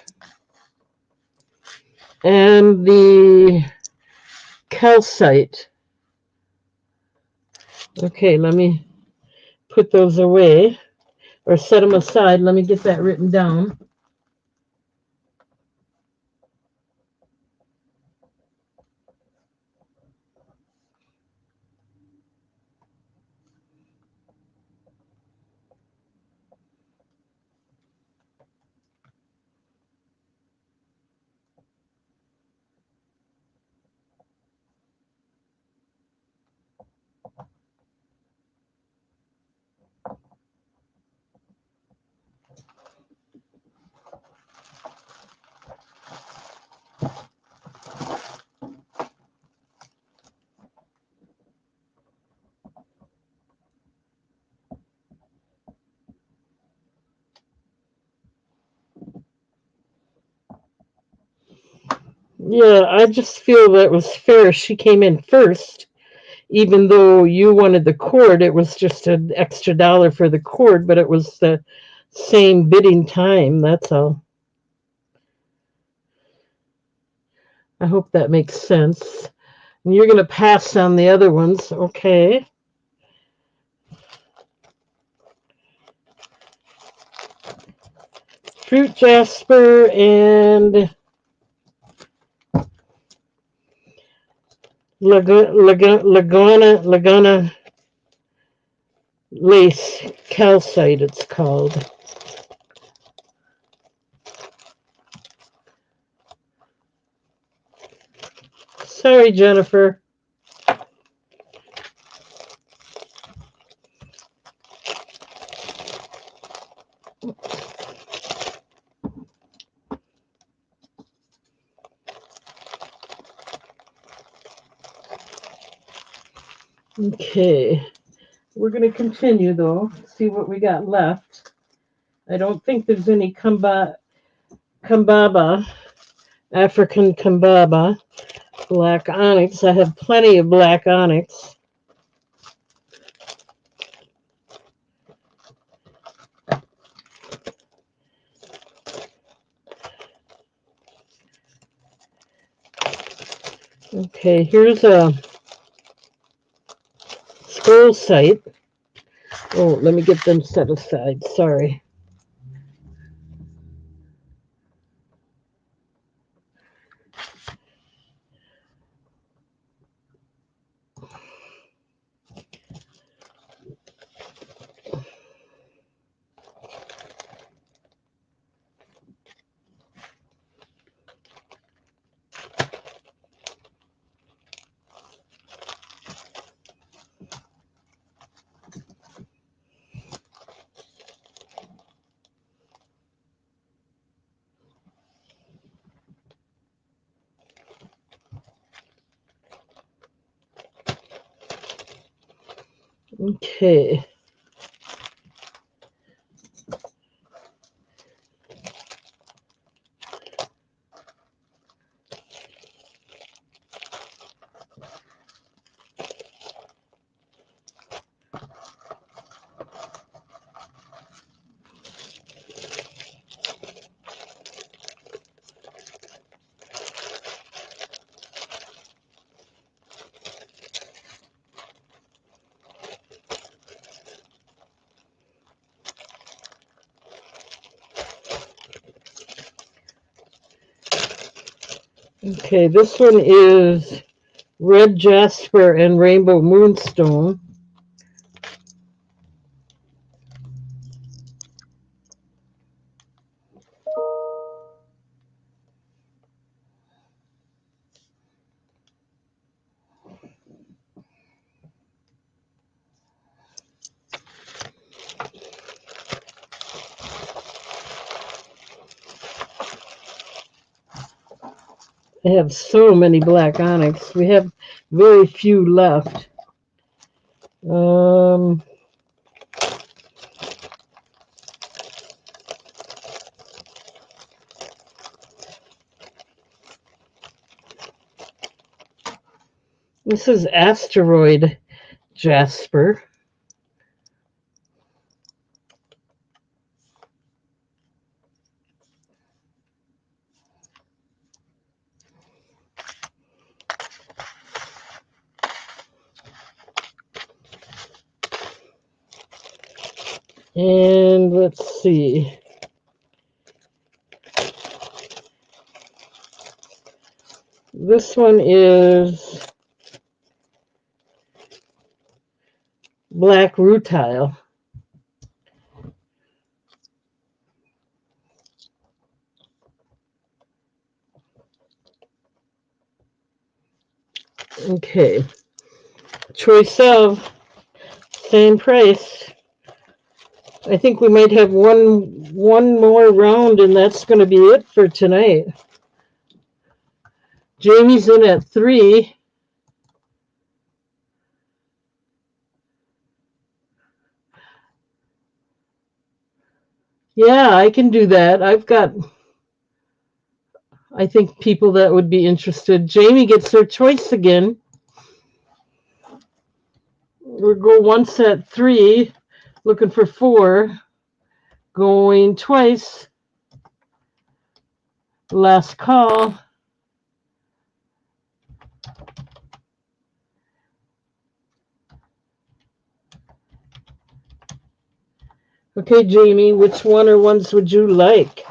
and the calcite. Okay, let me put those away or set them aside. Let me get that written down. Yeah, I just feel that was fair. She came in first. Even though you wanted the cord, it was just an extra $1 for the cord, but it was the same bidding time. That's all. I hope that makes sense. And you're going to pass on the other ones. Okay. Fruit jasper and Laguna lace calcite, it's called. Sorry, Jennifer. Okay. We're going to continue, though, see what we got left. I don't think there's any Kambaba, African Kambaba, black onyx. I have plenty of black onyx. Okay, here's a scroll site. Oh, let me get them set aside. Sorry. Okay. Okay, this one is red jasper and rainbow moonstone. I have so many black onyx. We have very few left. This is asteroid jasper. And let's see. This one is black rutile. Okay. Choice of, same price. I think we might have one more round, and that's going to be it for tonight. Jamie's in at 3. Yeah, I can do that. I've got, I think, people that would be interested. Jamie gets her choice again. We'll go once at 3, looking for 4. Going twice. Last call. Okay, Jamie, which one or ones would you like?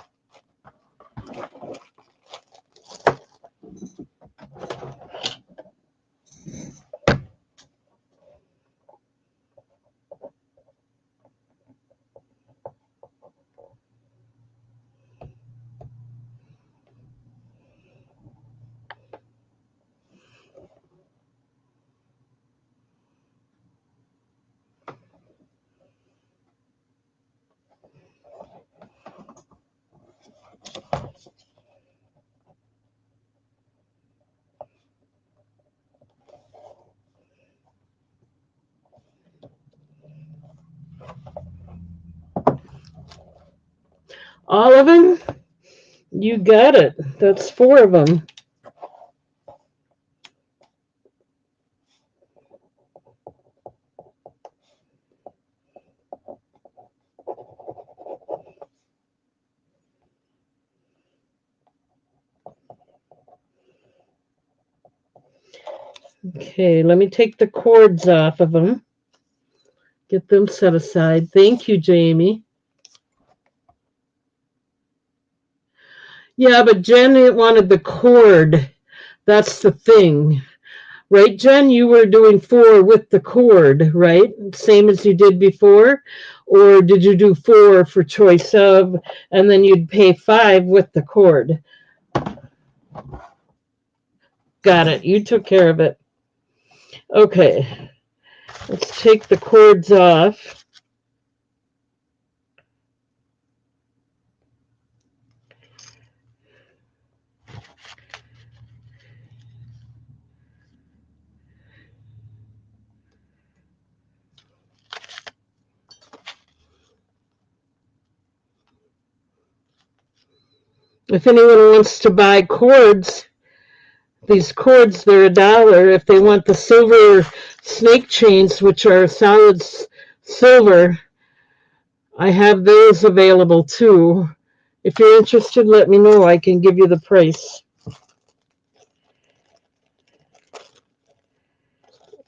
All of them? You got it. That's 4 of them. Okay, let me take the cords off of them. Get them set aside. Thank you, Jamie. Yeah, but Jen wanted the cord. That's the thing. Right, Jen? You were doing 4 with the cord, right? Same as you did before? Or did you do 4 for choice of, and then you'd pay 5 with the cord? Got it. You took care of it. Okay. Let's take the cords off. If anyone wants to buy cords, these cords, they're $1. If they want the silver snake chains, which are solid silver, I have those available too. If you're interested, let me know. I can give you the price.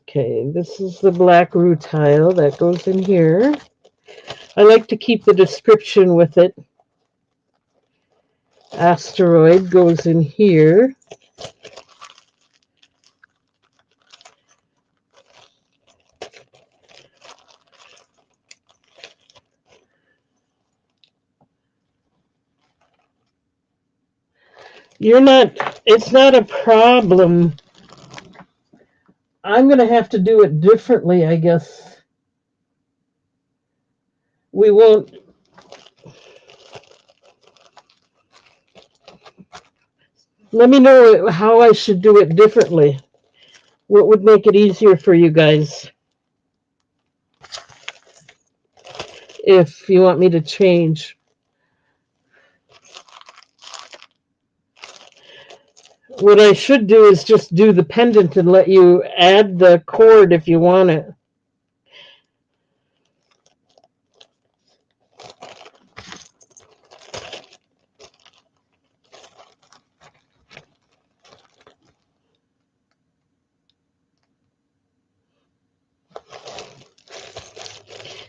Okay, this is the black rutile that goes in here. I like to keep the description with it. Asteroid goes in here. It's not a problem. I'm going to have to do it differently, I guess. We won't. Let me know how I should do it differently. What would make it easier for you guys? If you want me to change. What I should do is just do the pendant and let you add the cord if you want it.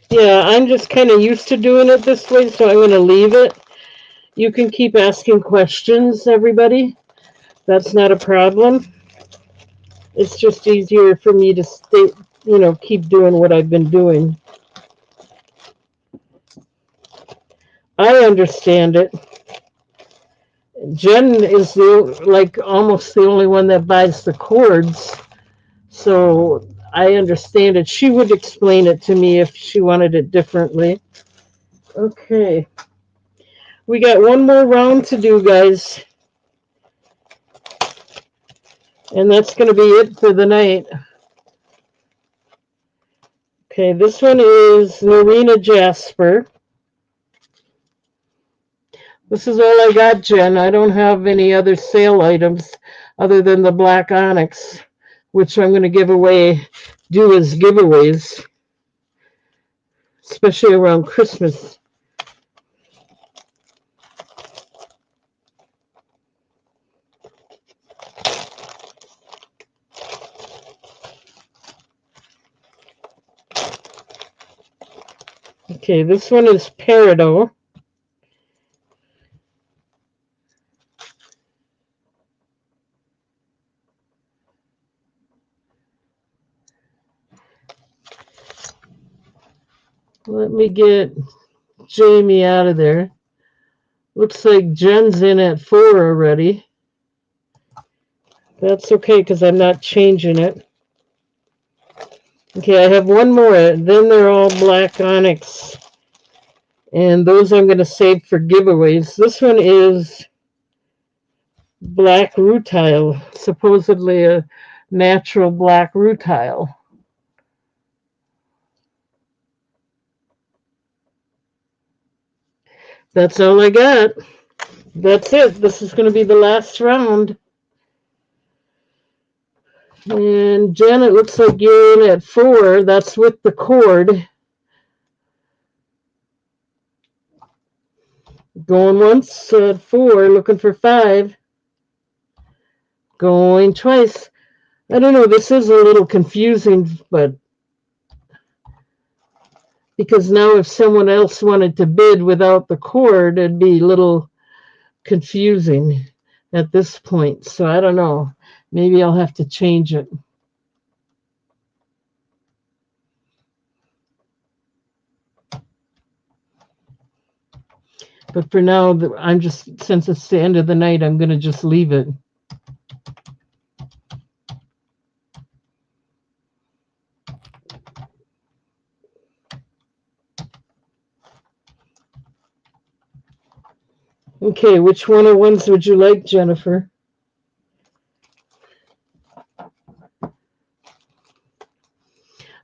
Yeah, I'm just kind of used to doing it this way, so I'm going to leave it. You can keep asking questions, everybody. That's not a problem. It's just easier for me to stay, keep doing what I've been doing. I understand it. Jen is almost the only one that buys the cords, so I understand it. She would explain it to me if she wanted it differently. Okay. We got one more round to do, guys. And that's going to be it for the night. Okay, this one is Norina Jasper. This is all I got, Jen. I don't have any other sale items other than the black onyx, which I'm going to do as giveaways, especially around Christmas. Okay, this one is Peridot. Let me get Jamie out of there. Looks like Jen's in at 4 already. That's okay because I'm not changing it. Okay, I have one more. Then they're all black onyx. And those I'm going to save for giveaways. This one is black rutile, supposedly a natural black rutile. That's all I got. That's it. This is going to be the last round. And Jen, it looks like you're in at 4. That's with the cord. Going once at 4, looking for 5. Going twice. I don't know, this is a little confusing, but because now if someone else wanted to bid without the cord, it'd be a little confusing at this point. So I don't know. Maybe I'll have to change it. But for now, since it's the end of the night, I'm going to just leave it. Okay, which one of ones would you like, Jennifer?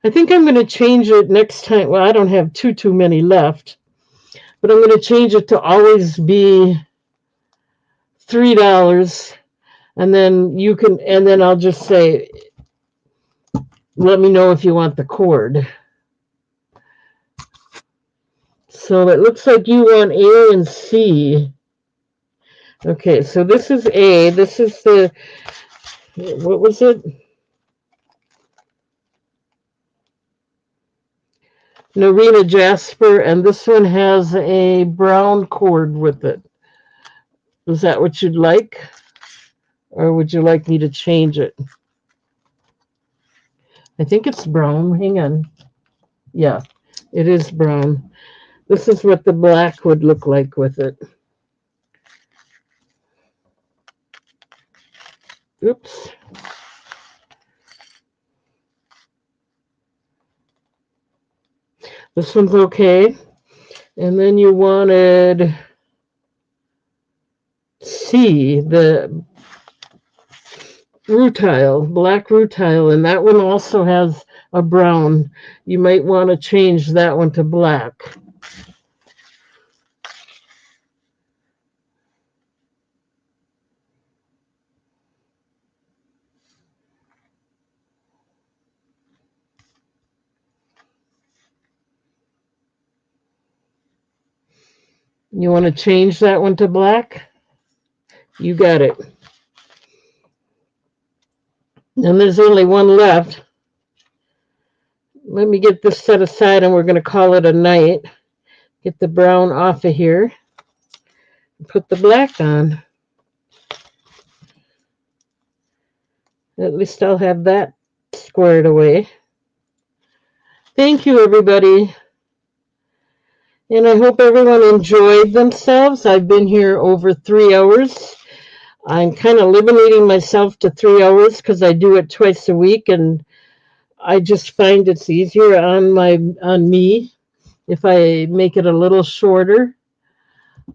I think I'm going to change it next time. Well, I don't have too many left, but I'm going to change it to always be $3. And then you can, and then I'll just say, let me know if you want the cord. So it looks like you want A and C. Okay, so this is A. This is the, what was it? Norina Jasper, and this one has a brown cord with it. Is that what you'd like? Or would you like me to change it? I think it's brown. Hang on. Yeah, it is brown. This is what the black would look like with it. Oops. This one's okay. And then you wanted C, the rutile, black rutile, and that one also has a brown. You might want to change that one to black. You want to change that one to black? You got it. And there's only one left. Let me get this set aside and we're going to call it a night. Get the brown off of here. Put the black on. At least I'll have that squared away. Thank you, everybody. And I hope everyone enjoyed themselves. I've been here over 3 hours. I'm kind of limiting myself to 3 hours because I do it twice a week, and I just find it's easier on me if I make it a little shorter.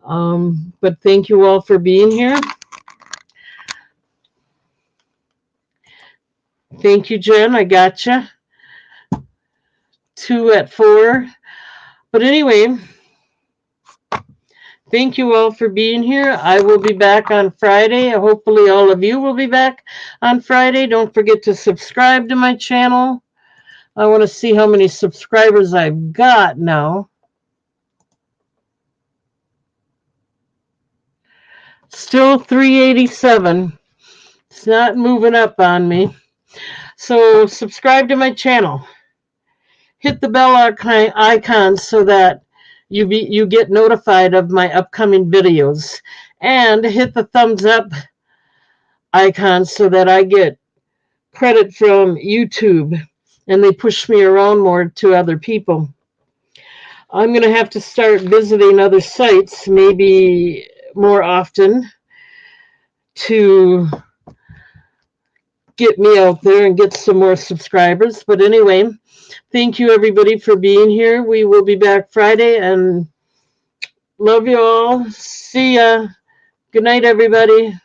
But thank you all for being here. Thank you, Jen. I gotcha. 2 at 4. But anyway, thank you all for being here. I will be back on Friday. Hopefully all of you will be back on Friday. Don't forget to subscribe to my channel. I want to see how many subscribers I've got now. Still 387. It's not moving up on me. So subscribe to my channel. Hit the bell icon so that you get notified of my upcoming videos. And hit the thumbs up icon so that I get credit from YouTube and they push me around more to other people. I'm going to have to start visiting other sites maybe more often to get me out there and get some more subscribers. But anyway, thank you everybody for being here. We will be back Friday and love you all. See ya. Good night, everybody.